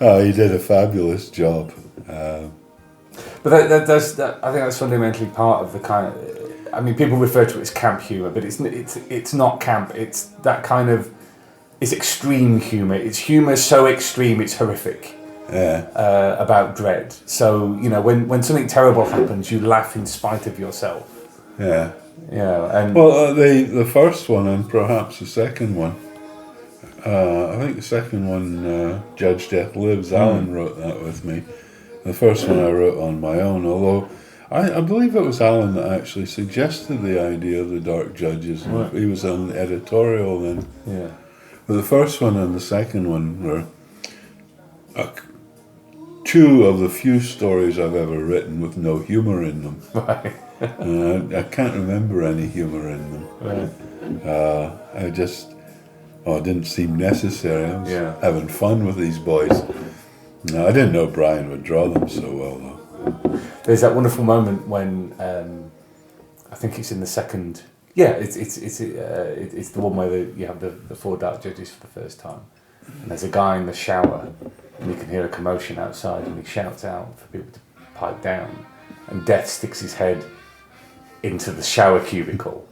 Oh, he did a fabulous job. But I think that's fundamentally part of the kind of. I mean, people refer to it as camp humor, but it's not camp. It's that kind of. It's extreme humor. It's humor so extreme it's horrific. About dread. So when something terrible happens, you laugh in spite of yourself. Yeah. And the first one and perhaps the second one. I think the second one, Judge Death Lives. Alan wrote that with me. The first one I wrote on my own, although I believe it was Alan that actually suggested the idea of the Dark Judges. Right. He was on the editorial then. Yeah. But the first one and the second one were two of the few stories I've ever written with no humour in them. Right. I can't remember any humour in them. Right. It didn't seem necessary. I was having fun with these boys. No, I didn't know Brian would draw them so well, though. There's that wonderful moment when I think it's in the second. Yeah, it's the one where you have the four dark judges for the first time, and there's a guy in the shower, and you can hear a commotion outside, and he shouts out for people to pipe down, and Death sticks his head into the shower cubicle.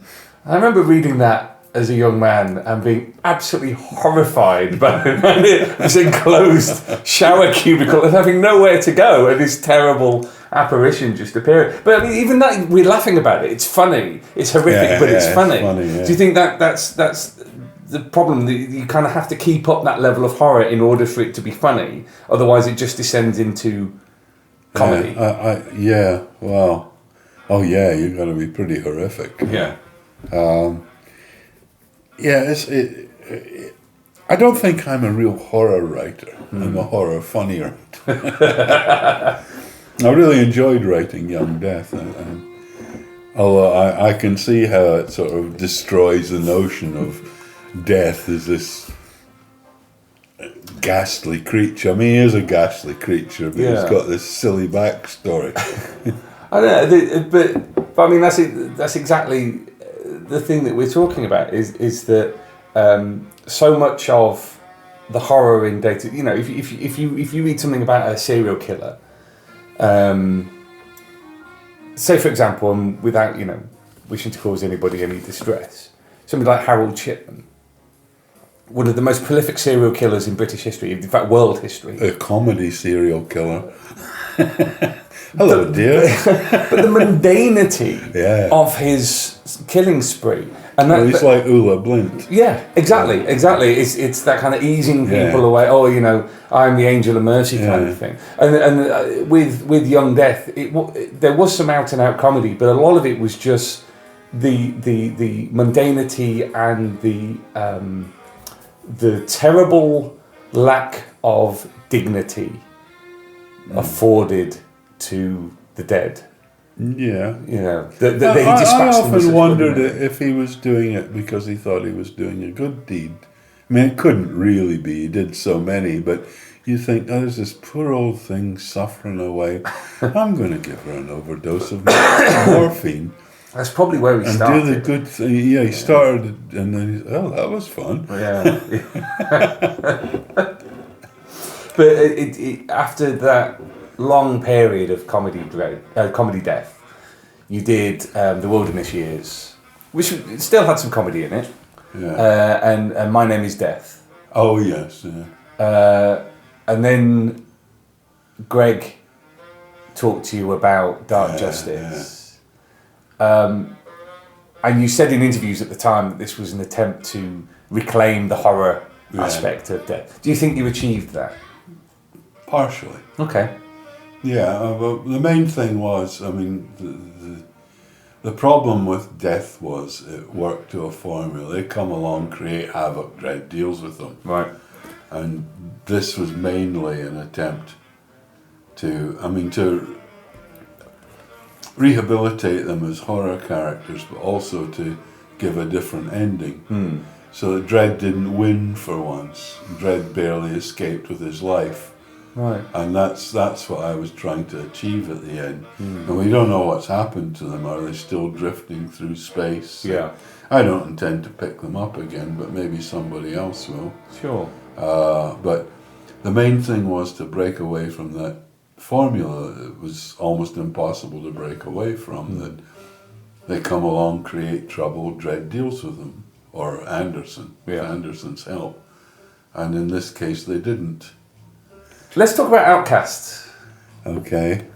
I remember reading that as a young man and being absolutely horrified by this enclosed shower cubicle and having nowhere to go, and this terrible apparition just appearing. But I mean, even that, we're laughing about it. It's funny. It's horrific, but it's funny. Do you think that's the problem? That you kind of have to keep up that level of horror in order for it to be funny. Otherwise, it just descends into comedy. Wow. Oh yeah, you're going to be pretty horrific. Yeah. I don't think I'm a real horror writer. I'm a horror funnier. I really enjoyed writing Young Death, although I can see how it sort of destroys the notion of death as this ghastly creature. I mean, he is a ghastly creature, but he's got this silly backstory. I don't know, but I mean that's exactly the thing that we're talking about is that so much of the horror in data. If you read something about a serial killer, say for example, without wishing to cause anybody any distress, somebody like Harold Shipman, one of the most prolific serial killers in British history, in fact world history. A comedy serial killer. Hello, dear. But the mundanity of his killing spree. And he's like Ulla Blint. Yeah, exactly. It's that kind of easing people away. Oh, I'm the angel of mercy kind of thing. And with Young Death, there was some out and out comedy, but a lot of it was just the mundanity and the terrible lack of dignity afforded to the dead. Yeah. I often wondered if he was doing it because he thought he was doing a good deed. I mean, it couldn't really be. He did so many, but you think, there's this poor old thing suffering away. I'm going to give her an overdose of morphine. That's probably where he started. And do the good thing. Yeah, he started, and then that was fun. Yeah. But after that long period of comedy death, you did The Wilderness Years, which still had some comedy in it. Yeah. And My Name Is Death. Oh yes. Yeah. And then Greg talked to you about Dark Justice. And you said in interviews at the time that this was an attempt to reclaim the horror aspect of death. Do you think you achieved that? Partially. Okay. Yeah, but the main thing was, I mean, the problem with death was it worked to a formula. They come along, create havoc, Dread deals with them. Right. And this was mainly an attempt to rehabilitate them as horror characters, but also to give a different ending. So that Dread didn't win for once. Dread barely escaped with his life. Right. And that's what I was trying to achieve at the end. And we don't know what's happened to them. Are they still drifting through space? Yeah. I don't intend to pick them up again, but maybe somebody else will. Sure. But the main thing was to break away from that formula. It was almost impossible to break away from. That they come along, create trouble, Dread deals with them, or Anderson, with Anderson's help. And in this case, they didn't. Let's talk about Outcast. Okay.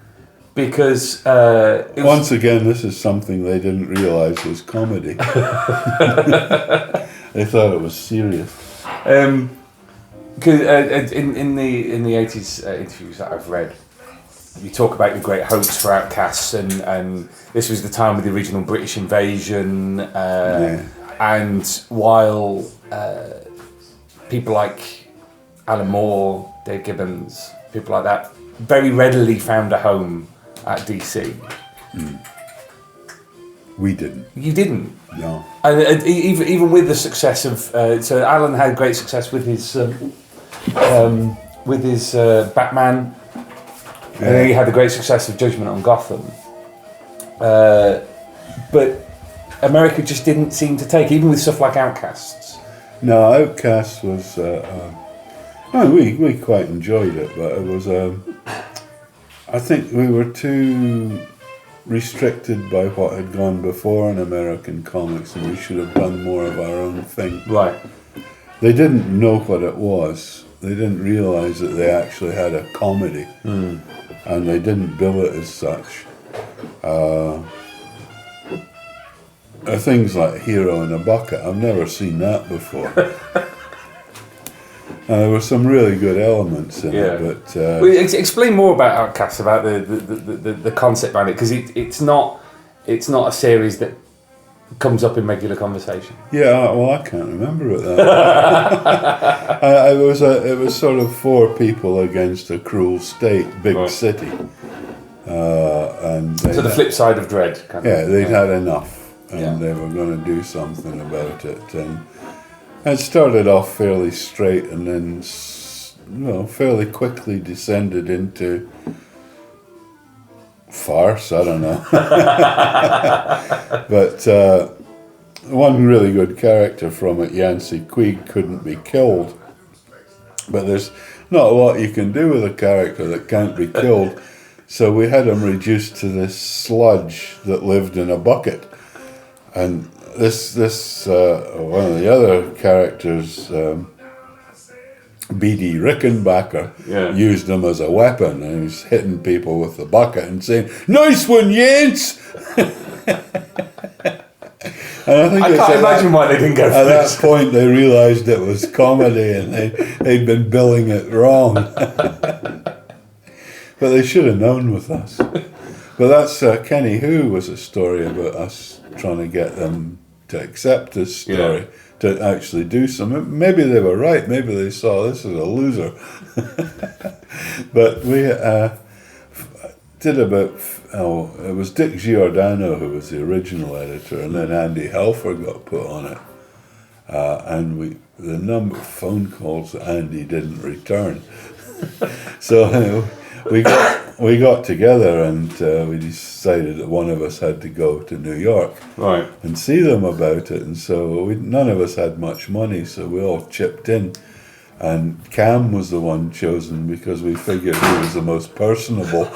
Because Once again, this is something they didn't realise was comedy. They thought it was serious. Because in the 80s interviews that I've read, you talk about your great hopes for Outcasts, and this was the time of the original British invasion, and while people like Alan Moore, Dave Gibbons, people like that, very readily found a home at DC. We didn't. You didn't. No. And even with the success of so Alan had great success with his Batman, and then he had the great success of Judgment on Gotham. But America just didn't seem to take, even with stuff like Outcasts. No, Outcast was. We quite enjoyed it, but it was. I think we were too restricted by what had gone before in American comics, and we should have done more of our own thing. Right. They didn't know what it was. They didn't realise that they actually had a comedy, and they didn't bill it as such. Things like Hero in a Bucket, I've never seen that before. There were some really good elements in it, but explain more about Outcast, about the concept behind it, because it's not a series that comes up in regular conversation. Yeah, well, I can't remember it then. It was sort of four people against a cruel state, big city, and so the flip side of Dread. They'd had enough, and they were going to do something about it, and it started off fairly straight, and then fairly quickly descended into farce. I don't know. But one really good character from it, Yancey Queeg, couldn't be killed. But there's not a lot you can do with a character that can't be killed. So we had him reduced to this sludge that lived in a bucket. And this one of the other characters, B.D. Rickenbacker, used him as a weapon, and he was hitting people with the bucket and saying, "Nice one, Jens!" And I can't imagine why they didn't go for at this. that point they realised it was comedy, and they'd been billing it wrong. But they should have known with us. But that's Kenny Who was a story about us trying to get them to accept this story, to actually do something. Maybe they were right. Maybe they saw this as a loser. But we did about. It was Dick Giordano who was the original editor, and then Andy Helfer got put on it. And the number of phone calls that Andy didn't return. So we got together, and we decided that one of us had to go to New York and see them about it. And so none of us had much money, so we all chipped in. And Cam was the one chosen because we figured he was the most personable.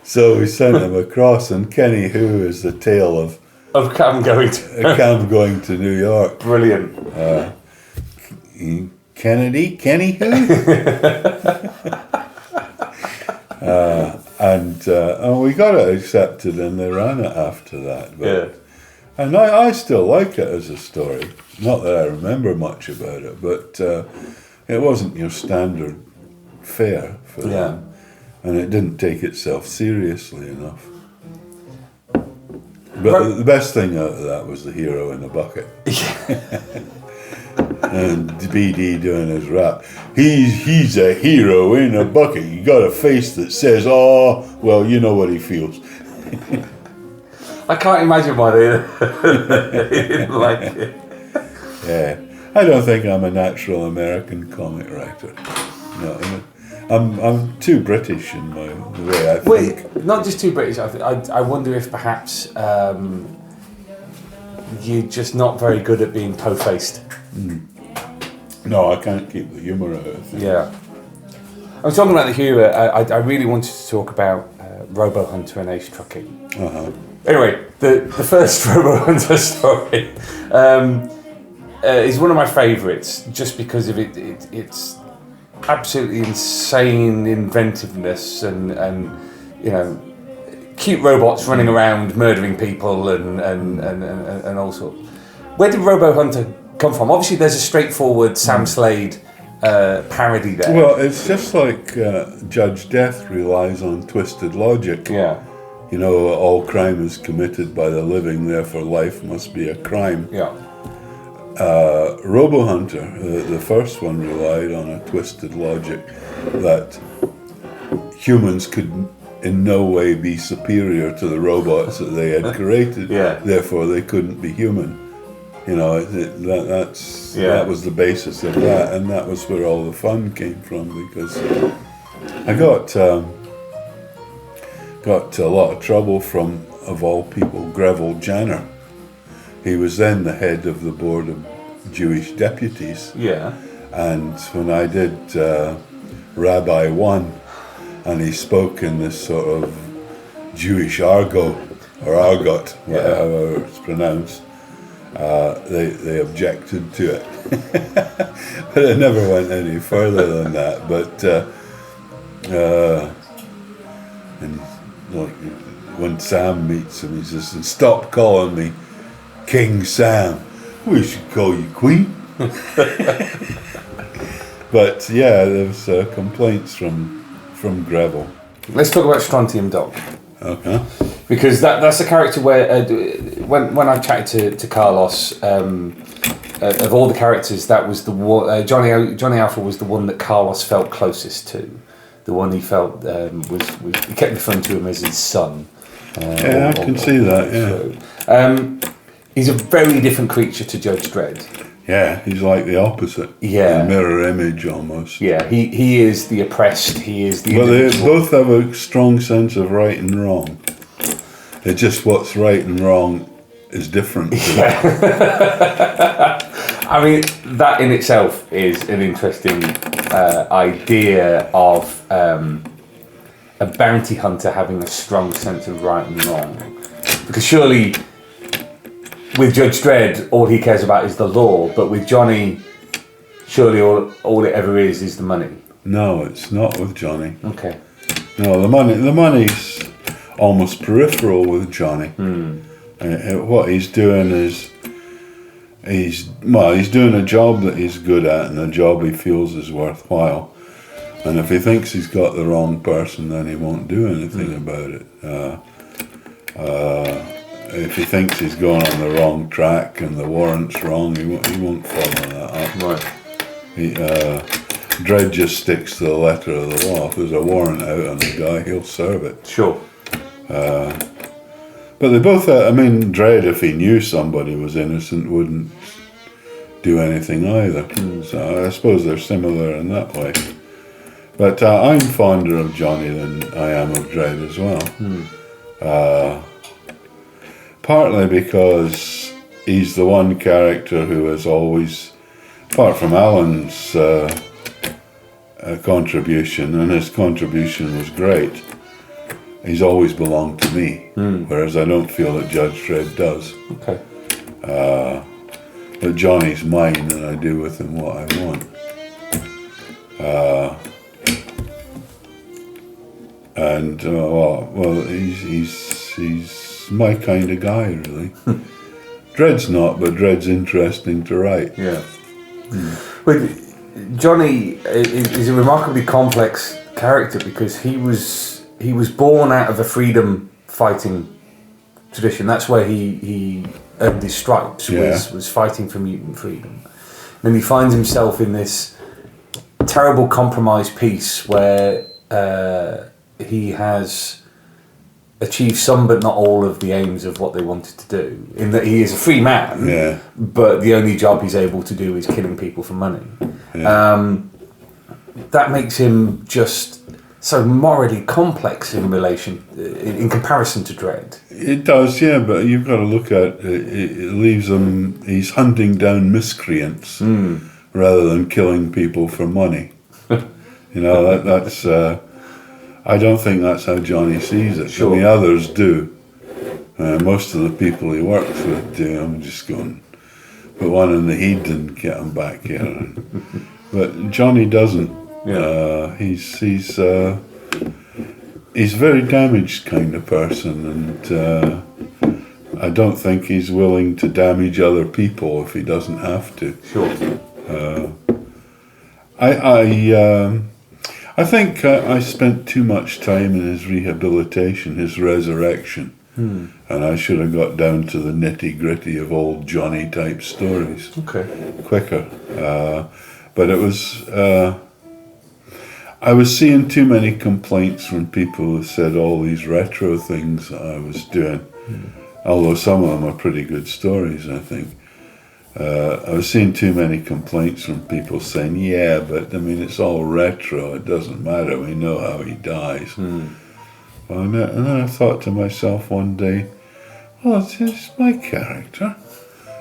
So we sent him across, and Kenny Who is the tale of Cam going to New York. Brilliant. Kenny Who? And and we got it accepted, and they ran it after that. But, Yeah. And I still like it as a story. Not that I remember much about it, but it wasn't your standard fare for them, and it didn't take itself seriously enough. But the best thing out of that was the hero in a bucket. And BD doing his rap. He's a hero in a bucket. You got a face that says, "Oh, well, you know what he feels." I can't imagine why they didn't like it. Yeah, I don't think I'm a natural American comic writer. No, I'm too British in the way I think. Wait, not just too British. I wonder if perhaps you're just not very good at being po-faced. No, I can't keep the humour out of things. Yeah. I was talking about the humour. I really wanted to talk about Robo Hunter and Ace Trucking. Anyway, the first Robo Hunter story is one of my favourites, just because of it's absolutely insane inventiveness and you know, cute robots running around murdering people and all sorts. Where did Robo Hunter come from? Obviously, there's a straightforward Sam Slade parody there. Well, it's just like Judge Death relies on twisted logic. Yeah. You know, all crime is committed by the living, therefore life must be a crime. Yeah. Robo Hunter, the first one, relied on a twisted logic that humans could in no way be superior to the robots that they had created. Yeah. Therefore, they couldn't be human. You know, that was the basis of that, and that was where all the fun came from. Because I got a lot of trouble from, of all people, Greville Janner. He was then the head of the board of Jewish deputies. Yeah. And when I did Rabbi 1, and he spoke in this sort of Jewish argot, or argot, however it's pronounced, they objected to it. But it never went any further than that. But and like when Sam meets him, he says, "Stop calling me King Sam. We should call you Queen." But yeah, there's complaints from Greville. Let's talk about Strontium Dog. Okay. Because that's a character where when I chatted to Carlos, of all the characters, that was the one. Johnny Alpha was the one that Carlos felt closest to, the one he felt was he kept referring to him as his son. Yeah, I can see that. Yeah. He's a very different creature to Judge Dredd. Yeah, he's like the opposite. Yeah. A mirror image almost. Yeah, he is the oppressed. He is the. Well, they individual. both have a strong sense of right and wrong. It's just what's right and wrong is different. I mean, that in itself is an interesting idea of a bounty hunter having a strong sense of right and wrong. Because surely, with Judge Dredd, all he cares about is the law, but with Johnny, surely all it ever is the money. No, it's not with Johnny. Okay. No, the money's almost peripheral with Johnny. What he's doing is he's doing a job that he's good at and a job he feels is worthwhile. And if he thinks he's got the wrong person, then he won't do anything about it. If he thinks he's going on the wrong track and the warrant's wrong, he won't follow that up. Right. Dredd just sticks to the letter of the law. If there's a warrant out on the guy, he'll serve it. Sure. But they both, Dredd, if he knew somebody was innocent, wouldn't do anything either. So I suppose they're similar in that way. But I'm fonder of Johnny than I am of Dredd as well. Partly because he's the one character who has always, apart from Alan's contribution, and his contribution was great, he's always belonged to me, whereas I don't feel that Judge Dredd does. Okay. But Johnny's mine, and I do with him what I want. And well, he's my kind of guy, really. Dredd's not, but Dredd's interesting to write. Yeah. But Johnny is a remarkably complex character because he was born out of a freedom fighting tradition. That's where he earned his stripes, was fighting for mutant freedom. And then he finds himself in this terrible compromise piece where he has achieved some but not all of the aims of what they wanted to do, in that he is a free man, but the only job he's able to do is killing people for money. That makes him just so morally complex in comparison to Dredd. It does, yeah, but you've got to look at it leaves him, he's hunting down miscreants rather than killing people for money. That's I don't think that's how Johnny sees it. Sure. I mean, others do. Most of the people he works with do. I'm just going, put one in the heat and get him back here. But Johnny doesn't. Yeah. He's a very damaged kind of person, and I don't think he's willing to damage other people if he doesn't have to. Sure. I think I spent too much time in his rehabilitation, his resurrection, and I should have got down to the nitty-gritty of old Johnny type stories quicker. But it was I was seeing too many complaints from people who said all these retro things that I was doing, although some of them are pretty good stories, I think. I was seeing too many complaints from people saying, yeah, but I mean, it's all retro, it doesn't matter, we know how he dies. Well, and then I thought to myself one day, well, it's my character.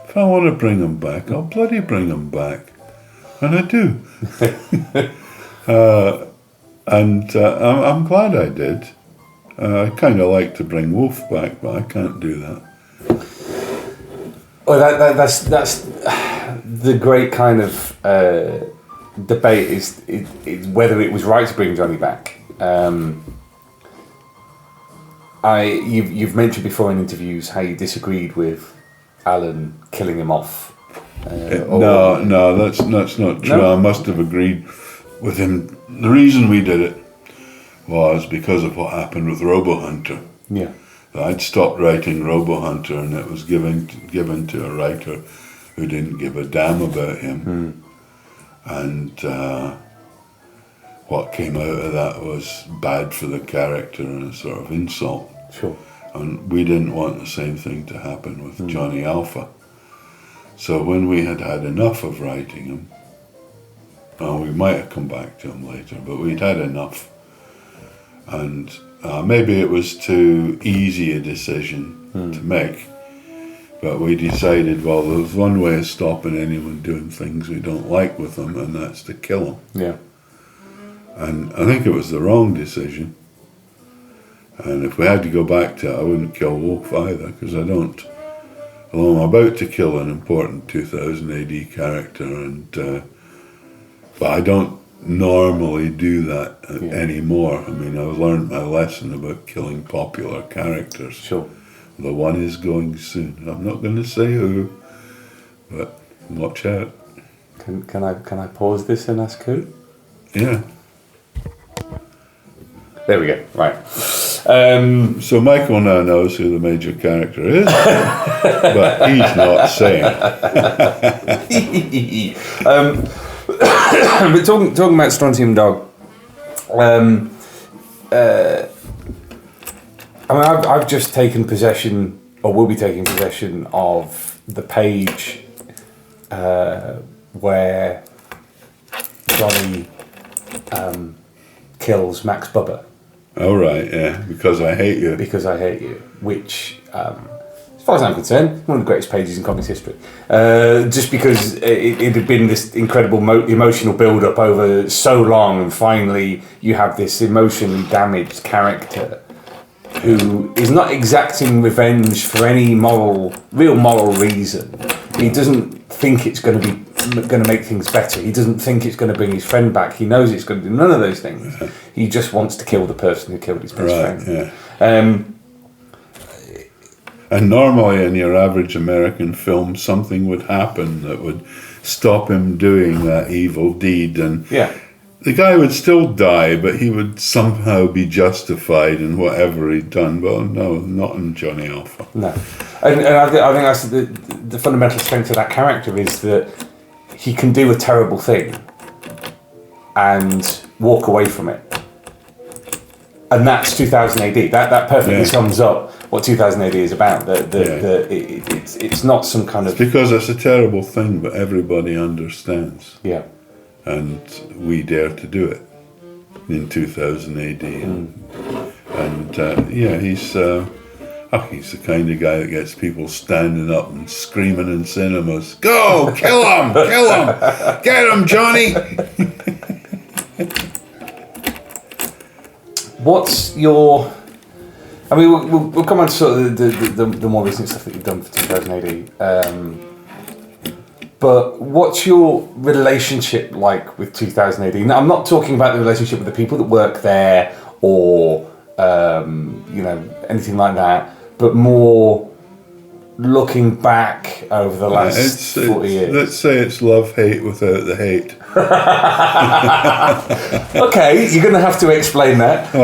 If I want to bring him back, I'll bloody bring him back. And I do. I'm glad I did. I kind of like to bring Wolf back, but I can't do that. Well, that's the great kind of debate is whether it was right to bring Johnny back. You've mentioned before in interviews how you disagreed with Alan killing him off. No, that's not true. No? I must have agreed with him. The reason we did it was because of what happened with Robohunter. Yeah. I'd stopped writing Robohunter, and it was given to a writer who didn't give a damn about him. And what came out of that was bad for the character and a sort of insult. Sure. And we didn't want the same thing to happen with Johnny Alpha. So when we had had enough of writing him, we might have come back to him later, but we'd had enough. And maybe it was too easy a decision to make, but we decided, well, there's one way of stopping anyone doing things we don't like with them, and that's to kill them. Yeah. And I think it was the wrong decision. And if we had to go back to it, I wouldn't kill Wolf either, because I don't. Although I'm about to kill an important 2000 AD character, but I don't normally do that anymore. I mean, I've learned my lesson about killing popular characters. Sure. The one is going soon. I'm not going to say who, but watch out. Can I pause this and ask who? Yeah. There we go. Right. So Michael now knows who the major character is, but he's not saying. But talking about Strontium Dog, I've just taken possession, or will be taking possession of the page where Johnny kills Max Bubba. Oh right, yeah, because I hate you. Because I hate you, which, as far as I'm concerned, one of the greatest pages in comics history. Just because it had been this incredible emotional build-up over so long, and finally you have this emotionally damaged character who is not exacting revenge for any real moral reason. He doesn't think it's going to be going to make things better. He doesn't think it's going to bring his friend back. He knows it's going to do none of those things. He just wants to kill the person who killed his best friend. Yeah. And normally in your average American film, something would happen that would stop him doing that evil deed, and the guy would still die, but he would somehow be justified in whatever he'd done. Well, no, not in Johnny Alpha. No. And I think that's the fundamental strength of that character is that he can do a terrible thing and walk away from it. And that's 2000 AD. That perfectly sums up what 2000 AD is about. It's not some kind of... It's because it's a terrible thing, but everybody understands. Yeah. And we dare to do it in 2000 AD. He's the kind of guy that gets people standing up and screaming in cinemas, "Go, kill him, kill him, get him, Johnny!" What's your... I mean, we'll come on to sort of the more recent stuff that you've done for 2000 AD. But what's your relationship like with 2000 AD? Now, I'm not talking about the relationship with the people that work there or, anything like that, but more looking back over the last 40 years. Let's say it's love-hate without the hate. Okay, you're going to have to explain that.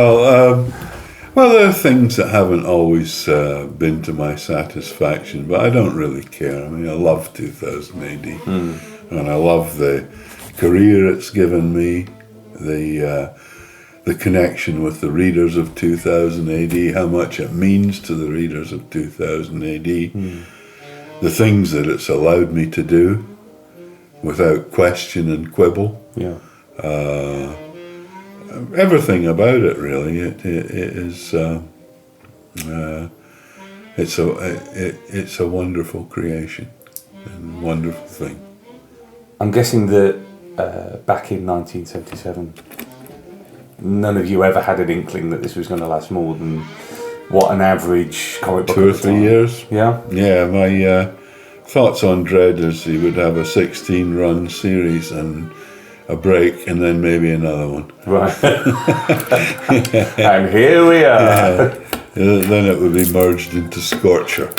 Well, there are things that haven't always been to my satisfaction, but I don't really care. I mean, I love 2000 AD, and I love the career it's given me, the connection with the readers of 2000 AD, how much it means to the readers of 2000 AD, the things that it's allowed me to do without question and quibble. Yeah. Everything about it, really. It is. It's a wonderful creation and wonderful thing. I'm guessing that back in 1977, none of you ever had an inkling that this was going to last more than what an average comic book. 2 or 3 years. Yeah. Yeah. My thoughts on Dredd is he would have a 16-run series and a break, and then maybe another one. Right. And here we are. Then it would be merged into Scorcher.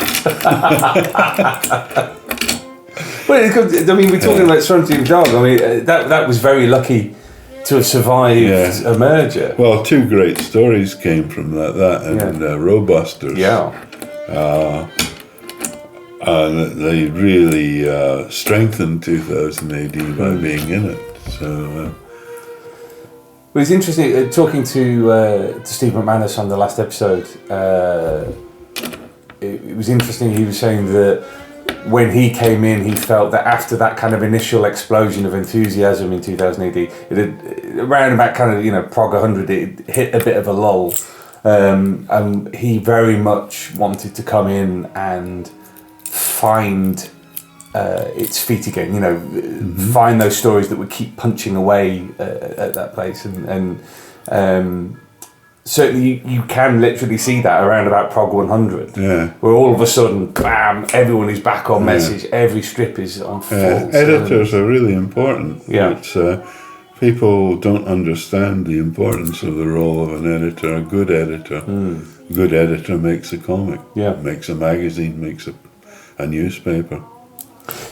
Well, I mean, we're talking about Strontium Dog. I mean, that was very lucky to have survived a merger. Well, 2 great stories came from that and Robusters. Yeah. And they really strengthened 2000 AD by being in it. So, well, it's interesting talking to Steve McManus on the last episode. It was interesting. He was saying that when he came in, he felt that after that kind of initial explosion of enthusiasm in 2000 AD, it had, around about kind of Prog 100, it hit a bit of a lull, and he very much wanted to come in and find its feet again, find those stories that would keep punching away at that place, and certainly you can literally see that around about Prog 100, where all of a sudden, bam, everyone is back on message, every strip is on full. Editors are really important. Yeah. It's, people don't understand the importance of the role of an editor, a good editor. A good editor makes a comic, makes a magazine, makes a newspaper.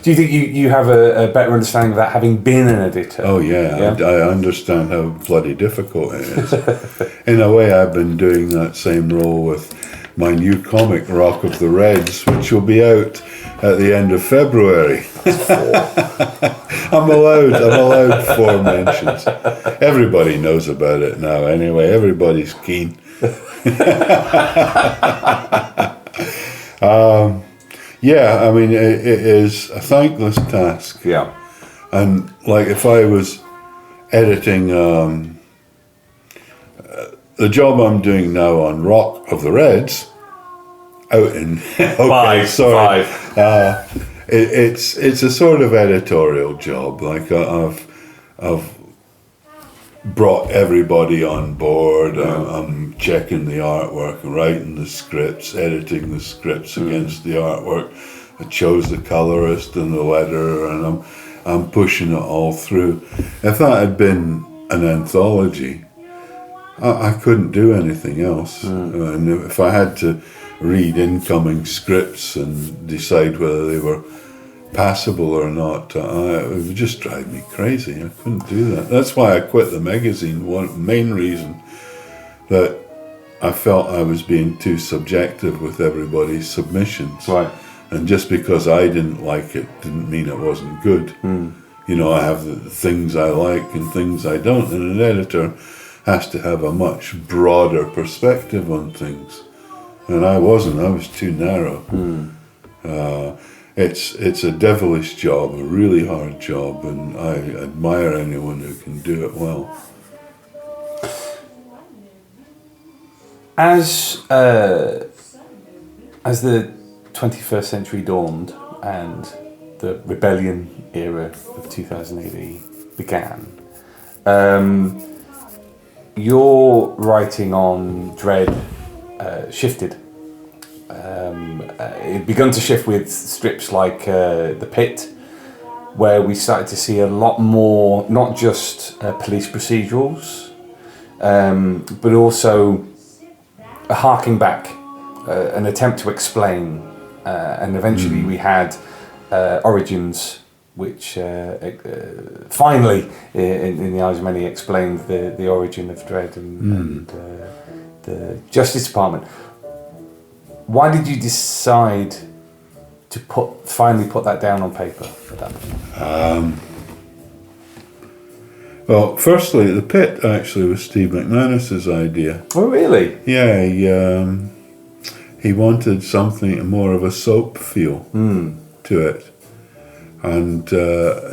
Do you think you have a better understanding of that having been an editor? Oh yeah. I understand how bloody difficult it is. In a way, I've been doing that same role with my new comic, Rock of the Reds, which will be out at the end of February. I'm allowed 4 mentions. Everybody knows about it now anyway, everybody's keen. Yeah, I mean, it is a thankless task. Yeah. And like if I was editing the job I'm doing now on Rock of the Reds, out in Five. It's a sort of editorial job. Like I've brought everybody on board. I'm checking the artwork, writing the scripts, editing the scripts against the artwork. I chose the colorist and the letterer, and I'm pushing it all through. If that had been an anthology, I couldn't do anything else. And if I had to read incoming scripts and decide whether they were passable or not, it would just drive me crazy. I couldn't do that. That's why I quit the magazine. One main reason that I felt I was being too subjective with everybody's submissions. Right. And just because I didn't like it didn't mean it wasn't good. You know, I have the things I like and things I don't, and an editor has to have a much broader perspective on things. And I wasn't. I was too narrow. It's a devilish job, a really hard job, and I admire anyone who can do it well. As the 21st century dawned and the rebellion era of 2000 AD began, your writing on Dread shifted. It had begun to shift with strips like The Pit, where we started to see a lot more, not just police procedurals, but also a harking back, an attempt to explain, and eventually we had Origins, which finally, in the eyes of many, explained the origin of Dread and the Justice Department. Why did you decide to finally put that down on paper at that point? Well, firstly, The Pit actually was Steve McManus's idea. Oh, really? Yeah, he wanted something more of a soap feel to it. And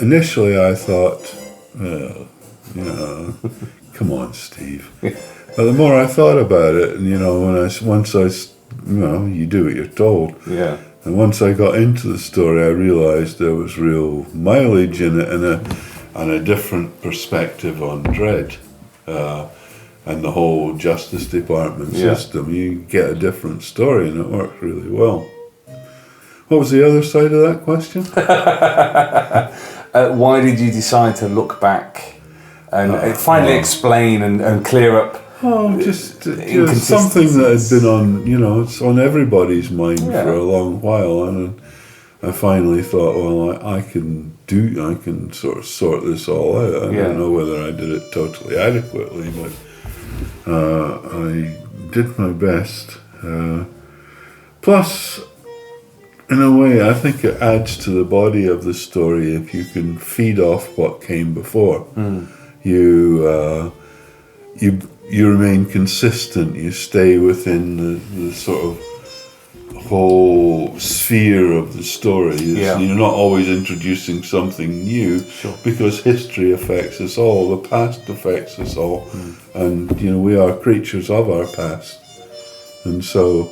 initially I thought, come on, Steve. But the more I thought about it, and you do what you're told. Yeah. And once I got into the story, I realised there was real mileage in it and a different perspective on Dread and the whole Justice Department system. You get a different story, and it works really well. What was the other side of that question? Why did you decide to look back and finally explain and clear up? Oh, just something that has been on, it's on everybody's mind for a long while, and I finally thought, well, I can sort of sort this all out. I don't know whether I did it totally adequately, but I did my best. Plus, in a way, I think it adds to the body of the story if you can feed off what came before. You remain consistent. You stay within the sort of whole sphere of the story. You're not always introducing something new, because history affects us all. The past affects us all, and we are creatures of our past, and so.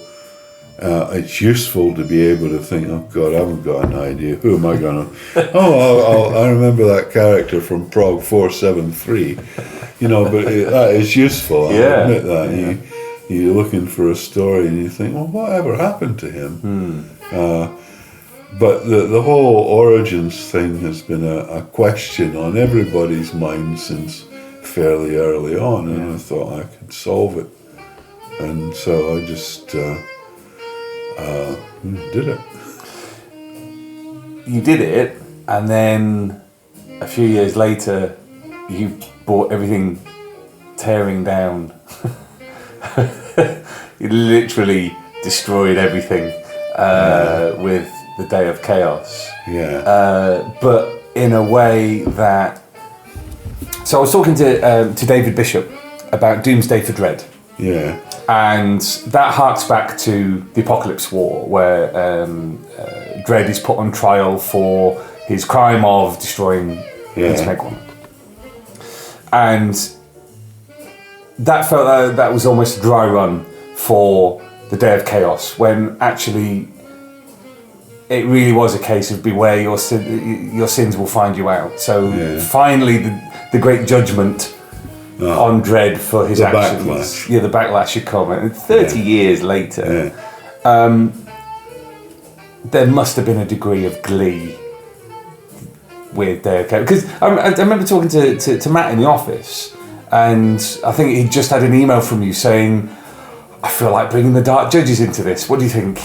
It's useful to be able to think, oh God, I haven't got an idea. Who am I going to... I remember that character from Prague 473. But that is useful. I admit that. Yeah. You're looking for a story and you think, well, whatever happened to him? But the whole Origins thing has been a question on everybody's mind since fairly early on, and I thought I could solve it. And so I just... did it. You did it, and then a few years later, you brought everything tearing down. You literally destroyed everything with the Day of Chaos. But in a way that... So I was talking to David Bishop about Doomsday for Dread. Yeah. And that harks back to the Apocalypse War, where Dread is put on trial for his crime of destroying Pentagon. And that felt that was almost a dry run for the Day of Chaos, when actually it really was a case of beware, your sins will find you out. So finally the great judgment on Dread for his actions. Backlash. The backlash should come. And 30 years later, there must have been a degree of glee with Dave Coates? Because I remember talking to Matt in the office, and I think he just had an email from you saying, I feel like bringing the Dark Judges into this. What do you think?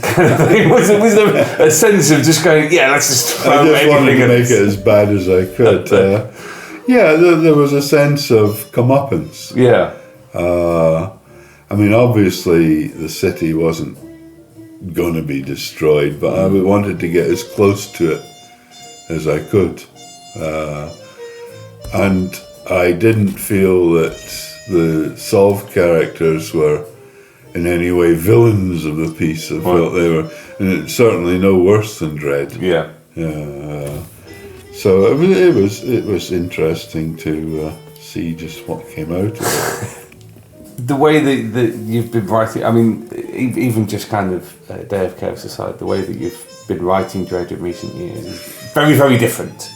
Kind of thing. Was there a sense of just going, yeah, let's just throw I just wanted anything to at make this? it as bad as I could. There was a sense of comeuppance. Yeah. I mean, obviously the city wasn't going to be destroyed, but I wanted to get as close to it as I could. And I didn't feel that the Solve characters were in any way villains of the piece. I felt they were certainly no worse than Dread. Yeah. So it was interesting to see just what came out of it. The way that you've been writing, I mean, even just kind of Day of Chaos aside, the way that you've been writing Dread in recent years is very, very different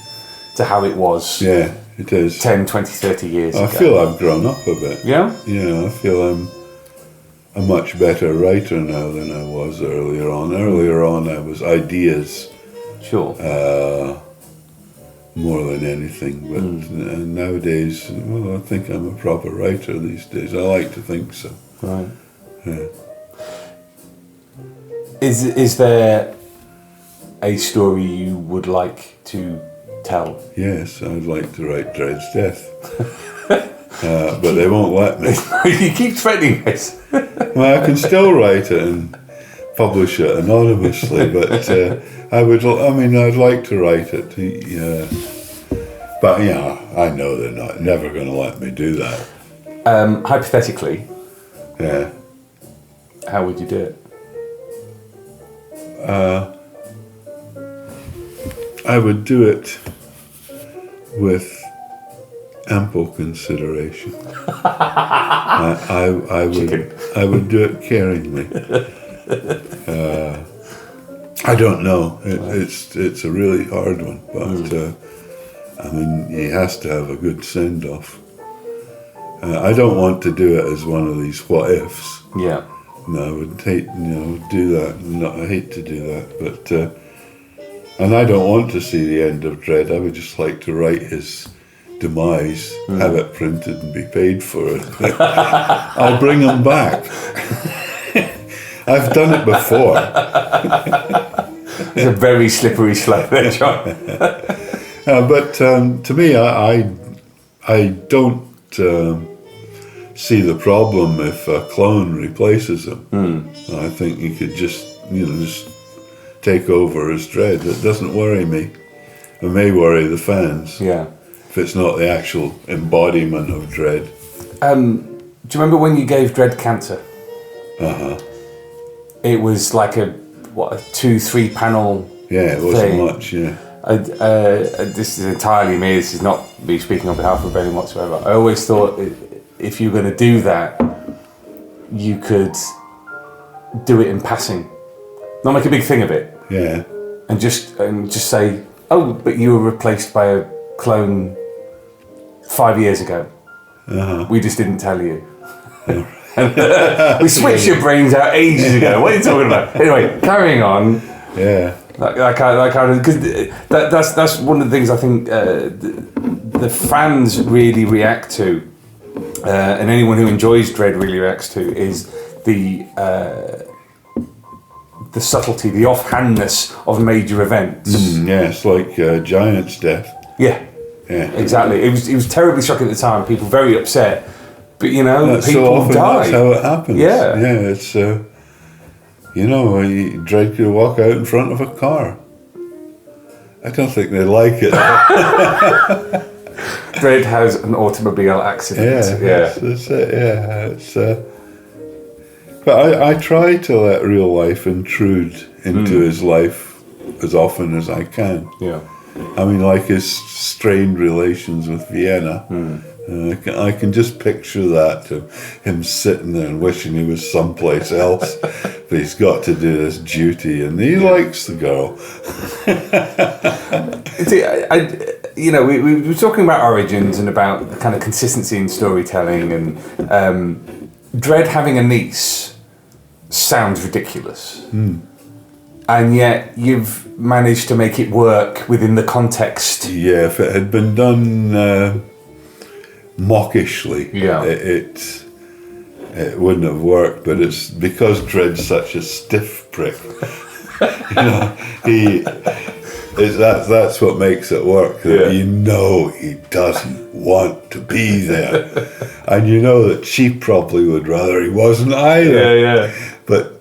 to how it was Yeah, it is. 10, 20, 30 years ago. I feel I've grown up a bit. Yeah? Yeah, I feel I'm a much better writer now than I was earlier on. Earlier on, I was ideas Sure. more than anything, but nowadays, well, I think I'm a proper writer these days. I like to think so. Right. Yeah. Is there a story you would like to tell? Yes, I'd like to write Dread's Death, but they won't let me. You keep threatening this. Well, I can still write it and publish it anonymously, but I'd like to write it. Yeah. But yeah, I know they're never going to let me do that. Hypothetically, Yeah. how would you do it? I would do it with ample consideration. I would do it caringly. I don't know. It's a really hard one, but I mean, he has to have a good send off. I don't want to do it as one of these what ifs. Yeah. No, I would hate, do that. No, I hate to do that, but and I don't want to see the end of Dread. I would just like to write his demise, have it printed, and be paid for it. I'll bring him back. I've done it before. It's a very slippery slope there, John. But to me, I don't see the problem if a clone replaces him. I think you could just take over as Dread. It doesn't worry me. It may worry the fans Yeah. if it's not the actual embodiment of Dread. Do you remember when you gave Dread cancer? It was like a 2-3 panel. Yeah, it wasn't thing. much. Yeah, This is entirely me. This is not me speaking on behalf of anyone whatsoever. I always thought if you were going to do that, you could do it in passing, not make a big thing of it, yeah. and just say, "Oh, but you were replaced by a clone 5 years ago. We just didn't tell you." We switched your brains out ages ago. What are you talking about? Anyway, carrying on. Yeah. That kind of because that's one of the things I think the fans really react to, and anyone who enjoys Dread really reacts to is the subtlety, the offhandness of major events. Yes, like Giant's death. Yeah, Yeah. exactly. It was terribly shocking at the time. People very upset, but That's people so often die. that's how it happens. Yeah. Yeah, it's Dread could walk out in front of a car. I don't think they like it. Dread has an automobile accident. That's it. Yeah, it's. But I try to let real life intrude into his life as often as I can. Yeah. I mean, like his strained relations with Vienna. I can just picture that, him sitting there and wishing he was someplace else, but he's got to do this duty, and he likes the girl. See, we were talking about origins and about the kind of consistency in storytelling, and Dread having a niece sounds ridiculous. and yet you've managed to make it work within the context. Yeah, if it had been done mockishly, Yeah. it wouldn't have worked. But it's because Dredd's such a stiff prick. That's what makes it work. That Yeah. you know he doesn't want to be there, and you know that she probably would rather he wasn't either. Yeah. But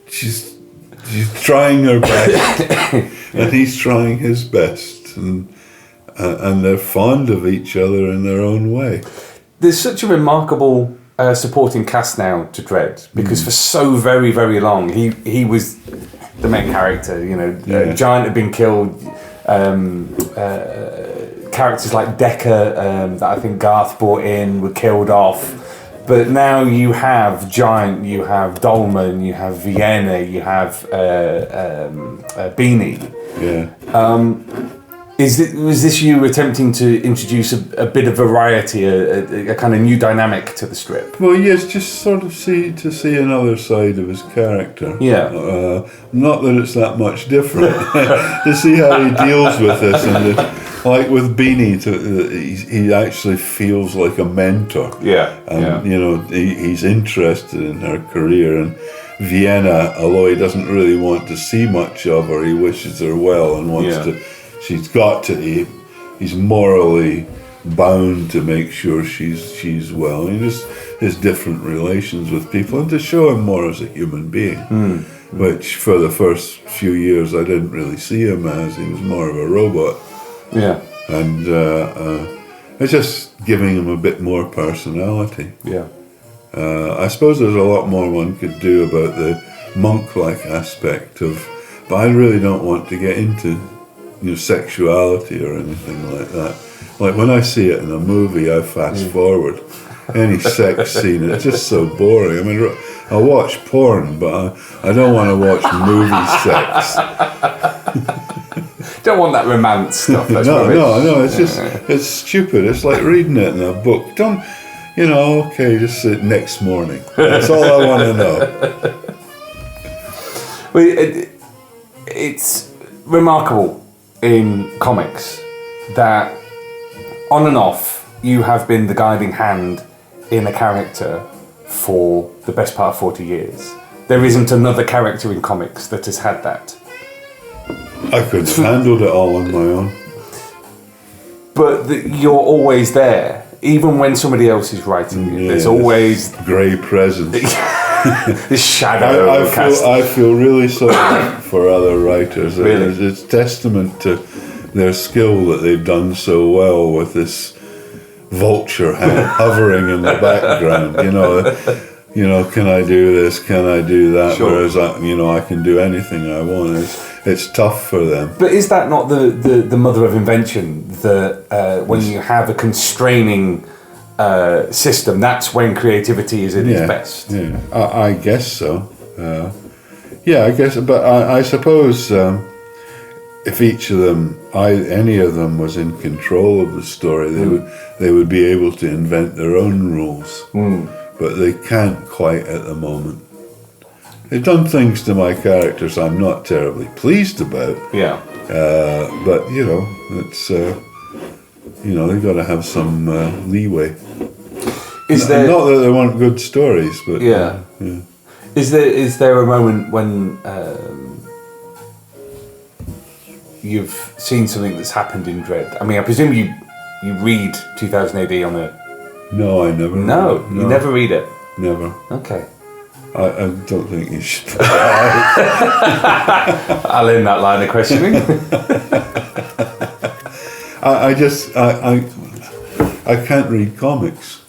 she's trying her best, and he's trying his best, and they're fond of each other in their own way. There's such a remarkable supporting cast now to Dredd, because for so very, very long he was the main character. Yeah. Giant had been killed. Characters like Decker that I think Garth brought in were killed off. But now you have Giant, you have Dolman, you have Vienna, you have Beanie. Yeah. Was this you attempting to introduce a bit of variety, a kind of new dynamic to the strip? Well, yes, just sort of to see another side of his character. Yeah. Not that it's that much different. To see how he deals with this, and like with Beanie, he actually feels like a mentor. Yeah. And he's interested in her career. And Vienna, although he doesn't really want to see much of her, he wishes her well and wants to. He's morally bound to make sure she's well. And just his different relations with people, and to show him more as a human being, which for the first few years I didn't really see him as. He was more of a robot. Yeah. And it's just giving him a bit more personality. Yeah. I suppose there's a lot more one could do about the monk-like aspect of, but I really don't want to get into sexuality or anything like that. Like when I see it in a movie, I fast forward any sex scene. It's just so boring. I mean, I watch porn, but I don't want to watch movie sex. Don't want that romance stuff. No. It's just it's stupid. It's like reading it in a book. Don't okay, just sit next morning. That's all I want to know. Well, it's remarkable in comics that on and off you have been the guiding hand in a character for the best part of 40 years. There isn't another character in comics that has had that. I couldn't have handled it all on my own. But you're always there, even when somebody else is writing it. There's always grey presence. this shadow. I feel really sorry for other writers. Really? It's testament to their skill that they've done so well with this vulture hovering in the background. Can I do this? Can I do that? Sure. Whereas I can do anything I want. It's tough for them. But is that not the mother of invention? That when you have a constraining system, that's when creativity is at its best. Yeah, I guess so. I guess, but I suppose if each of them, any of them, was in control of the story, they would be able to invent their own rules. But they can't quite at the moment. They've done things to my characters I'm not terribly pleased about. Yeah. But it's they've got to have some leeway. Not that they weren't good stories, but yeah. Is there a moment when you've seen something that's happened in Dredd? I mean, I presume you read 2000 AD on a. No, I never. No, you never read it. Never. Okay. I don't think you should. I'll end that line of questioning. I can't read comics.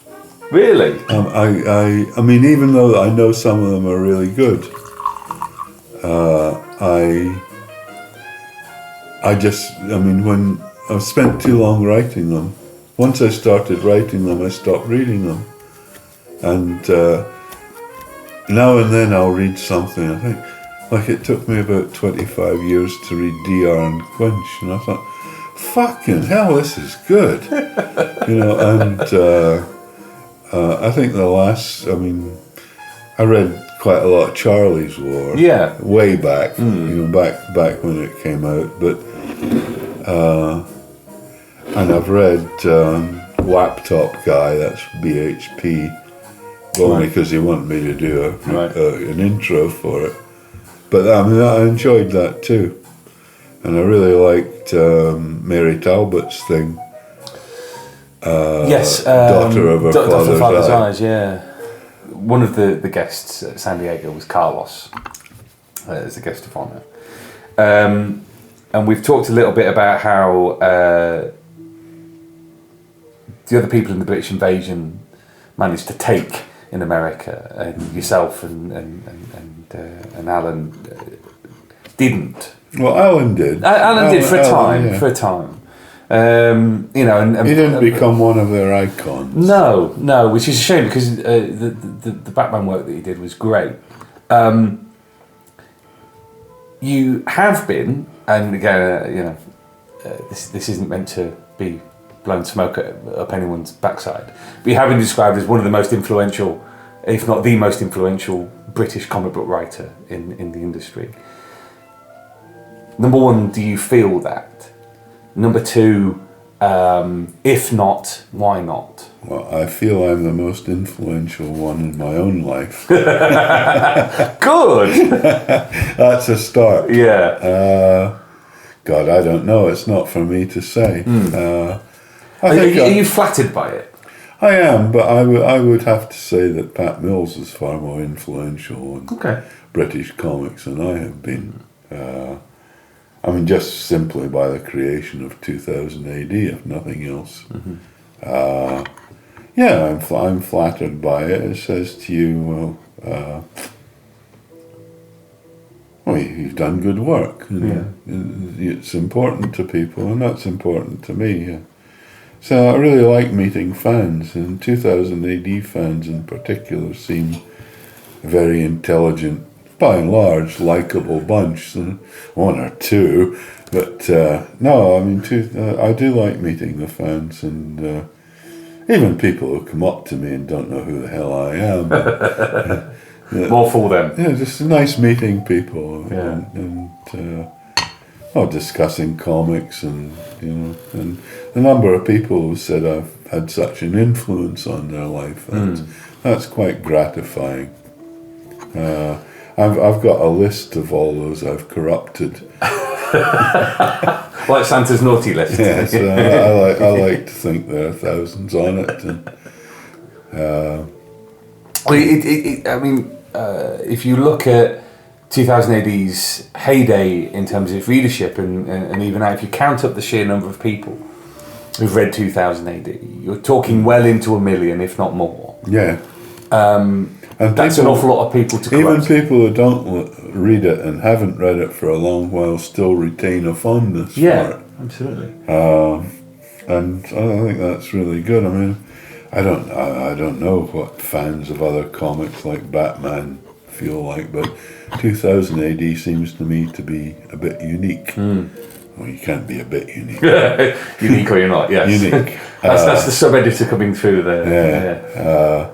Really? I mean, even though I know some of them are really good, when I've spent too long writing them, once I started writing them, I stopped reading them. And now and then I'll read something, I think, like it took me about 25 years to read DR and Quench, and I thought, fucking hell, this is good. And I think I read quite a lot of Charlie's War. Yeah. Way back, back when it came out. But and I've read Laptop Guy. That's BHP. Only because he wanted me to do an intro for it. But I enjoyed that too. And I really liked Mary Talbot's thing. Yes, Daughter of Her Father's Eyes. Yeah. One of the guests at San Diego was Carlos, as a guest of honour. And we've talked a little bit about how the other people in the British invasion managed to take in America, and yourself and Alan didn't. Well, Alan did. Alan did for a time. Yeah. For a time. And He didn't become one of their icons. No, which is a shame because the Batman work that he did was great. You have been, and again, this isn't meant to be blowing smoke up anyone's backside, but you have been described as one of the most influential, if not the most influential, British comic book writer in the industry. Number one, do you feel that? Number two, if not, why not? Well, I feel I'm the most influential one in my own life. Good! That's a start. Yeah. God, I don't know. It's not for me to say. Are you flattered by it? I am, but I would have to say that Pat Mills is far more influential on British comics than I have been. I mean, just simply by the creation of 2000 AD, if nothing else. I'm flattered by it. It says to you, you've done good work. It's important to people, and that's important to me. Yeah. So I really like meeting fans, and 2000 AD fans in particular seem very intelligent, by and large, likeable bunch. One or two, but no, I mean, I do like meeting the fans, and even people who come up to me and don't know who the hell I am. More for them. Yeah, just nice meeting people, and discussing comics, and and the number of people who said I've had such an influence on their life. That's quite gratifying. I've got a list of all those I've corrupted. Like Santa's naughty list. Yes, I like to think there are thousands on it. And, if you look at 2000 AD's heyday in terms of readership, and even now, if you count up the sheer number of people who've read 2000 AD, you're talking well into 1 million, if not more. Yeah. And that's an awful lot of people to corrupt. Even people who don't read it and haven't read it for a long while still retain a fondness for it. Absolutely. And I think that's really good. I mean, I don't know what fans of other comics like Batman feel like, but 2000 AD seems to me to be a bit unique. Well, you can't be a bit unique. Unique or you're not, yes. Unique. That's the sub-editor coming through there.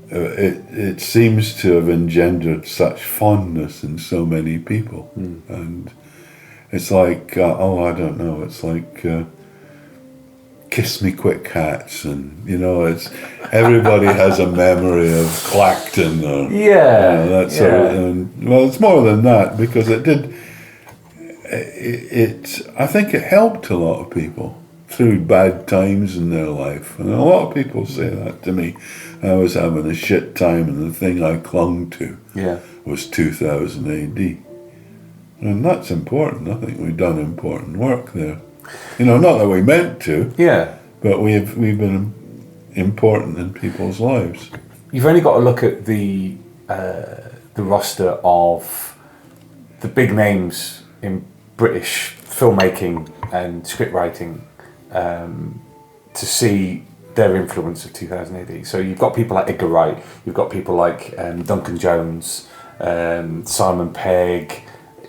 It seems to have engendered such fondness in so many people, and it's like I don't know. It's like Kiss Me Quick hats, and it's everybody has a memory of Clacton. Or, well, it's more than that, because it did. I think it helped a lot of people through bad times in their life, and a lot of people say that to me. I was having a shit time, and the thing I clung to was 2000 AD, and that's important. I think we've done important work there. Not that we meant to, but we've been important in people's lives. You've only got to look at the roster of the big names in British filmmaking and script writing to see their influence of 2000 AD. So you've got people like Edgar Wright, you've got people like Duncan Jones, Simon Pegg.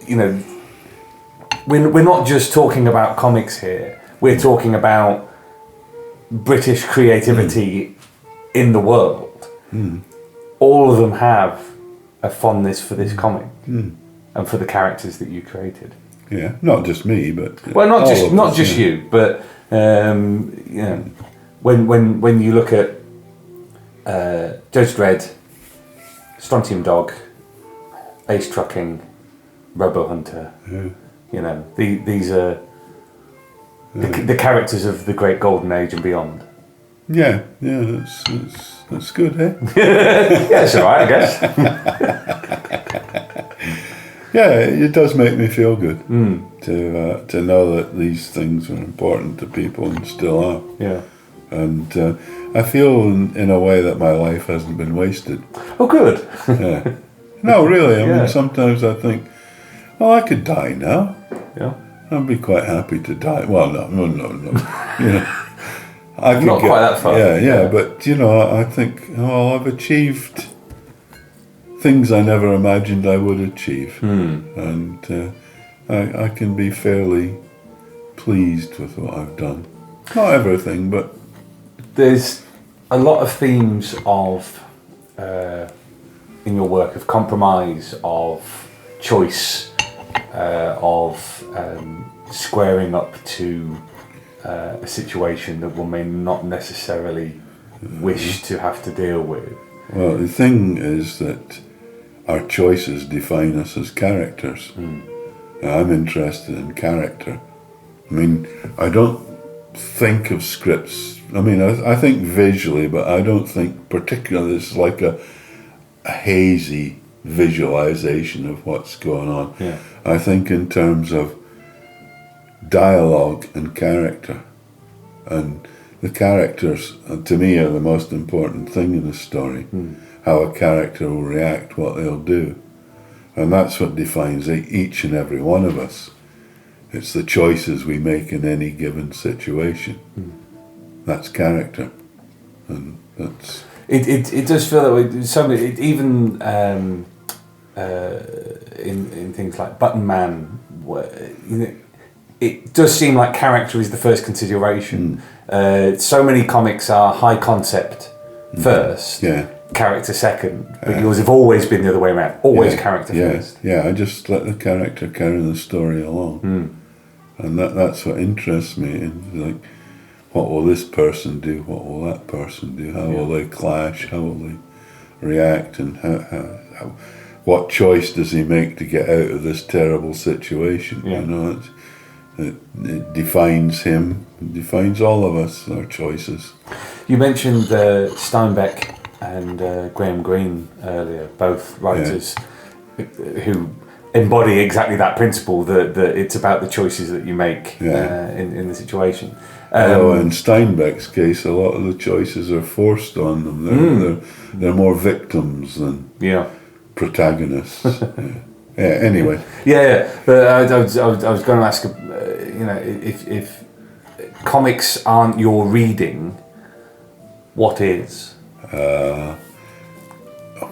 We're not just talking about comics here. We're talking about British creativity in the world. All of them have a fondness for this comic and for the characters that you created. Yeah, not just me, but Well, not all just of not us, just yeah. you, but you know, when you look at Judge Dredd, Strontium Dog, Ace Trucking, Robo Hunter, you know, these are the characters of the Great Golden Age and beyond. Yeah, that's good, eh? Yeah, it's all right, I guess. Yeah, it does make me feel good to know that these things are important to people and still are. Yeah. And I feel in a way that my life hasn't been wasted. Oh, good. Yeah. No, really. I Yeah. mean, sometimes I think, well, I could die now. Yeah. I'd be quite happy to die. Well, no. You know, I could Not quite that far. Yeah. But you know, I think, oh, I've achieved things I never imagined I would achieve, and I can be fairly pleased with what I've done. Not everything, but There's a lot of themes of in your work of compromise, of choice, of squaring up to a situation that one may not necessarily wish to have to deal with. well, the thing is that our choices define us as characters. I'm interested in character. I mean, I don't think of scripts. I mean, I think visually, but I don't think particularly it's like a hazy visualization of what's going on. Yeah. I think in terms of dialogue and character. And the characters, to me, are the most important thing in a story. How a character will react, what they'll do. And that's what defines each and every one of us. It's the choices we make in any given situation. That's character. And that's... It does feel that way. So many, even in things like Button Man, you know, it does seem like character is the first consideration. So many comics are high concept first, Yeah. character second, but yours have always been the other way around. Always character first. Yeah, I just let the character carry the story along. And that's what interests me. It's like, what will this person do? What will that person do? How will they clash? How will they react? And how, what choice does he make to get out of this terrible situation? Yeah. You know, it defines him. It defines all of us, our choices. You mentioned Steinbeck and Graham Greene earlier, both writers who embody exactly that principle, that it's about the choices that you make in the situation. Although in Steinbeck's case, a lot of the choices are forced on them. They're more victims than protagonists. Anyway. But I was going to ask, you know, if comics aren't your reading, what is?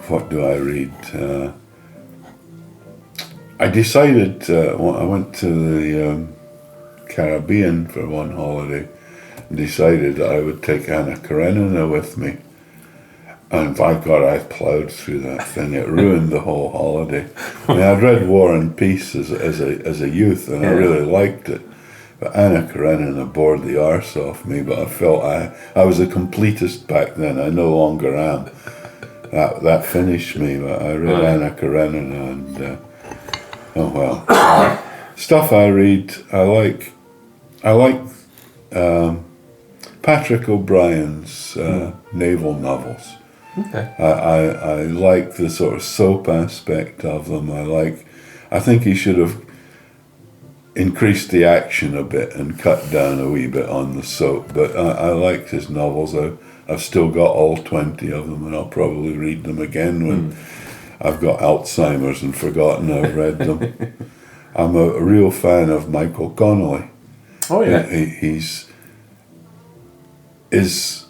What do I read? I decided I went to the Caribbean for one holiday and decided that I would take Anna Karenina with me. And by God, I ploughed through that thing. It ruined the whole holiday. I mean, I'd read War and Peace as a youth, and I really liked it. But Anna Karenina bored the arse off me. But I felt I was a completist back then. I no longer am. That finished me. But I read Anna Karenina, and oh well. Stuff I read, I like Patrick O'Brien's naval novels. Okay. I like the sort of soap aspect of them. I think he should have increased the action a bit and cut down a wee bit on the soap. But I liked his novels. I've still got all 20 of them, and I'll probably read them again when I've got Alzheimer's and forgotten I've read them. I'm a real fan of Michael Connolly. Oh yeah.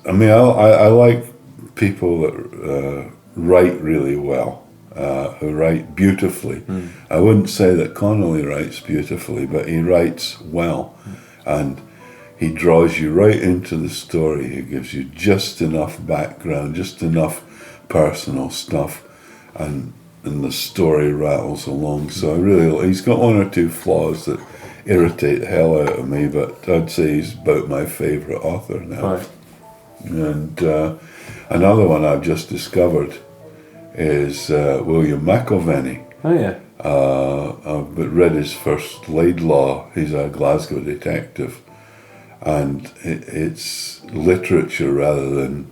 I like people that write really well, who write beautifully. I wouldn't say that Connolly writes beautifully, but he writes well, and he draws you right into the story. He gives you just enough background, just enough personal stuff, and and the story rattles along. So he's got one or two flaws that irritate the hell out of me, but I'd say he's about my favourite author now. Right. And another one I've just discovered is William McIlvenney. Oh yeah. I've read his first Laidlaw. He's a Glasgow detective, and it's literature rather than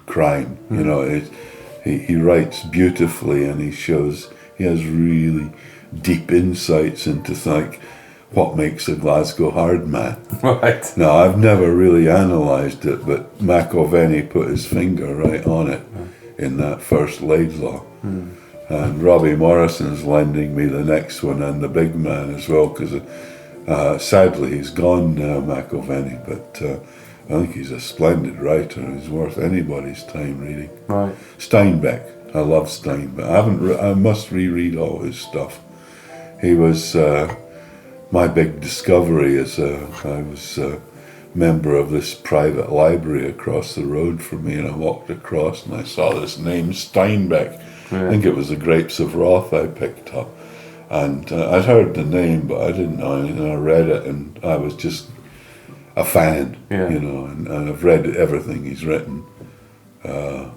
crime. You know, he writes beautifully, and he has really deep insights into like what makes a Glasgow hard man. Right. Now, I've never really analysed it, but McIlvenney put his finger right on it in that first Laidlaw. And Robbie Morrison's lending me the next one, and The Big Man as well, because sadly he's gone now, McIlvenney, but I think he's a splendid writer. He's worth anybody's time reading. Right. Steinbeck. I love Steinbeck. I must reread all his stuff. He was my big discovery as I was a member of this private library across the road from me, and I walked across and I saw this name, Steinbeck. I think it was The Grapes of Wrath I picked up. And I'd heard the name, but I didn't know anything. I read it and I was just a fan, you know, and I've read everything he's written. I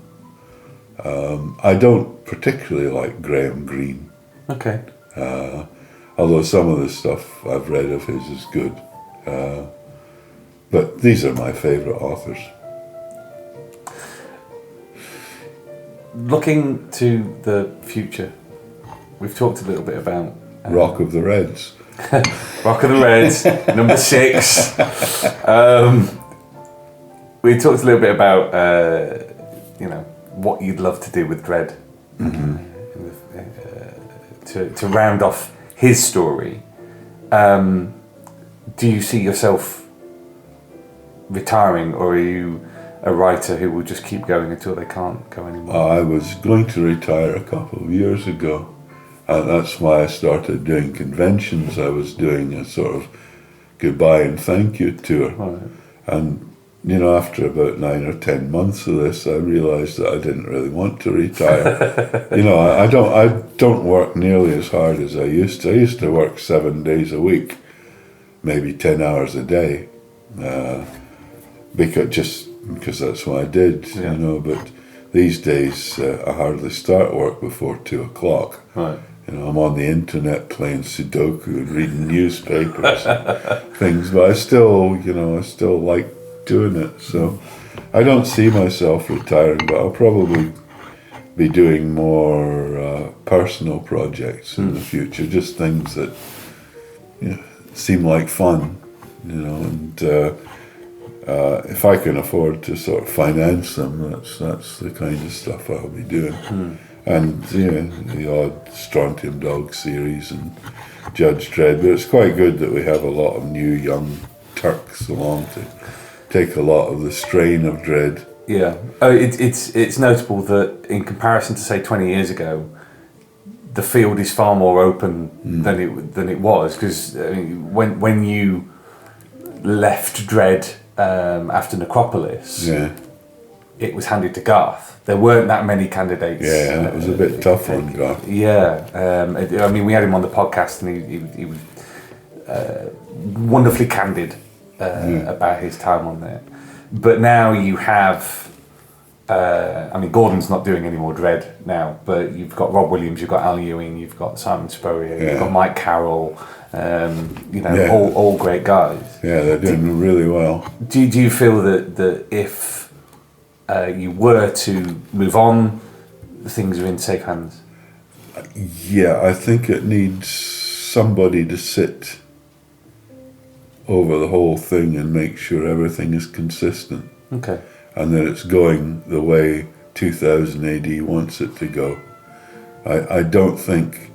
don't particularly like Graham Greene. Okay. Although some of the stuff I've read of his is good. But these are my favourite authors. Looking to the future, we've talked a little bit about Rock of the Reds. Rock of the Reds, number 6. We talked a little bit about what you'd love to do with Dredd, to round off his story. Do you see yourself retiring, or are you a writer who will just keep going until they can't go anymore? I was going to retire a couple of years ago, and that's why I started doing conventions. I was doing a sort of goodbye and thank you tour. Right. And, you know, after about 9 or 10 months of this, I realised that I didn't really want to retire. You know, I don't work nearly as hard as I used to. I used to work 7 days a week, maybe 10 hours a day, because that's what I did, you know. But these days, I hardly start work before 2 o'clock. Right. You know, I'm on the internet playing Sudoku and reading newspapers and things, but I still like doing it. So I don't see myself retiring, but I'll probably be doing more personal projects in the future, just things that seem like fun, you know, and if I can afford to sort of finance them, that's the kind of stuff I'll be doing. And the odd Strontium Dog series and Judge Dredd, but it's quite good that we have a lot of new young Turks along to take a lot of the strain of Dredd. Yeah. Oh, it's notable that in comparison to say 20 years ago, the field is far more open than it was, because when you left Dredd after Necropolis, it was handed to Garth. There weren't that many candidates. Yeah, it was a bit tough on Garth. Yeah, we had him on the podcast, and he was wonderfully candid about his time on there. But now you have, Gordon's not doing any more Dredd now, but you've got Rob Williams, you've got Al Ewing, you've got Simon Spurrier, you've got Mike Carroll, all great guys. Yeah, they're doing really well. Do you feel that if you were to move on, things are in safe hands? Yeah, I think it needs somebody to sit over the whole thing and make sure everything is consistent. Okay. And that it's going the way 2000 AD wants it to go. I don't think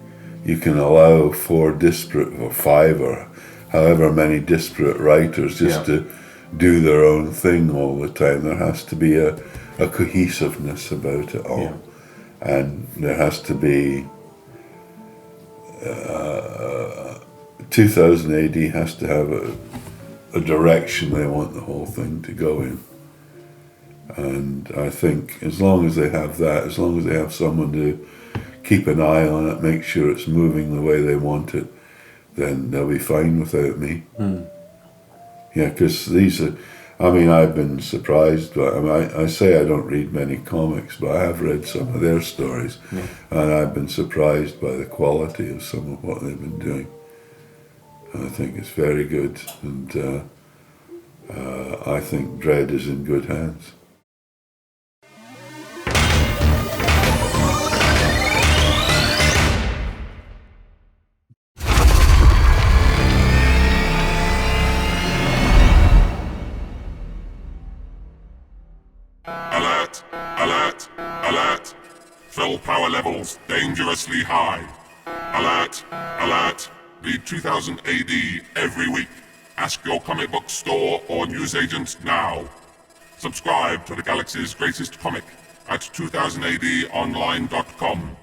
you can allow 4 disparate, or 5, or however many disparate writers just to do their own thing all the time. There has to be a cohesiveness about it all. Yeah. And there has to be 2000 AD has to have a direction they want the whole thing to go in. And I think as long as they have that, as long as they have someone to keep an eye on it, make sure it's moving the way they want it, then they'll be fine without me. Yeah, because these are, I mean, I've been surprised, but I say I don't read many comics, but I have read some of their stories, and I've been surprised by the quality of some of what they've been doing. I think it's very good, and I think Dredd is in good hands. Alert! Alert! Alert! Fill power levels dangerously high. Alert! Alert! Read 2000 AD every week. Ask your comic book store or newsagent now. Subscribe to the galaxy's greatest comic at 2000ADonline.com.